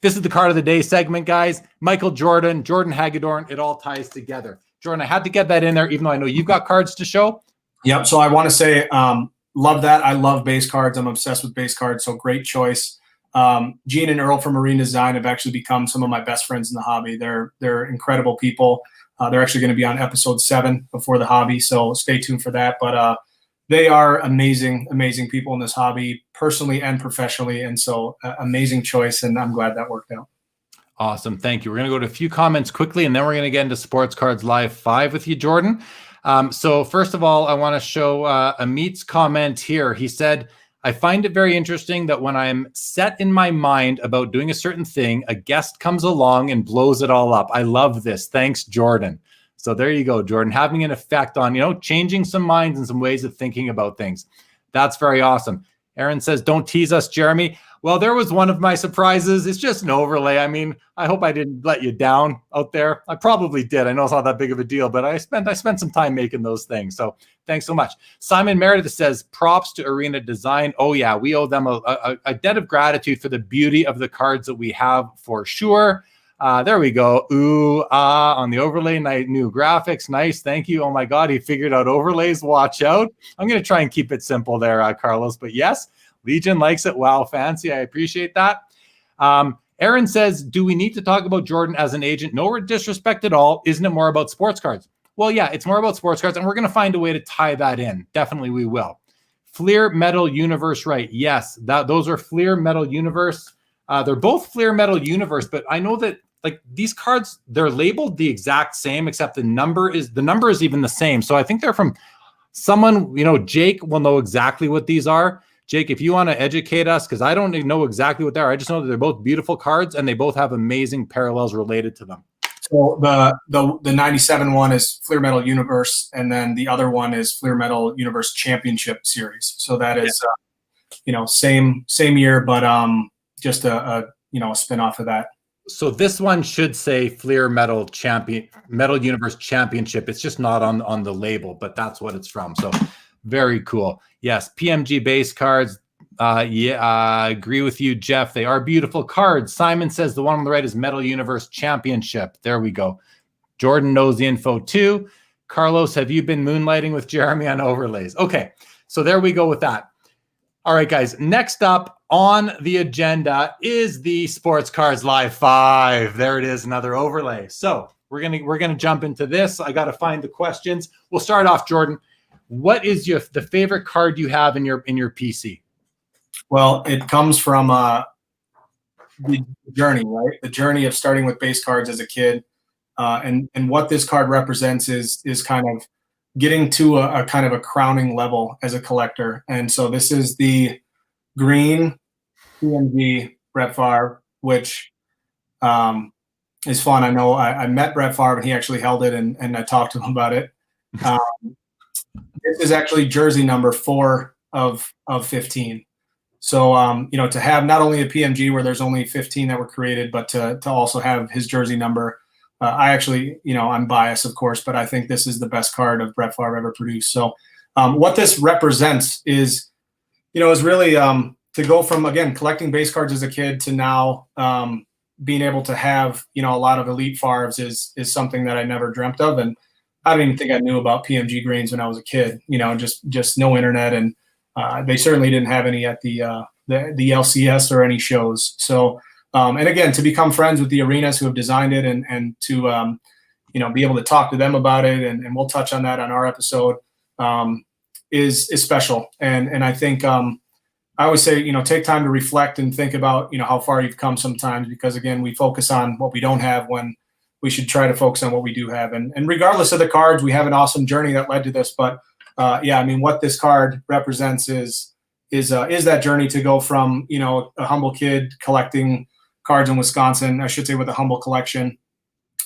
this is the card of the day segment, guys. Michael Jordan, Jordan Hagedorn, it all ties together. Jordan, I had to get that in there, even though I know you've got cards to show.
Yep. So I want to say, love that. I love base cards. I'm obsessed with base cards. So great choice. Gene and Earl from Arena Design have actually become some of my best friends in the hobby. They're incredible people. They're actually going to be on episode 7 before the hobby. So stay tuned for that. But they are amazing, amazing people in this hobby, personally and professionally. And so amazing choice. And I'm glad that worked out.
Awesome. Thank you. We're going to go to a few comments quickly, and then we're going to get into Sports Cards Live 5 with you, Jordan. So first of all, I want to show Amit's comment here. He said, I find it very interesting that when I'm set in my mind about doing a certain thing, a guest comes along and blows it all up. I love this. Thanks, Jordan. So there you go, Jordan, having an effect on, changing some minds and some ways of thinking about things. That's very awesome. Aaron says, don't tease us, Jeremy. Well, there was one of my surprises. It's just an overlay. I mean, I hope I didn't let you down out there. I probably did. I know it's not that big of a deal, but I spent some time making those things. So thanks so much. Simon Meredith says, props to Arena Design. Oh yeah, we owe them a debt of gratitude for the beauty of the cards that we have for sure. There we go. Ooh, on the overlay, new graphics. Nice. Thank you. Oh my God, he figured out overlays. Watch out. I'm going to try and keep it simple there, Carlos. But yes, Legion likes it. Wow, fancy. I appreciate that. Aaron says, do we need to talk about Jordan as an agent? No disrespect at all. Isn't it more about sports cards? Well, yeah, it's more about sports cards, and we're going to find a way to tie that in. Definitely we will. Fleer Metal Universe, right? Yes, those are Fleer Metal Universe. They're both Fleer Metal Universe, but I know that like these cards, they're labeled the exact same, except the number is even the same. So I think they're from someone, Jake will know exactly what these are. Jake, if you want to educate us, because I don't know exactly what they are. I just know that they're both beautiful cards and they both have amazing parallels related to them.
So the 97 one is Fleer Metal Universe, and then the other one is Fleer Metal Universe Championship Series. So that is, same year, but just a spin-off of that.
So this one should say Fleer Metal Universe Championship. It's just not on the label, but that's what it's from. So very cool. Yes, PMG base cards. I agree with you, Jeff. They are beautiful cards. Simon says the one on the right is Metal Universe Championship. There we go. Jordan knows the info too. Carlos, have you been moonlighting with Jeremy on overlays? Okay, so there we go with that. All right, guys. Next up on the agenda is the Sports Cards Live 5. There it is, another overlay. So we're gonna jump into this. I got to find the questions. We'll start off, Jordan. What is the favorite card you have in your PC?
Well, it comes from the journey, right? The journey of starting with base cards as a kid, and what this card represents is kind of getting to a kind of a crowning level as a collector. And so this is the green PMG Brett Favre, which is fun. I know I met Brett Favre and he actually held it, and I talked to him about it. This is actually jersey number 4 of 15. So, to have not only a PMG where there's only 15 that were created, but to also have his jersey number, I actually, I'm biased, of course, but I think this is the best card of Brett Favre ever produced. So what this represents is, is really to go from, again, collecting base cards as a kid to now being able to have, a lot of elite Favres is something that I never dreamt of. And I don't even think I knew about PMG greens when I was a kid, just no internet. And they certainly didn't have any at the LCS or any shows. So, and again, to become friends with the arenas who have designed it and to, be able to talk to them about it, and we'll touch on that on our episode, is special. And I think I always say, take time to reflect and think about, how far you've come sometimes, because again, we focus on what we don't have when we should try to focus on what we do have. And regardless of the cards, we have an awesome journey that led to this. But what this card represents is that journey to go from, a humble kid collecting cards in Wisconsin, I should say with a humble collection,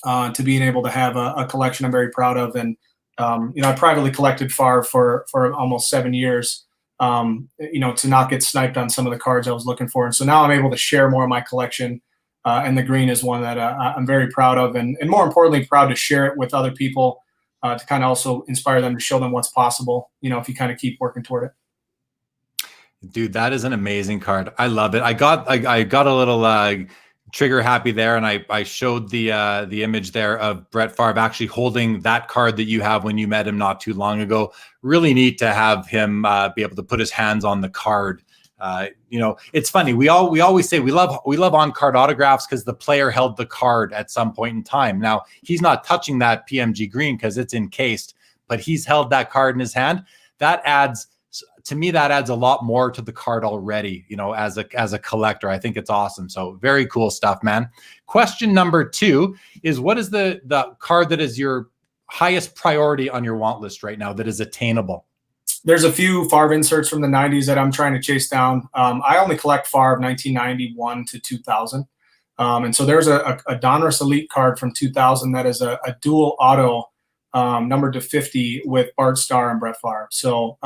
to being able to have a collection I'm very proud of. And, I privately collected Favre for almost 7 years, to not get sniped on some of the cards I was looking for. And so now I'm able to share more of my collection. And the green is one that I'm very proud of, and more importantly, proud to share it with other people, to kind of also inspire them, to show them what's possible, if you kind of keep working toward it.
Dude, that is an amazing card. I love it. I got a little trigger happy there, and I showed the image there of Brett Favre actually holding that card that you have when you met him not too long ago. Really neat to have him be able to put his hands on the card. It's funny. We always say we love on-card autographs because the player held the card at some point in time. Now he's not touching that PMG green because it's encased, but he's held that card in his hand. That adds a lot more to the card already. As a collector, I think it's awesome. So very cool stuff, man. Question number 2 is, what is the card that is your highest priority on your want list right now that is attainable?
There's a few Favre inserts from the 90s that I'm trying to chase down. I only collect Favre 1991 to 2000. And so there's a Donruss Elite card from 2000 that is a dual auto numbered to 50 with Bart Starr and Brett Favre. So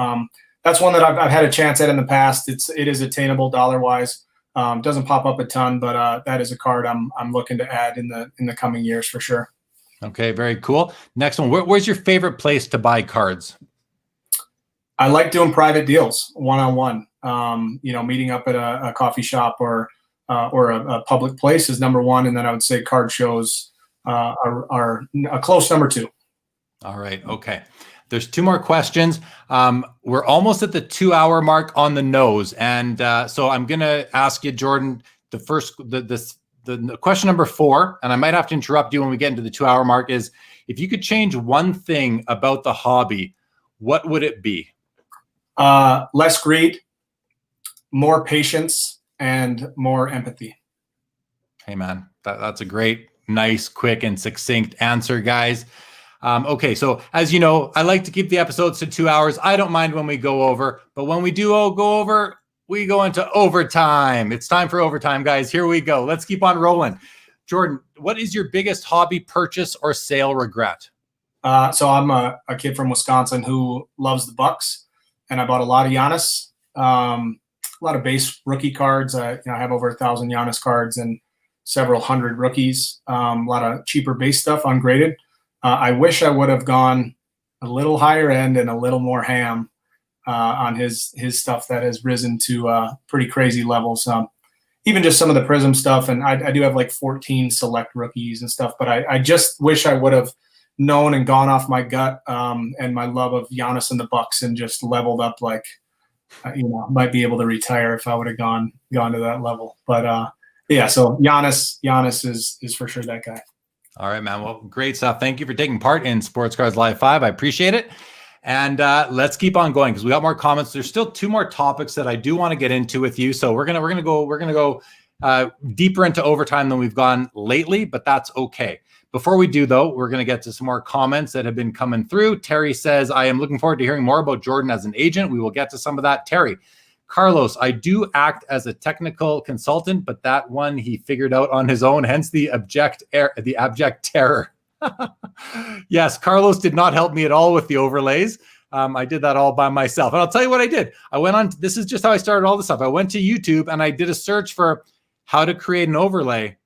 that's one that I've had a chance at in the past. It is attainable dollar-wise. Doesn't pop up a ton, but that is a card I'm looking to add in the coming years for sure.
Okay, very cool. Next one. Where's your favorite place to buy cards?
I like doing private deals, one-on-one, meeting up at a coffee shop or or a public place is number one. And then I would say card shows are a close number two.
All right. Okay. There's two more questions. We're almost at the 2-hour mark on the nose. And so I'm going to ask you, Jordan, the question number 4, and I might have to interrupt you when we get into the 2-hour mark, is if you could change one thing about the hobby, what would it be?
Less greed, more patience, and more empathy.
Hey, man, that's a great, nice, quick, and succinct answer, guys. Okay, so as you know, I like to keep the episodes to 2 hours. I don't mind when we go over, but when we do go over, we go into overtime. It's time for overtime, guys. Here we go. Let's keep on rolling. Jordan, what is your biggest hobby purchase or sale regret?
So I'm a kid from Wisconsin who loves the Bucks, and I bought a lot of Giannis, a lot of base rookie cards. I have over 1,000 Giannis cards and several hundred rookies. A lot of cheaper base stuff, ungraded. I wish I would have gone a little higher end and a little more ham on his stuff that has risen to pretty crazy levels. Even just some of the Prism stuff, and I do have like 14 select rookies and stuff, but I just wish I would have known and gone off my gut and my love of Giannis and the Bucks and just leveled up like, might be able to retire if I would have gone to that level. But yeah, so Giannis is for sure that guy.
All right, man. Well, great stuff. Thank you for taking part in Sports Cards Live 5. I appreciate it. And let's keep on going because we got more comments. There's still 2 more topics that I do want to get into with you. So we're gonna go deeper into overtime than we've gone lately, but that's okay. Before we do, though, we're going to get to some more comments that have been coming through. Terry says, I am looking forward to hearing more about Jordan as an agent. We will get to some of that. Terry. Carlos, I do act as a technical consultant, but that one he figured out on his own, hence the abject terror. Yes, Carlos did not help me at all with the overlays. I did that all by myself. And I'll tell you what I did. I went on, this is just how I started all this stuff. I went to YouTube and I did a search for how to create an overlay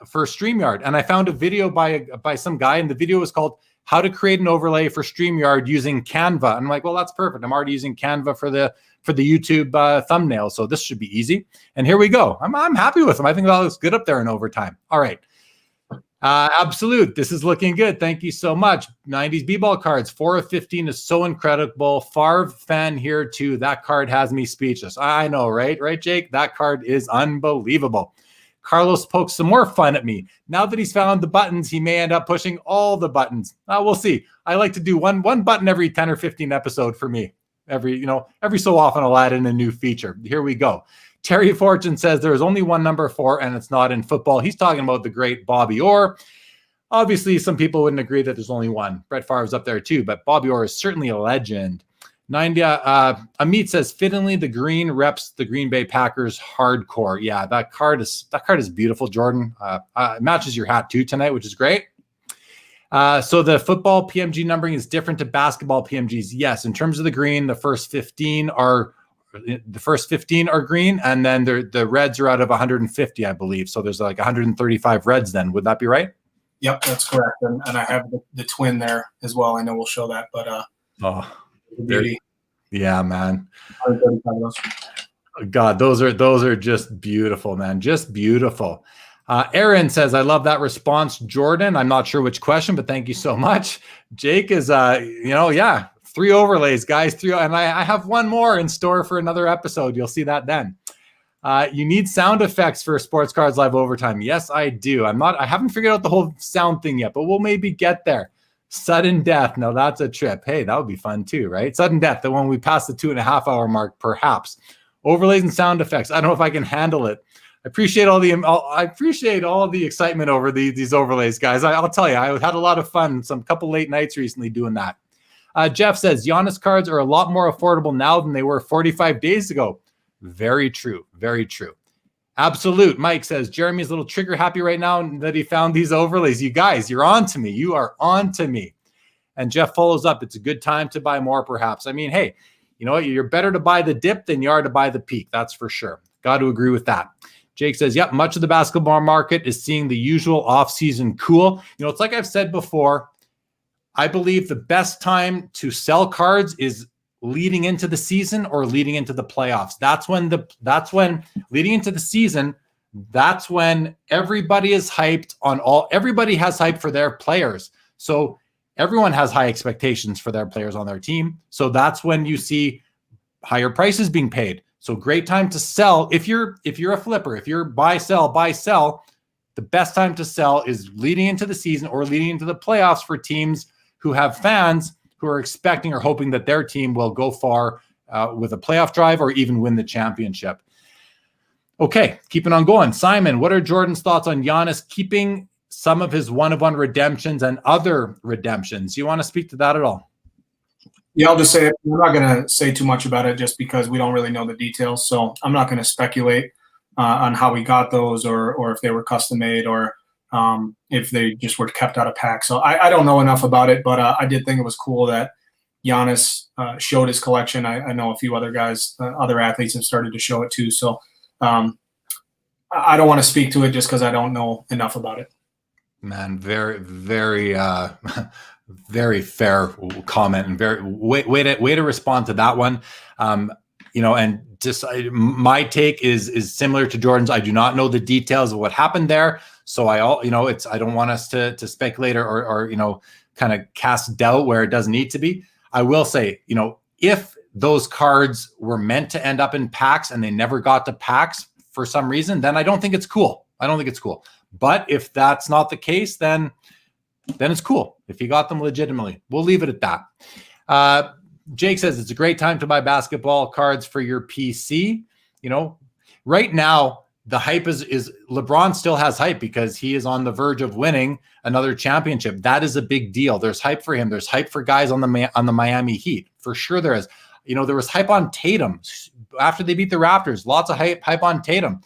for StreamYard. And I found a video by some guy, and the video was called How to Create an Overlay for StreamYard Using Canva. And I'm like, well, that's perfect. I'm already using Canva for the YouTube thumbnail, so this should be easy. And here we go. I'm happy with them. I think that looks good up there in overtime. All right. Absolute. This is looking good. Thank you so much. 90s B-ball cards. 4 of 15 is so incredible. Favre fan here too. That card has me speechless. I know, right? Right, Jake? That card is unbelievable. Carlos pokes some more fun at me. Now that he's found the buttons, he may end up pushing all the buttons. We'll see. I like to do one button every 10 or 15 episode for me. Every so often I'll add in a new feature. Here we go. Terry Fortune says there is only one number 4 and it's not in football. He's talking about the great Bobby Orr. Obviously, some people wouldn't agree that there's only one. Brett Favre's up there too, but Bobby Orr is certainly a legend. Amit says fittingly the green reps the Green Bay Packers hardcore. Yeah, that card is beautiful, Jordan. It matches your hat too tonight, which is great. So the football PMG numbering is different to basketball PMGs. Yes, in terms of the green, the first 15 are green, and then the reds are out of 150, I believe. So there's like 135 reds then. Would that be right?
Yep, that's correct. And I have the twin there as well. I know we'll show that, but beauty.
Yeah, man. God, those are just beautiful, man. Just beautiful. Aaron says, I love that response, Jordan. I'm not sure which question, but thank you so much. Jake is, 3 overlays, guys. 3, and I have one more in store for another episode. You'll see that then. You need sound effects for Sports Cards Live Overtime. Yes, I do. I haven't figured out the whole sound thing yet, but we'll maybe get there. Sudden death. No, that's a trip. Hey, that would be fun too, right? Sudden death, the one we passed the 2.5 hour mark, perhaps. Overlays and sound effects. I don't know if I can handle it. I appreciate all the excitement over these overlays, guys. I'll tell you, I had a lot of fun. Couple late nights recently doing that. Jeff says Giannis cards are a lot more affordable now than they were 45 days ago. Very true. Very true. Absolute. Mike says Jeremy's a little trigger happy right now that he found these overlays. You guys, you're on to me. You are on to me. And Jeff follows up. It's a good time to buy more, perhaps. I mean, hey, you know what? You're better to buy the dip than you are to buy the peak. That's for sure. Got to agree with that. Jake says, yep, much of the basketball market is seeing the usual off-season cool. It's like I've said before, I believe the best time to sell cards is leading into the season or leading into the playoffs. That's when leading into the season, that's when everybody is hyped on everybody has hype for their players. So everyone has high expectations for their players on their team. So that's when you see higher prices being paid. So great time to sell. If you're a flipper, if you're buy, sell, the best time to sell is leading into the season or leading into the playoffs for teams who have fans who are expecting or hoping that their team will go far with a playoff drive or even win the championship. Okay, keeping on going. Simon, what are Jordan's thoughts on Giannis keeping some of his one-of-one redemptions and other redemptions? Do you want to speak to that at all?
Yeah, I'll just say we're not going to say too much about it just because we don't really know the details. So I'm not going to speculate on how we got those or if they were custom made or if they just were kept out of packs. So I don't know enough about it, but I did think it was cool that Giannis showed his collection. I know a few other guys, other athletes have started to show it too. So I don't want to speak to it just because I don't know enough about it.
Man, very, very, very fair comment and very way to respond to that one. And just my take is similar to Jordan's. I do not know the details of what happened there, so I don't want us to speculate or kind of cast doubt where it doesn't need to be. I will say, if those cards were meant to end up in packs and they never got to packs for some reason, then I don't think it's cool. But if that's not the case, then it's cool. If you got them legitimately, we'll leave it at that. Jake says it's a great time to buy basketball cards for your PC. Right now the hype is LeBron still has hype because he is on the verge of winning another championship. That is a big deal. There's hype for him. There's hype for guys on the Miami Heat. For sure there is. There was hype on Tatum after they beat the Raptors. Lots of hype on Tatum.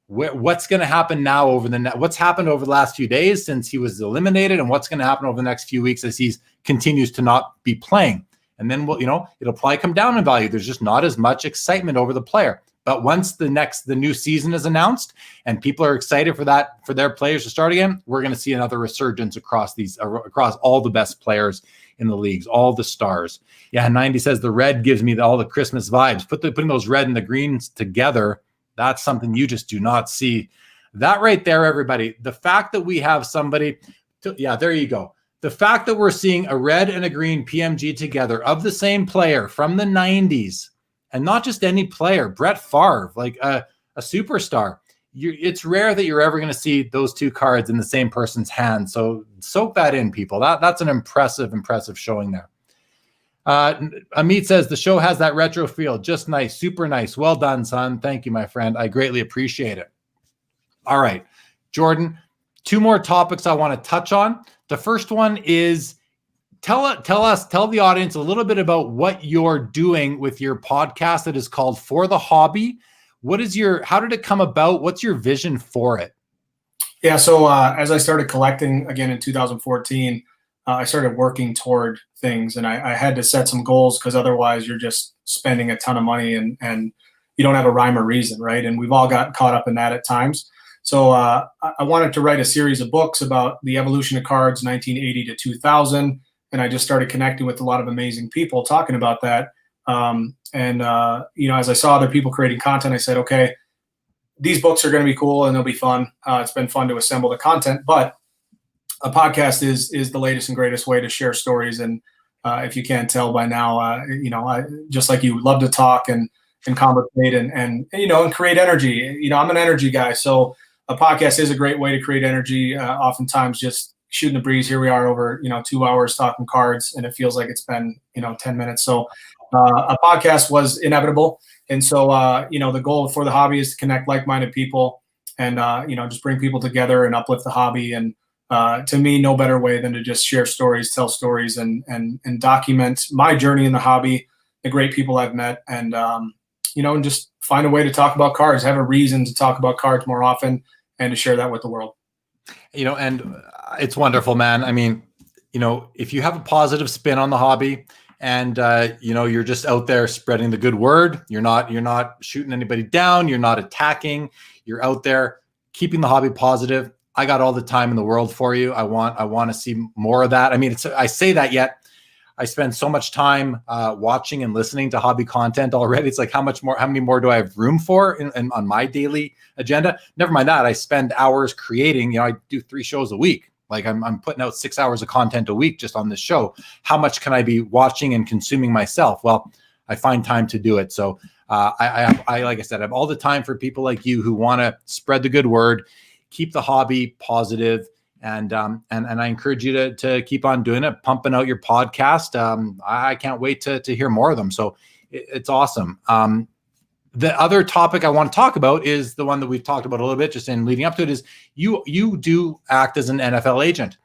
What's going to happen now what's happened over the last few days since he was eliminated, and what's going to happen over the next few weeks as he continues to not be playing? And then it'll probably come down in value. There's just not as much excitement over the player. But once the new season is announced and people are excited for their players to start again, we're going to see another resurgence across all the best players in the leagues, all the stars. Yeah, 90 says the red gives me all the Christmas vibes. Putting those red and the greens together, that's something you just do not see. That right there, everybody. The fact that we have somebody, there you go. The fact that we're seeing a red and a green PMG together of the same player from the 90s, and not just any player, Brett Favre, like a superstar. It's rare that you're ever going to see those two cards in the same person's hand. So soak that in, people. That's an impressive showing there. Amit says the show has that retro feel. Just nice, super nice. Well done, son. Thank you, my friend. I greatly appreciate it. All right, Jordan, two more topics I want to touch on. The first one is tell the audience a little bit about what you're doing with your podcast that is called For the Hobby. How did it come about? What's your vision for it?
Yeah. So as I started collecting again in 2014, I started working toward things, and I had to set some goals because otherwise you're just spending a ton of money and you don't have a rhyme or reason, right? And we've all gotten caught up in that at times. So I wanted to write a series of books about the evolution of cards, 1980 to 2000, and I just started connecting with a lot of amazing people talking about that. As I saw other people creating content, I said, okay, these books are going to be cool and they'll be fun. It's been fun to assemble the content, but a podcast is the latest and greatest way to share stories. And if you can't tell by now, I just like you love to talk and conversate and create energy. I'm an energy guy. So a podcast is a great way to create energy. Oftentimes just shooting the breeze. Here we are over, 2 hours talking cards, and it feels like it's been, 10 minutes. So a podcast was inevitable. And so, the goal for the hobby is to connect like-minded people and, just bring people together and uplift the hobby. And to me, no better way than to just share stories, tell stories, and document my journey in the hobby, the great people I've met, and just find a way to talk about cards, have a reason to talk about cards more often, and to share that with the world.
And it's wonderful, man. I mean, if you have a positive spin on the hobby and, you're just out there spreading the good word, you're not shooting anybody down, you're not attacking, you're out there keeping the hobby positive. I got all the time in the world for you. I want to see more of that. I mean, I say that, yet I spend so much time watching and listening to hobby content already. It's like, how many more do I have room for on my daily agenda? Never mind that. I spend hours creating, I do 3 shows a week. Like I'm putting out 6 hours of content a week just on this show. How much can I be watching and consuming myself? Well, I find time to do it. So I like I said, I have all the time for people like you who want to spread the good word, keep the hobby positive, and I encourage you to keep on doing it, pumping out your podcast. I can't wait to hear more of them. So it's awesome. The other topic I want to talk about is the one that we've talked about a little bit just in leading up to it, is you do act as an NFL agent.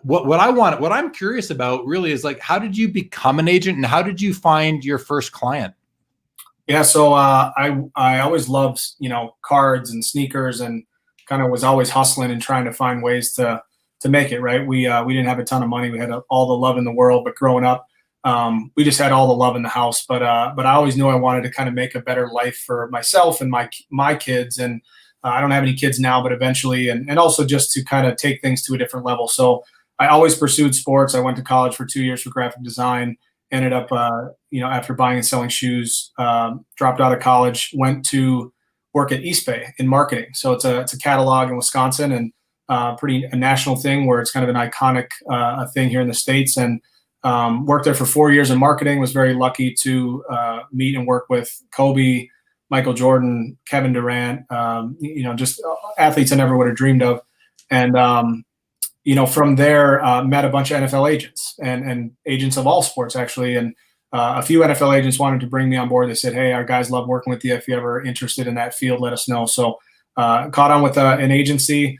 What I'm curious about really is, like, how did you become an agent and how did you find your first client?
Yeah, so I always loved, cards and sneakers, and kind of was always hustling and trying to find ways to make it, right. We didn't have a ton of money. We had all the love in the world, but growing up, we just had all the love in the house. But I always knew I wanted to kind of make a better life for myself and my kids. And I don't have any kids now, but eventually, and also just to kind of take things to a different level. So I always pursued sports. I went to college for 2 years for graphic design. Ended up, after buying and selling shoes, dropped out of college, went to work at East Bay in marketing. So it's a catalog in Wisconsin, and a national thing where it's kind of an iconic thing here in the States. And worked there for 4 years in marketing. Was very lucky to meet and work with Kobe, Michael Jordan, Kevin Durant, just athletes I never would have dreamed of. And from there, met a bunch of NFL agents and agents of all sports, actually. And a few NFL agents wanted to bring me on board. They said, hey, our guys love working with you. If you're ever interested in that field, let us know. So caught on with an agency.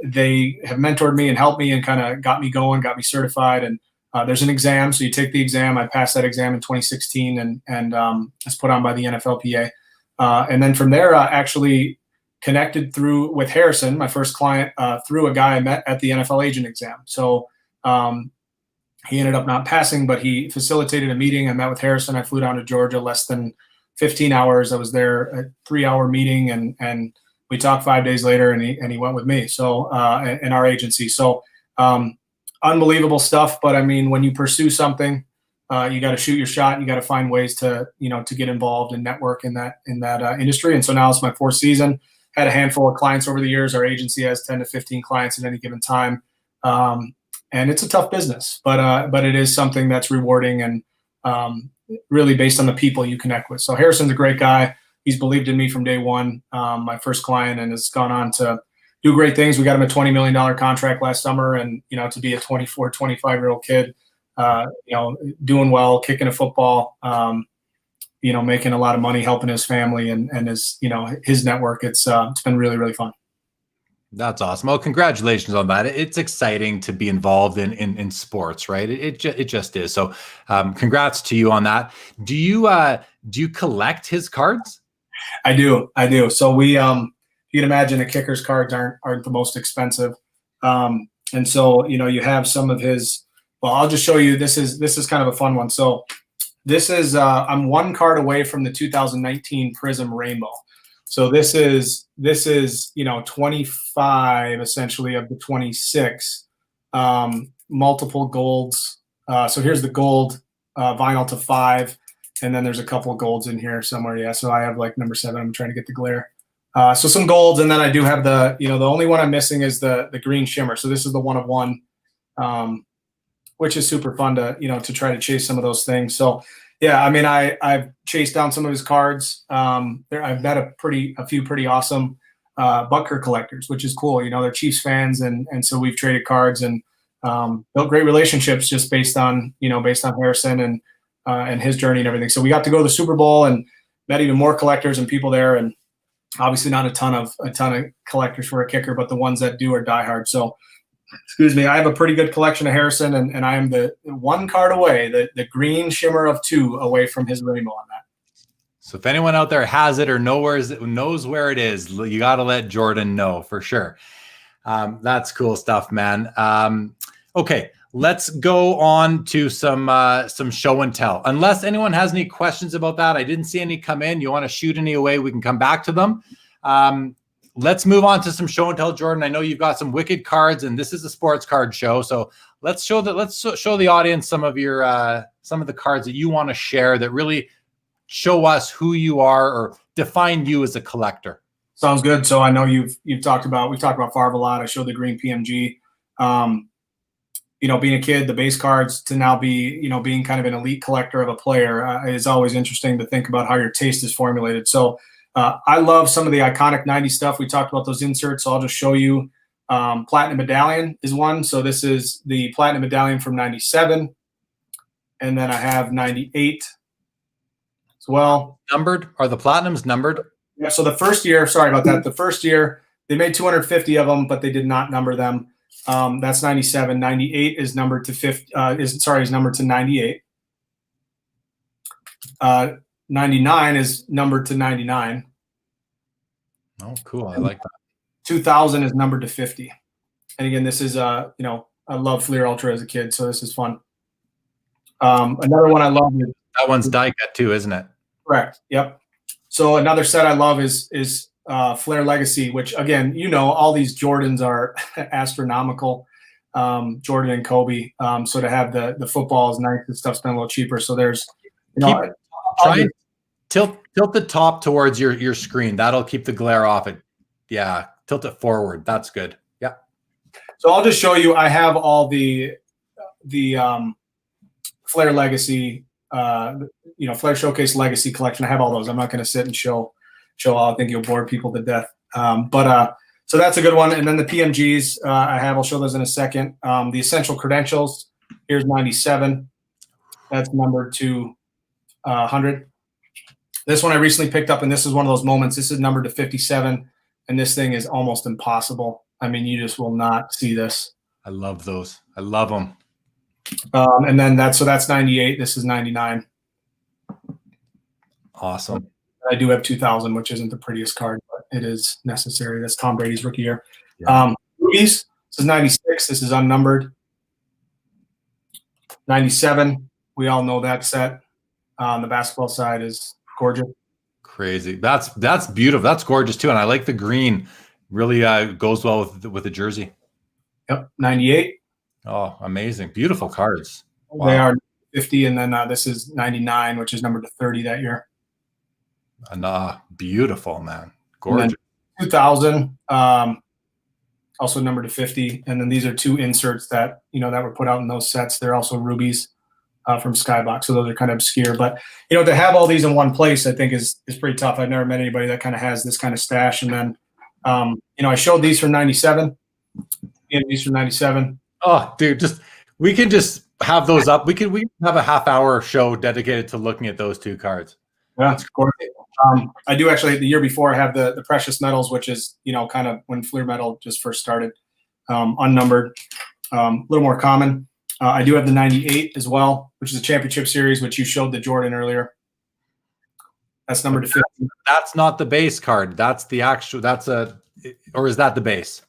They have mentored me and helped me and kind of got me going, got me certified. And there's an exam. So you take the exam. I passed that exam in 2016 and it's put on by the NFLPA. And then from there, actually connected with Harrison, my first client, through a guy I met at the NFL agent exam. So he ended up not passing, but he facilitated a meeting. I met with Harrison. I flew down to Georgia, less than 15 hours. I was there, a 3-hour meeting, and we talked 5 days later, and he went with me. So in our agency. So unbelievable stuff. But I mean, when you pursue something, you got to shoot your shot. You got to find ways to get involved and network in that industry. And so now it's my 4th season. Had a handful of clients over the years. Our agency has 10 to 15 clients at any given time. And it's a tough business, but it is something that's rewarding and really based on the people you connect with. So Harrison's a great guy. He's believed in me from day one, my first client, and has gone on to do great things. We got him a $20 million contract last summer, and, to be a 24, 25-year-old kid, doing well, kicking a football, making a lot of money, helping his family and his network. It's been really, really fun.
That's awesome. Well, congratulations on that. It's exciting to be involved in sports, right? It just is. So congrats to you on that. Do you collect his cards?
I do. So we, you can imagine the kicker's cards aren't the most expensive. And so, you have some of his, well, I'll just show you, this is kind of a fun one. So this is, I'm 1 card away from the 2019 Prism Rainbow. So this is 25 essentially of the 26, multiple golds. So here's the gold vinyl to 5, and then there's a couple of golds in here somewhere. Yeah, so I have like number 7. I'm trying to get the glare. So some golds, and then I do have the only one I'm missing is the green shimmer. So this is the 1 of 1, which is super fun to try to chase some of those things. So. Yeah, I mean, I've chased down some of his cards. I've met a few pretty awesome Butker collectors, which is cool. They're Chiefs fans, and so we've traded cards and built great relationships just based on Harrison and his journey and everything. So we got to go to the Super Bowl and met even more collectors and people there, and obviously not a ton of collectors for a kicker, but the ones that do are diehard. So. Excuse me. I have a pretty good collection of Harrison, and I am the 1 card away, the green shimmer of 2 away from his rainbow on that.
So if anyone out there has it or knows where it is, you got to let Jordan know for sure. That's cool stuff, man. Okay, let's go on to some show and tell. Unless anyone has any questions about that, I didn't see any come in. You want to shoot any away, we can come back to them. let's move on to some show and tell, Jordan. I know you've got some wicked cards, and this is a sports card show. So let's show the audience some of the cards that you want to share that really show us who you are or define you as a collector.
Sounds good. So I know we've talked about Favre a lot. I showed the green PMG. Being a kid, the base cards, to now be, being kind of an elite collector of a player is always interesting to think about how your taste is formulated. So I love some of the iconic 90s stuff. We talked about those inserts, so I'll just show you. Platinum Medallion is one. So this is the Platinum Medallion from 97. And then I have 98 as well.
Numbered? Are the Platinums numbered?
Yeah, so the first year, sorry about that. The first year, they made 250 of them, but they did not number them. That's 97. 98 is numbered to 50. Is numbered to 98. 99 is numbered to 99.
Oh, cool! I like that.
2000 is numbered to 50. And again, this is I love Fleer Ultra as a kid, so this is fun. Another one I love is
that one's die cut too, isn't it?
Correct. Yep. So another set I love is Flair Legacy, which again, all these Jordans are astronomical. Jordan and Kobe. So to have the football is nice and stuff's been a little cheaper. So there's,
try and tilt the top towards your screen. That'll keep the glare off it. Yeah. Tilt it forward. That's good. Yeah.
So I'll just show you, I have all the Flair Legacy, Flair Showcase Legacy collection. I have all those. I'm not going to sit and show all. I think you'll bore people to death. So that's a good one. And then the PMGs I'll show those in a second. The Essential Credentials, here's 97. That's numbered to 100. This one I recently picked up, and this is one of those moments. This is numbered to 57, and this thing is almost impossible. I mean, you just will not see this.
I love those. I love them.
And then that's 98. This is 99.
Awesome.
I do have 2000, which isn't the prettiest card, but it is necessary. That's Tom Brady's rookie year.
Yeah.
Movies. This is 96. This is unnumbered. 97. We all know that set. On the basketball side is gorgeous.
Crazy. That's beautiful. That's gorgeous too. And I like the green. Really goes well with the jersey.
Yep. 98.
Oh, amazing. Beautiful cards. Wow.
They are 50. And then this is 99, which is numbered to 30 that year.
And beautiful, man. Gorgeous.
2000, also numbered to 50. And then these are two inserts that were put out in those sets. They're also rubies from Skybox. So those are kind of obscure. But to have all these in one place, I think is pretty tough. I've never met anybody that kind of has this kind of stash. And then I showed these from 97. These from 97.
Oh, dude, we can just have those up. We can have a half-hour show dedicated to looking at those two cards.
Yeah, it's gorgeous. I do actually, the year before, I have the Precious Metals, which is, kind of when Fleer Metal just first started, unnumbered, a little more common. I do have the 98 as well, which is a championship series, which you showed the Jordan earlier. That's numbered to 50.
That's not the base card. That's the actual, or is that the base?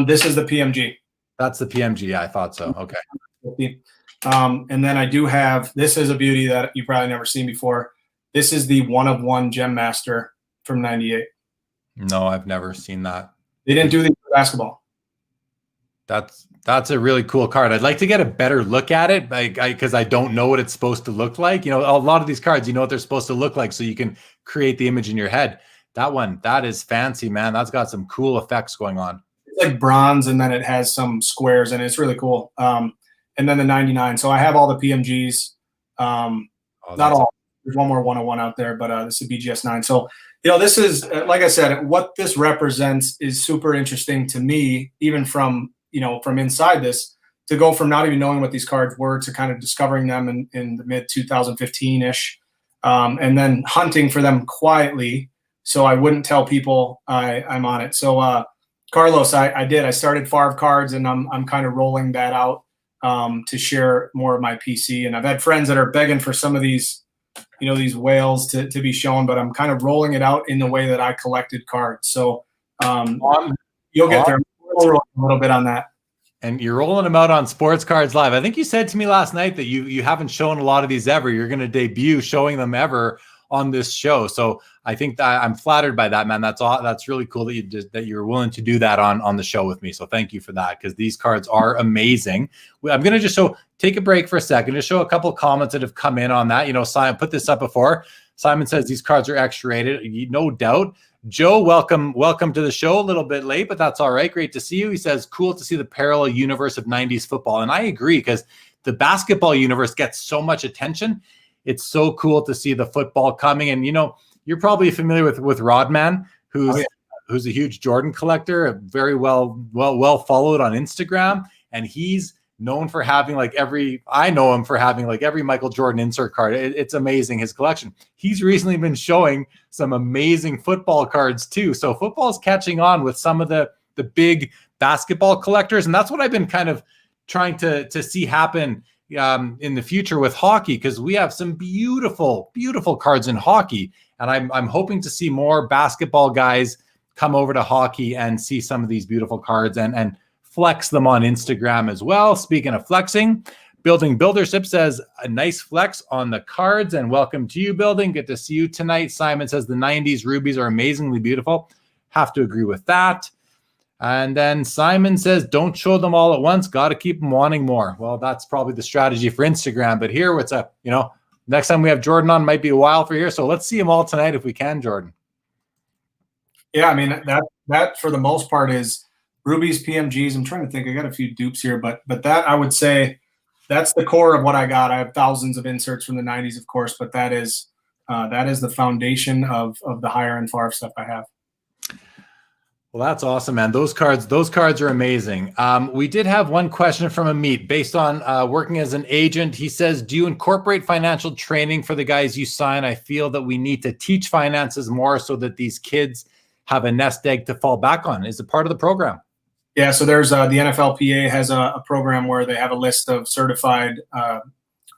This is the PMG.
That's the PMG. I thought so. Okay.
And then I do have, this is a beauty that you probably never seen before. This is the 1-of-1 Gem Master from 98.
No, I've never seen that.
They didn't do these for basketball.
That's a really cool card. I'd like to get a better look at it because I don't know what it's supposed to look like. A lot of these cards, what they're supposed to look like so you can create the image in your head. That one, that is fancy, man. That's got some cool effects going on.
It's like bronze, and then it has some squares, and it's really cool. And then the 99. So I have all the PMGs. Not all. There's one more 101 out there, but this is BGS 9. So, this is, like I said, what this represents is super interesting to me, even from inside this, to go from not even knowing what these cards were to kind of discovering them in the mid 2015-ish, and then hunting for them quietly so I wouldn't tell people I'm on it. So, Carlos, I started Favre cards, and I'm kind of rolling that out to share more of my PC. And I've had friends that are begging for some of these these whales to be shown, but I'm kind of rolling it out in the way that I collected cards. So you'll get there. We'll roll a little bit on that.
And you're rolling them out on Sports Cards Live. I think you said to me last night that you haven't shown a lot of these ever. You're going to debut showing them ever on this show. So I think that I'm flattered by that, man. That's really cool that you're willing to do that on the show with me. So thank you for that, because these cards are amazing. I'm going to just take a break for a second to show a couple of comments that have come in on that. Simon put this up before. Simon says these cards are X-rated, no doubt. Joe, welcome to the show. A little bit late, but that's all right. Great to see you. He says, cool to see the parallel universe of 90s football. And I agree, because the basketball universe gets so much attention. It's so cool to see the football coming. And, you're probably familiar with Rodman, who's a huge Jordan collector, very well followed on Instagram. And he's known for having I know him for having every Michael Jordan insert card. It's amazing, his collection. He's recently been showing some amazing football cards too. So football's catching on with some of the big basketball collectors. And that's what I've been kind of trying to see happen in the future with hockey, because we have some beautiful, beautiful cards in hockey. And I'm hoping to see more basketball guys come over to hockey and see some of these beautiful cards and flex them on Instagram as well. Speaking of flexing, Building Buildership says a nice flex on the cards, and welcome to you, Building. Good to see you tonight. Simon says the 90s rubies are amazingly beautiful. Have to agree with that. And then Simon says, don't show them all at once. Got to keep them wanting more. Well, that's probably the strategy for Instagram. But here, what's up? Next time we have Jordan on, might be a while for here. So let's see them all tonight if we can, Jordan.
Yeah, I mean, that for the most part is rubies, PMGs. I'm trying to think. I got a few dupes here, but that I would say that's the core of what I got. I have thousands of inserts from the 90s, of course, but that is the foundation of the higher end Favre stuff I have.
Well, that's awesome, man. Those cards are amazing. We did have one question from Amit based on working as an agent. He says, do you incorporate financial training for the guys you sign? I feel that we need to teach finances more so that these kids have a nest egg to fall back on. Is it part of the program?
Yeah, so there's the NFLPA has a program where they have a list of certified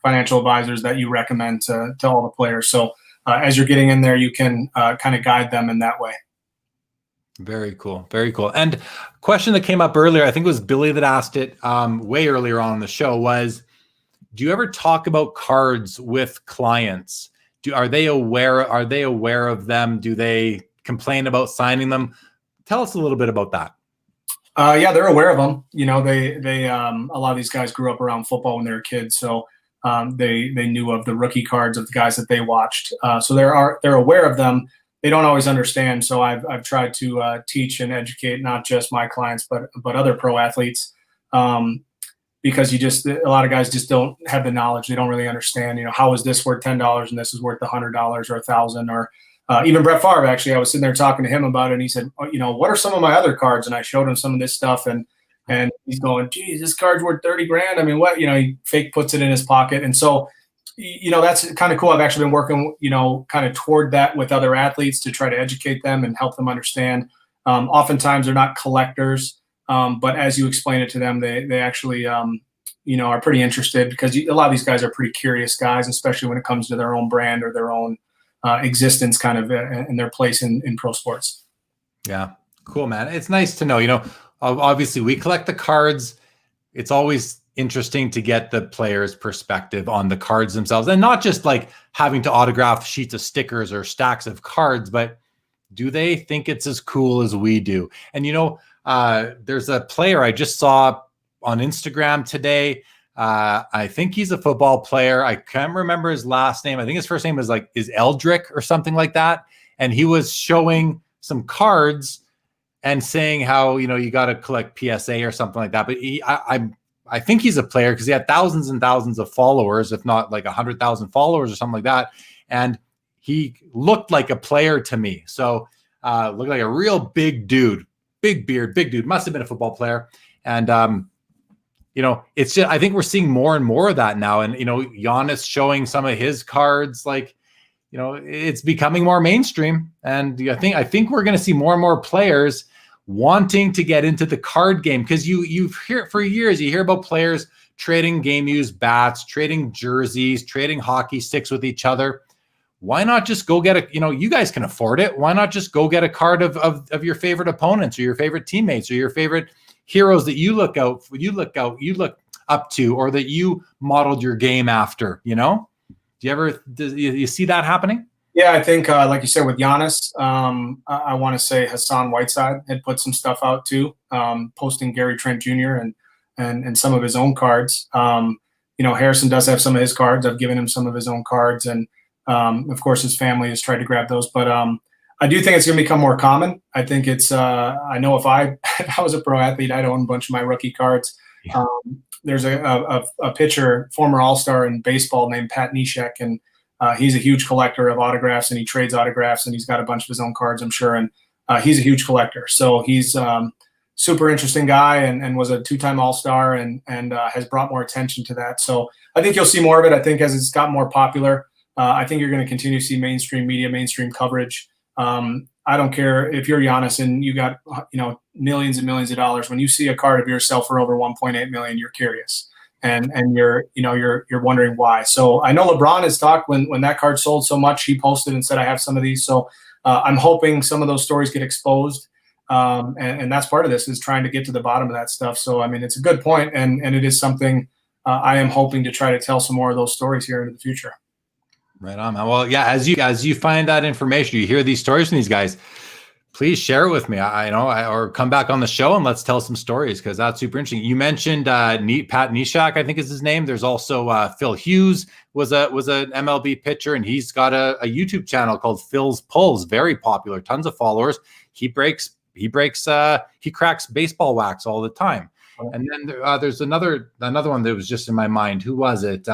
financial advisors that you recommend to all the players. So as you're getting in there, you can kind of guide them in that way.
Very cool. Very cool. And a question that came up earlier, I think it was Billy that asked it way earlier on in the show, was, do you ever talk about cards with clients? Are they aware of them? Do they complain about signing them? Tell us a little bit about that.
Yeah, they're aware of them. They a lot of these guys grew up around football when they were kids. So they knew of the rookie cards of the guys that they watched. So they're aware of them. They don't always understand. So I've tried to teach and educate not just my clients, but other pro athletes, because a lot of guys just don't have the knowledge. They don't really understand, how is this worth $10 and this is worth $100 or $1,000, or even Brett Favre. Actually, I was sitting there talking to him about it, and he said, what are some of my other cards? And I showed him some of this stuff, and he's going, geez, this card's worth 30 grand. I mean, what, he fake puts it in his pocket. And so, that's kind of cool. I've actually been working, kind of toward that with other athletes to try to educate them and help them understand. Oftentimes they're not collectors, but as you explain it to them, they actually, are pretty interested, because a lot of these guys are pretty curious guys, especially when it comes to their own brand or their own existence kind of in their place in pro sports.
Yeah. Cool, man. It's nice to know, obviously we collect the cards. It's always interesting to get the player's perspective on the cards themselves, and not just having to autograph sheets of stickers or stacks of cards, but do they think it's as cool as we do? And, there's a player I just saw on Instagram today. I think he's a football player. I can't remember his last name. I think his first name is Eldrick or something like that. And he was showing some cards and saying how, you got to collect PSA or something like that. But I think he's a player, because he had thousands and thousands of followers, if not 100,000 followers or something like that. And he looked like a player to me. So looked like a real big dude, big beard, big dude, must have been a football player. And, it's just, I think we're seeing more and more of that now. And, Giannis showing some of his cards, it's becoming more mainstream. And I think we're going to see more and more players wanting to get into the card game, because you've heard for years, you hear about players trading game used bats, trading jerseys, trading hockey sticks with each other. Why not just go get you guys can afford it. Why not just go get a card of your favorite opponents or your favorite teammates or your favorite heroes that you look up to, or that you modeled your game after? Do you see that happening?
Yeah, I think, like you said, with Giannis, I want to say Hassan Whiteside had put some stuff out too, posting Gary Trent Jr. and some of his own cards. Harrison does have some of his cards. I've given him some of his own cards, and of course, his family has tried to grab those. But I do think it's going to become more common. I think it's. I know if I was a pro athlete, I'd own a bunch of my rookie cards.
Yeah.
There's a pitcher, former All-Star in baseball named Pat Neshek, and he's a huge collector of autographs, and he trades autographs, and he's got a bunch of his own cards, I'm sure. And he's a huge collector. So he's super interesting guy and was a 2-time All-Star and has brought more attention to that. So I think you'll see more of it. I think as it's gotten more popular, I think you're going to continue to see mainstream media, mainstream coverage. I don't care if you're Giannis and you got, millions and millions of dollars. When you see a card of yourself for over 1.8 million, you're curious. And you're wondering why. So I know LeBron has talked when that card sold so much, he posted and said, I have some of these. So I'm hoping some of those stories get exposed. And that's part of this, is trying to get to the bottom of that stuff. So, I mean, it's a good point, and it is something I am hoping to try to tell some more of those stories here into the future.
Right on, man. Well, yeah, as you find that information, you hear these stories from these guys, please share it with me. Or come back on the show and let's tell some stories, because that's super interesting. You mentioned Pat Neshek, I think is his name. There's also Phil Hughes was an MLB pitcher, and he's got a YouTube channel called Phil's Pulls, very popular, tons of followers. He cracks baseball wax all the time. And then there's another one that was just in my mind. Who was it?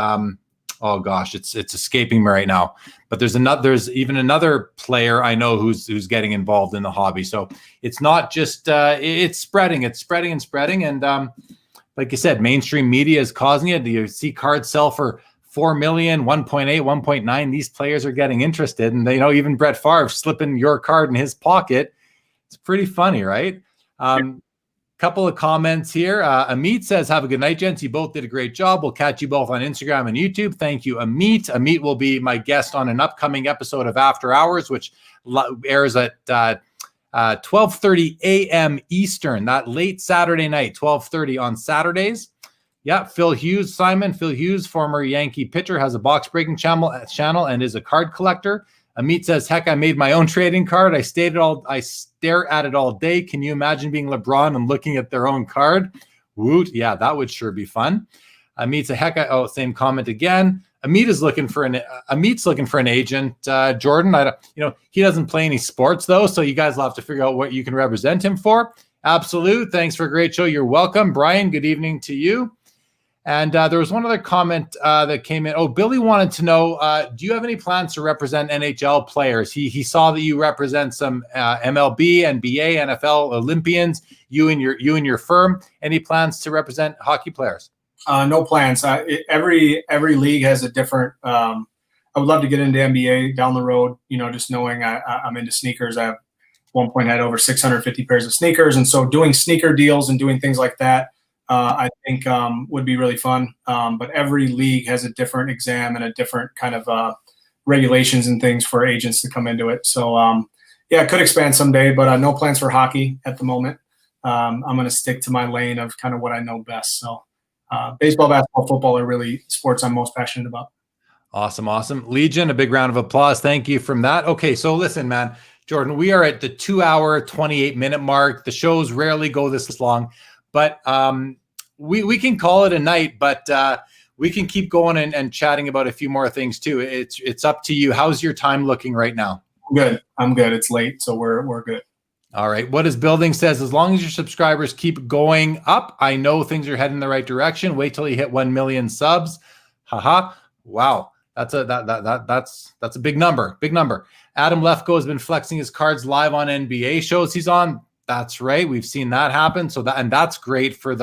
Oh gosh, it's escaping me right now. But there's even another player I know who's getting involved in the hobby. So it's not just it's spreading. And like you said, mainstream media is causing it. You see cards sell for 4 million, 1.8, 1.9. These players are getting interested, and even Brett Favre slipping your card in his pocket. It's pretty funny, right? Couple of comments here. Amit says, have a good night, gents. You both did a great job. We'll catch you both on Instagram and YouTube. Thank you, Amit. Amit will be my guest on an upcoming episode of After Hours, which airs at 12:30 a.m. Eastern, that late Saturday night, 12:30 on Saturdays. Yeah, Phil Hughes, former Yankee pitcher, has a box breaking channel and is a card collector. Amit says, heck, I made my own trading card. I stare at it all day. Can you imagine being LeBron and looking at their own card? Woot. Yeah, that would sure be fun. Amit's same comment again. Amit's looking for an agent. Jordan, he doesn't play any sports though, so you guys will have to figure out what you can represent him for. Absolute. Thanks for a great show. You're welcome. Brian, good evening to you. And there was one other comment that came in. Oh, Billy wanted to know, do you have any plans to represent NHL players? He saw that you represent some MLB, NBA, NFL Olympians, you and your firm. Any plans to represent hockey players? No plans. Every league has a different I would love to get into NBA down the road, just knowing I'm into sneakers. I have one point had over 650 pairs of sneakers. And so doing sneaker deals and doing things like that, I think would be really fun. But every league has a different exam and a different kind of regulations and things for agents to come into it. So, it could expand someday, but no plans for hockey at the moment. I'm going to stick to my lane of kind of what I know best. So baseball, basketball, football are really sports I'm most passionate about. Awesome. Legion, a big round of applause. Thank you from that. Okay, so listen, man, Jordan, we are at the 2-hour, 28-minute mark. The shows rarely go this long. But we can call it a night, but we can keep going and chatting about a few more things too. It's up to you. How's your time looking right now? I'm good. It's late, so we're good. All right. What is Building says, as long as your subscribers keep going up, I know things are heading in the right direction. Wait till you hit 1 million subs. Haha. Wow. That's a big number. Big number. Adam Lefko has been flexing his cards live on NBA shows he's on. That's right. We've seen that happen. So that's great for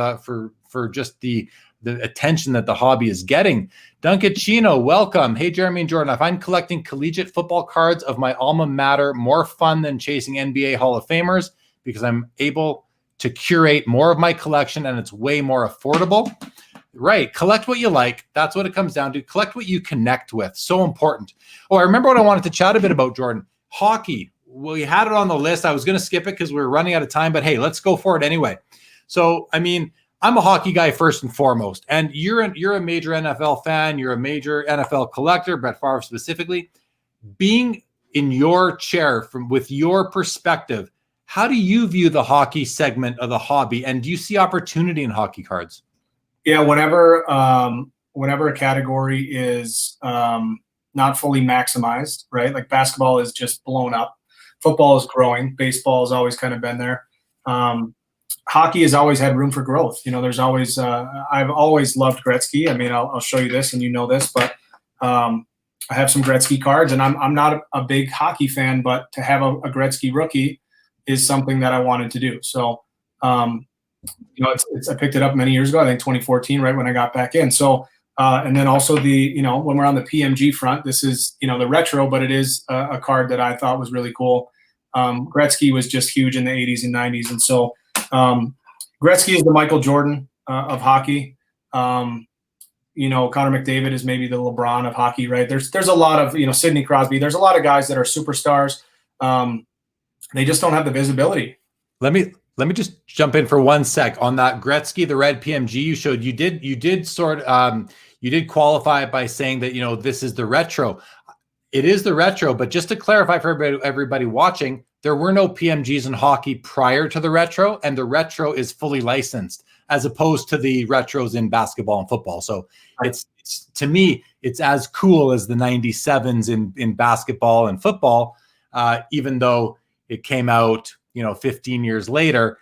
just the attention that the hobby is getting. Dunkachino, welcome. Hey, Jeremy and Jordan. I find collecting collegiate football cards of my alma mater more fun than chasing NBA Hall of Famers because I'm able to curate more of my collection and it's way more affordable. Right. Collect what you like. That's what it comes down to. Collect what you connect with. So important. Oh, I remember what I wanted to chat a bit about, Jordan. Hockey. We had it on the list. I was going to skip it because we were running out of time, but hey, let's go for it anyway. So, I mean, I'm a hockey guy first and foremost, and you're a major NFL fan. You're a major NFL collector, Brett Favre specifically. Being in your chair, with your perspective, how do you view the hockey segment of the hobby? And do you see opportunity in hockey cards?
Yeah, whenever a category is not fully maximized, right? Like basketball is just blown up. Football is growing. Baseball has always kind of been there. Hockey has always had room for growth. There's always I've always loved Gretzky. I mean, I'll show you this, and you know this, but I have some Gretzky cards, and I'm not a big hockey fan, but to have a Gretzky rookie is something that I wanted to do. So, I picked it up many years ago. I think 2014, right when I got back in. So, and then also when we're on the PMG front, this is the retro, but it is a card that I thought was really cool. Gretzky was just huge in the 80s and 90s, and so Gretzky is the Michael Jordan of hockey. Connor McDavid is maybe the LeBron of hockey, right? There's a lot of, Sidney Crosby. There's a lot of guys that are superstars. They just don't have the visibility.
Let me just jump in for 1 sec on that Gretzky, the red PMG you showed. You did you did qualify it by saying that, this is the retro. It is the retro, but just to clarify for everybody watching, there were no PMGs in hockey prior to the retro, and the retro is fully licensed as opposed to the retros in basketball and football. So it's to me, it's as cool as the 97s in basketball and football, even though it came out, 15 years later.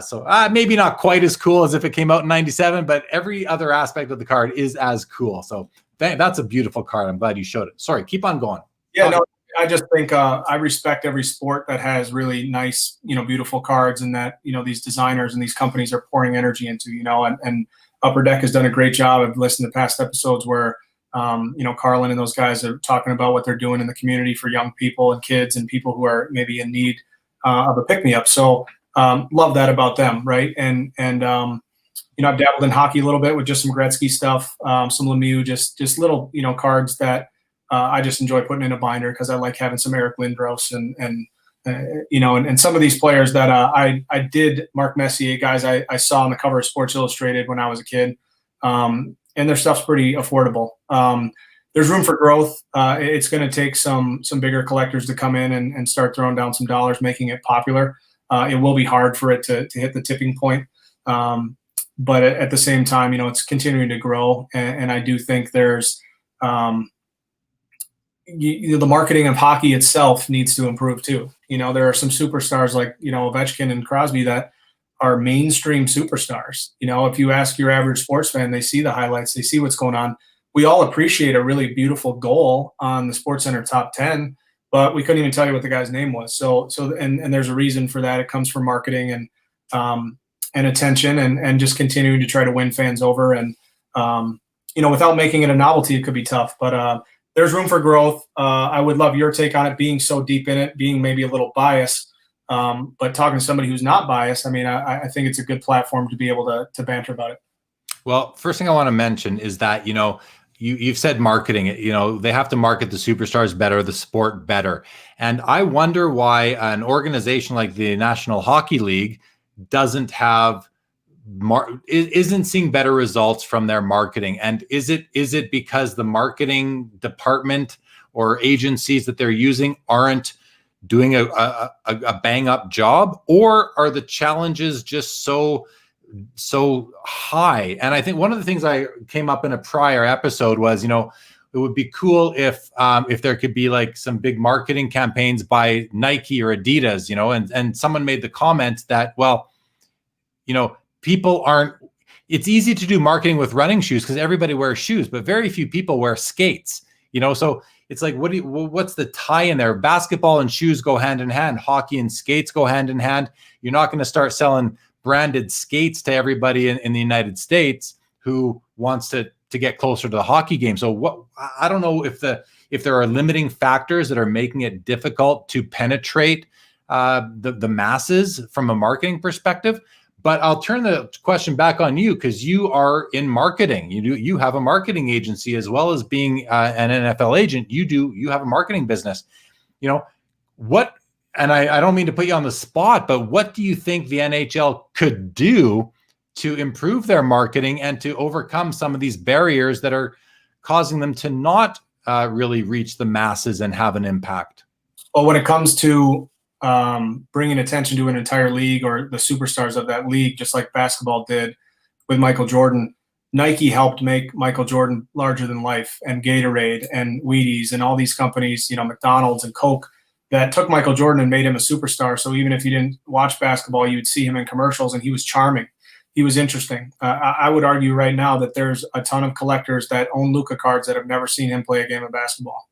So maybe not quite as cool as if it came out in 97, but every other aspect of the card is as cool. So that's a beautiful card. I'm glad you showed it. Sorry, keep on going.
Yeah, no, I just think I respect every sport that has really nice, beautiful cards, and that, these designers and these companies are pouring energy into, and Upper Deck has done a great job. I've listened to past episodes where, Carlin and those guys are talking about what they're doing in the community for young people and kids and people who are maybe in need of a pick-me-up. So love that about them, right? And I've dabbled in hockey a little bit with just some Gretzky stuff, some Lemieux, just little, cards that I just enjoy putting in a binder because I like having some Eric Lindros and some of these players that I did, Mark Messier, guys I saw on the cover of Sports Illustrated when I was a kid, and their stuff's pretty affordable. There's room for growth. It's going to take some bigger collectors to come in and start throwing down some dollars, making it popular. It will be hard for it to hit the tipping point. But at the same time, it's continuing to grow. And I do think there's the marketing of hockey itself needs to improve too. There are some superstars like, Ovechkin and Crosby that are mainstream superstars. If you ask your average sports fan, they see the highlights, they see what's going on. We all appreciate a really beautiful goal on the SportsCenter top 10, but we couldn't even tell you what the guy's name was. So there's a reason for that. It comes from marketing and attention and just continuing to try to win fans over. And, without making it a novelty, it could be tough, but there's room for growth. I would love your take on it, being so deep in it, being maybe a little biased, but talking to somebody who's not biased. I mean, I think it's a good platform to be able to banter about it.
Well, first thing I want to mention is that, you've said marketing, they have to market the superstars better, the sport better. And I wonder why an organization like the National Hockey League isn't seeing better results from their marketing. And is it because the marketing department or agencies that they're using aren't doing a bang up job, or are the challenges just so high? And I think one of the things I came up in a prior episode was, it would be cool if there could be like some big marketing campaigns by Nike or Adidas, and someone made the comment that, well, people aren't, it's easy to do marketing with running shoes because everybody wears shoes, but very few people wear skates, so it's like, what's the tie in there? Basketball and shoes go hand in hand. Hockey and skates go hand in hand. You're not going to start selling branded skates to everybody in the United States who wants to get closer to the hockey game. So I don't know if there are limiting factors that are making it difficult to penetrate the masses from a marketing perspective. But I'll turn the question back on you because you are in marketing. You have a marketing agency as well as being an NFL agent. You have a marketing business. What? And I don't mean to put you on the spot, but what do you think the NHL could do to improve their marketing and to overcome some of these barriers that are causing them to not really reach the masses and have an impact?
Well, when it comes to bringing attention to an entire league or the superstars of that league, just like basketball did with Michael Jordan, Nike helped make Michael Jordan larger than life, and Gatorade and Wheaties and all these companies, McDonald's and Coke, that took Michael Jordan and made him a superstar. So even if you didn't watch basketball, you would see him in commercials, and he was charming. He was interesting. I would argue right now that there's a ton of collectors that own Luka cards that have never seen him play a game of basketball.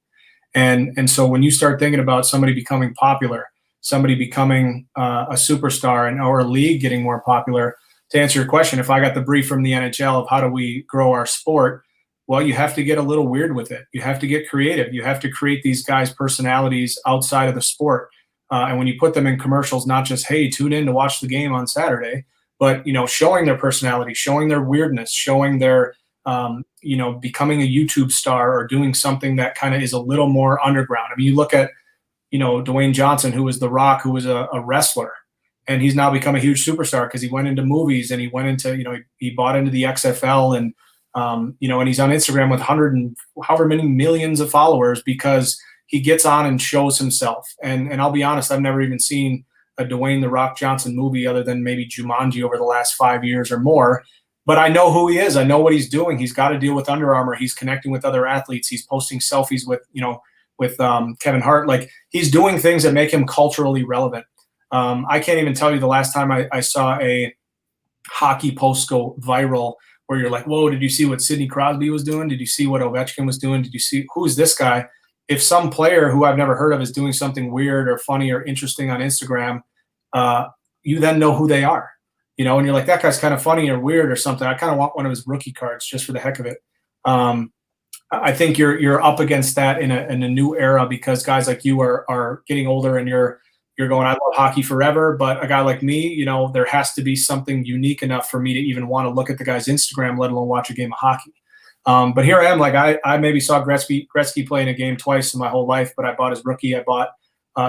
And so when you start thinking about somebody becoming popular, somebody becoming a superstar, and or a league getting more popular, to answer your question, if I got the brief from the NHL of how do we grow our sport, well, you have to get a little weird with it. You have to get creative. You have to create these guys' personalities outside of the sport. And when you put them in commercials, not just, hey, tune in to watch the game on Saturday, but, showing their personality, showing their weirdness, showing their, becoming a YouTube star or doing something that kind of is a little more underground. I mean, you look at, Dwayne Johnson, who was The Rock, who was a wrestler, and he's now become a huge superstar because he went into movies and he went into, he bought into the XFL, and, and he's on Instagram with 100 and however many millions of followers because he gets on and shows himself. And I'll be honest, I've never even seen a Dwayne The Rock Johnson movie other than maybe Jumanji over the last 5 years or more. But I know who he is. I know what he's doing. He's got to deal with Under Armour. He's connecting with other athletes. He's posting selfies with Kevin Hart. Like, he's doing things that make him culturally relevant. I can't even tell you the last time I saw a hockey post go viral where you're like, whoa, did you see what Sidney Crosby was doing? Did you see what Ovechkin was doing? Did you see who's this guy? If some player who I've never heard of is doing something weird or funny or interesting on Instagram, you then know who they are, and you're like, that guy's kind of funny or weird or something. I kind of want one of his rookie cards just for the heck of it. I think you're up against that in a new era because guys like you are getting older and you're going, I love hockey forever. But a guy like me, there has to be something unique enough for me to even want to look at the guy's Instagram, let alone watch a game of hockey. But here I am, like I maybe saw Gretzky play in a game twice in my whole life, but I bought his rookie. I bought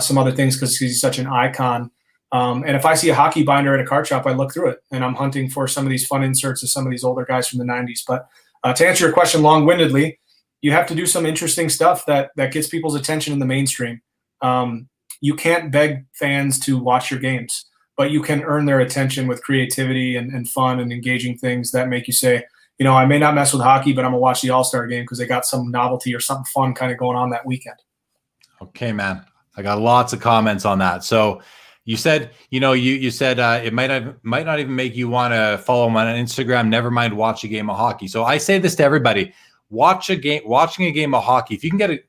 some other things because he's such an icon. And if I see a hockey binder at a card shop, I look through it, and I'm hunting for some of these fun inserts of some of these older guys from the 90s. But to answer your question long-windedly, you have to do some interesting stuff that gets people's attention in the mainstream. You can't beg fans to watch your games, but you can earn their attention with creativity and fun and engaging things that make you say, I may not mess with hockey, but I'm going to watch the All-Star game because they got some novelty or something fun kind of going on that weekend.
Okay, man. I got lots of comments on that. So you said, you said it might not even make you want to follow him on Instagram, never mind watch a game of hockey. So I say this to everybody. Watching a game of hockey, if you can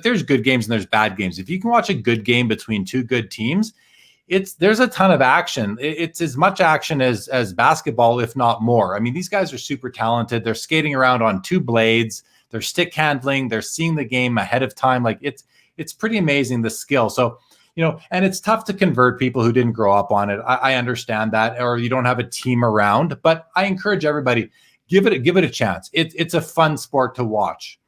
there's good games and there's bad games. If you can watch a good game between two good teams, there's a ton of action. It's as much action as basketball, if not more. I mean, these guys are super talented. They're skating around on two blades. They're stick handling. They're seeing the game ahead of time. Like it's pretty amazing, the skill. So, and it's tough to convert people who didn't grow up on it. I understand that, or you don't have a team around, but I encourage everybody, give it a chance. It's a fun sport to watch.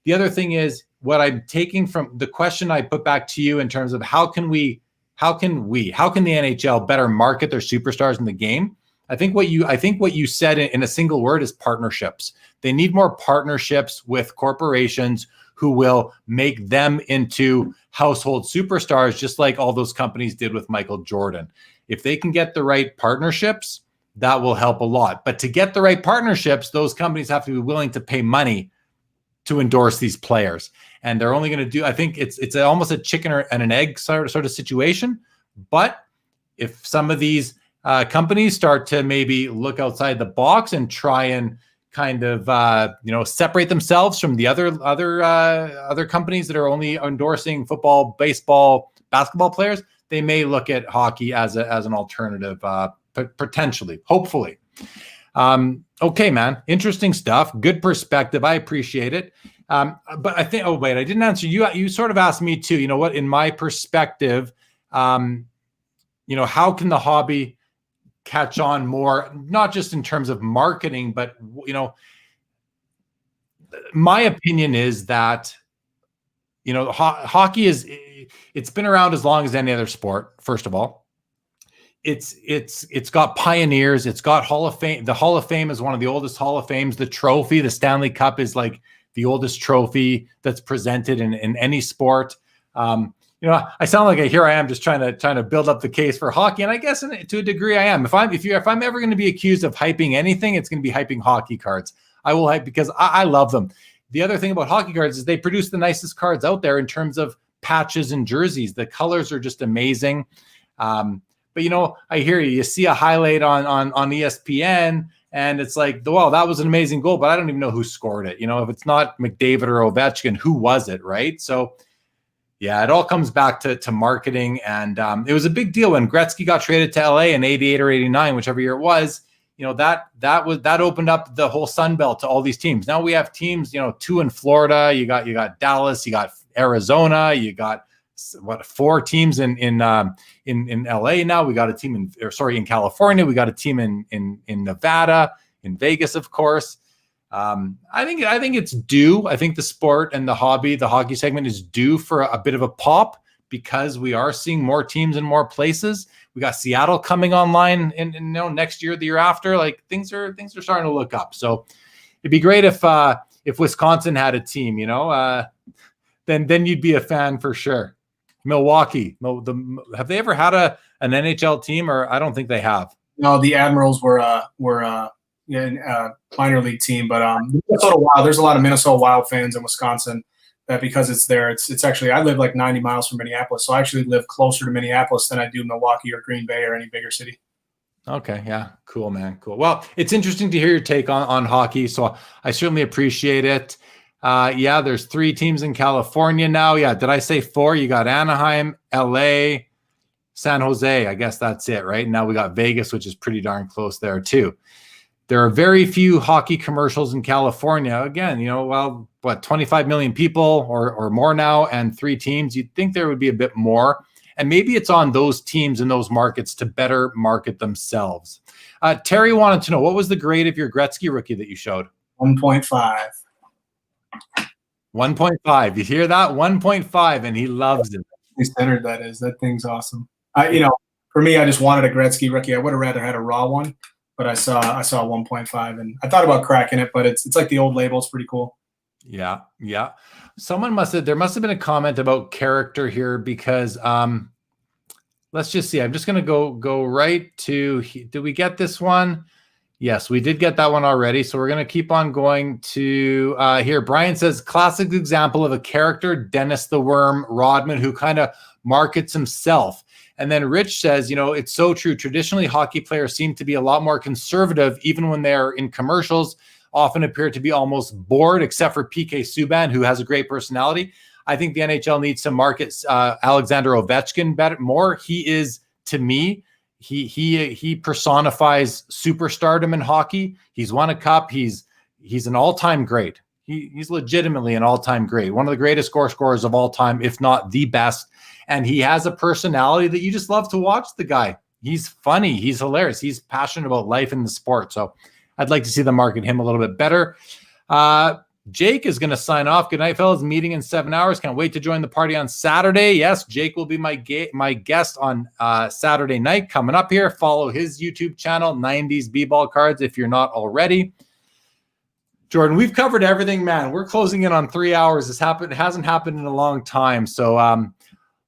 The other thing is what I'm taking from the question I put back to you in terms of how can the NHL better market their superstars in the game? I think what you said in a single word is partnerships. They need more partnerships with corporations who will make them into household superstars, just like all those companies did with Michael Jordan. If they can get the right partnerships, that will help a lot. But to get the right partnerships, those companies have to be willing to pay money to endorse these players. And they're only going to do, I think it's almost a chicken and an egg sort of situation. But if some of these companies start to maybe look outside the box and try and kind of separate themselves from the other companies that are only endorsing football, baseball, basketball players, they may look at hockey as an alternative, potentially, hopefully. Okay, man, interesting stuff. Good perspective. I appreciate it. But I think, I didn't answer you. You sort of asked me too, in my perspective, how can the hobby catch on more, not just in terms of marketing, but, my opinion is that, hockey it's been around as long as any other sport. First of all, it's got pioneers. It's got Hall of Fame. The Hall of Fame is one of the oldest Hall of Fames. The trophy, the Stanley Cup, is like the oldest trophy that's presented in any sport. I sound like here I am just trying to build up the case for hockey, and I guess to a degree I am. If I'm ever going to be accused of hyping anything, it's going to be hyping hockey cards. I will hype because I love them. The other thing about hockey cards is they produce the nicest cards out there in terms of patches and jerseys. The colors are just amazing. But I hear you. You see a highlight on ESPN, and it's like, wow, that was an amazing goal, but I don't even know who scored it. If it's not McDavid or Ovechkin, who was it, right? So, yeah, it all comes back to marketing, and it was a big deal when Gretzky got traded to LA in '88 or '89, whichever year it was. That opened up the whole Sun Belt to all these teams. Now we have teams, 2 in Florida. You got Dallas. You got Arizona. You got 4 teams in LA now. We got a team in California. We got a team in Nevada, in Vegas, of course. I think it's due. I think the sport and the hockey segment is due for a bit of a pop because we are seeing more teams in more places. We got Seattle coming online in next year, the year after. Like things are starting to look up. So it'd be great if Wisconsin had a team, then you'd be a fan for sure. Milwaukee, have they ever had an NHL team? Or I don't think they have.
No, the Admirals were a minor league team, but Minnesota Wild. There's a lot of Minnesota Wild fans in Wisconsin. That because it's there, it's actually, I live like 90 miles from Minneapolis, so I actually live closer to Minneapolis than I do Milwaukee or Green Bay or any bigger city.
Okay, yeah, cool, man, cool. Well, it's interesting to hear your take on hockey, so I certainly appreciate it. Yeah, there's 3 teams in California now. Yeah, did I say 4? You got Anaheim, LA, San Jose. I guess that's it, right? Now we got Vegas, which is pretty darn close there too. There are very few hockey commercials in California. Again, 25 million people or more now and 3 teams. You'd think there would be a bit more. And maybe it's on those teams in those markets to better market themselves. Terry wanted to know, what was the grade of your Gretzky rookie that you showed?
1.5.
1.5. You hear that? 1.5, and he loves it.
Standard, that is. That thing's awesome. For me, I just wanted a Gretzky rookie. I would have rather had a raw one. But I saw 1.5, and I thought about cracking it, but it's like the old label. It's pretty cool. Yeah. There must have been a comment about character here because let's just see. I'm just going to go right to. Did we get this one? Yes, we did get that one already. So we're going to keep on going to here. Brian says, classic example of a character, Dennis the Worm Rodman, who kind of markets himself. And then Rich says, it's so true. Traditionally, hockey players seem to be a lot more conservative, even when they're in commercials, often appear to be almost bored, except for PK Subban, who has a great personality. I think the NHL needs to market Alexander Ovechkin more. He is, to me, he personifies superstardom in hockey. He's won a cup. He's an all-time great. He's legitimately an all-time great, one of the greatest scorers of all time, if not the best. And he has a personality that you just love to watch the guy. He's funny. He's hilarious. He's passionate about life in the sport. So I'd like to see them market him a little bit better. Jake is going to sign off. Good night, fellas. Meeting in 7 hours. Can't wait to join the party on Saturday. Yes, Jake will be my guest on Saturday night coming up here. Follow his YouTube channel, 90s B-Ball Cards, if you're not already. Jordan, we've covered everything, man. We're closing in on 3 hours. It hasn't happened in a long time. So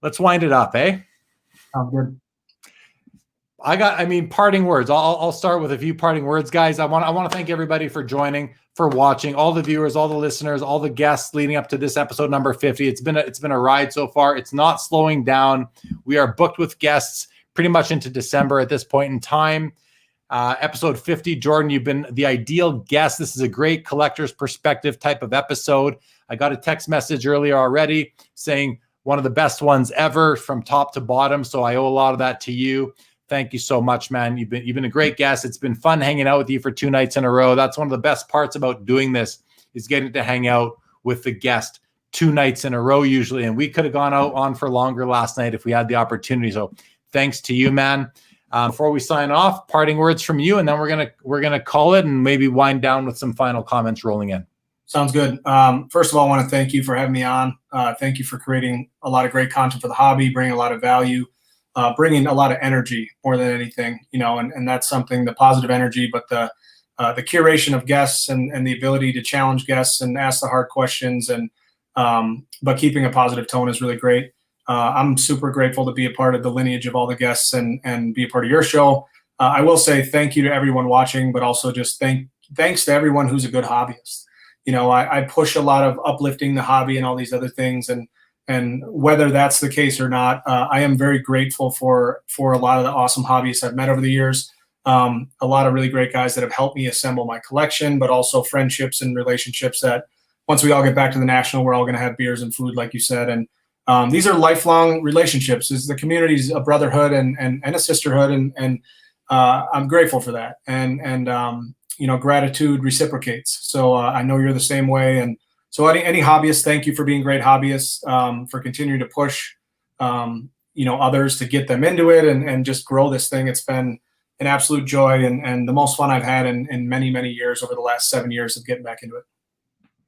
let's wind it up, eh? Sounds good.
Parting words. I'll start with a few parting words, guys. I want to thank everybody for joining, for watching, all the viewers, all the listeners, all the guests leading up to this episode number 50. It's been a ride so far. It's not slowing down. We are booked with guests pretty much into December at this point in time. Episode 50, Jordan, you've been the ideal guest. This is a great collector's perspective type of episode. I got a text message earlier already saying one of the best ones ever from top to bottom. So I owe a lot of that to you. Thank you so much, man. You've been a great guest. It's been fun hanging out with you for 2 nights in a row. That's one of the best parts about doing this is getting to hang out with the guest 2 nights in a row usually. And we could have gone out on for longer last night if we had the opportunity. So thanks to you, man. Before we sign off, parting words from you, and then we're gonna call it and maybe wind down with some final comments rolling in.
Sounds good. First of all, I want to thank you for having me on. Thank you for creating a lot of great content for the hobby, bringing a lot of value. Bringing a lot of energy more than anything, and that's something, the positive energy, but the curation of guests and the ability to challenge guests and ask the hard questions but keeping a positive tone is really great. I'm super grateful to be a part of the lineage of all the guests and be a part of your show. I will say thank you to everyone watching, but also just thanks to everyone who's a good hobbyist. I push a lot of uplifting the hobby and all these other things, and whether that's the case or not, I am very grateful for a lot of the awesome hobbyists I've met over the years. A lot of really great guys that have helped me assemble my collection, but also friendships and relationships that once we all get back to the National, we're all going to have beers and food, like you said. And these are lifelong relationships. The community is a brotherhood and a sisterhood, and I'm grateful for that. And gratitude reciprocates. So I know you're the same way. And so any hobbyists, thank you for being great hobbyists, for continuing to push, others to get them into it and just grow this thing. It's been an absolute joy and the most fun I've had in many, many years over the last 7 years of getting back into it.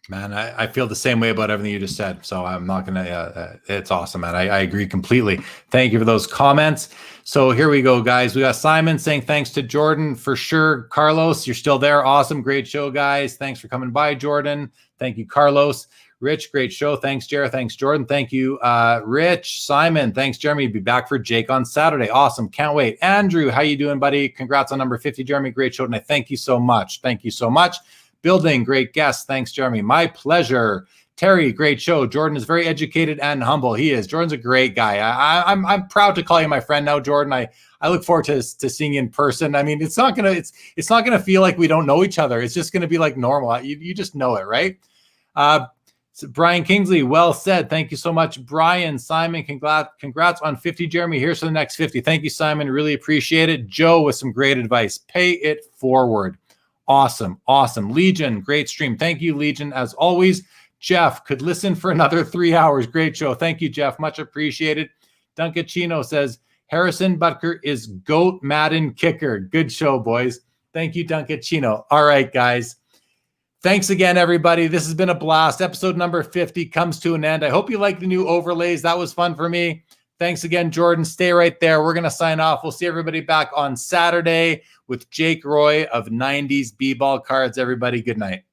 Man, I feel the same way about everything you just said. So I'm not going to, it's awesome, man. I agree completely. Thank you for those comments. So here we go, guys. We got Simon saying thanks to Jordan for sure. Carlos, you're still there. Awesome. Great show, guys. Thanks for coming by, Jordan. Thank you, Carlos. Rich, great show. Thanks, Jared. Thanks, Jordan. Thank you, Rich. Simon, thanks, Jeremy. Be back for Jake on Saturday. Awesome. Can't wait. Andrew, how you doing, buddy? Congrats on number 50, Jeremy. Great show tonight. Thank you so much. Thank you so much. Building, great guest. Thanks, Jeremy. My pleasure. Terry, great show. Jordan is very educated and humble. He is. Jordan's a great guy. I'm proud to call you my friend now, Jordan. I look forward to seeing you in person. I mean, it's not gonna feel like we don't know each other. It's just gonna be like normal. You just know it, right? So Brian Kingsley, well said. Thank you so much, Brian. Simon, congrats on 50, Jeremy. Here's for the next 50. Thank you, Simon. Really appreciate it. Joe with some great advice. Pay it forward. Awesome. Legion, great stream. Thank you, Legion, as always. Jeff, could listen for another 3 hours. Great show. Thank you, Jeff. Much appreciated. Dunkachino says, Harrison Butker is GOAT Madden kicker. Good show, boys. Thank you, Dunkachino. All right, guys. Thanks again, everybody. This has been a blast. Episode number 50 comes to an end. I hope you like the new overlays. That was fun for me. Thanks again, Jordan. Stay right there. We're going to sign off. We'll see everybody back on Saturday with Jake Roy of 90s B-Ball Cards. Everybody, good night.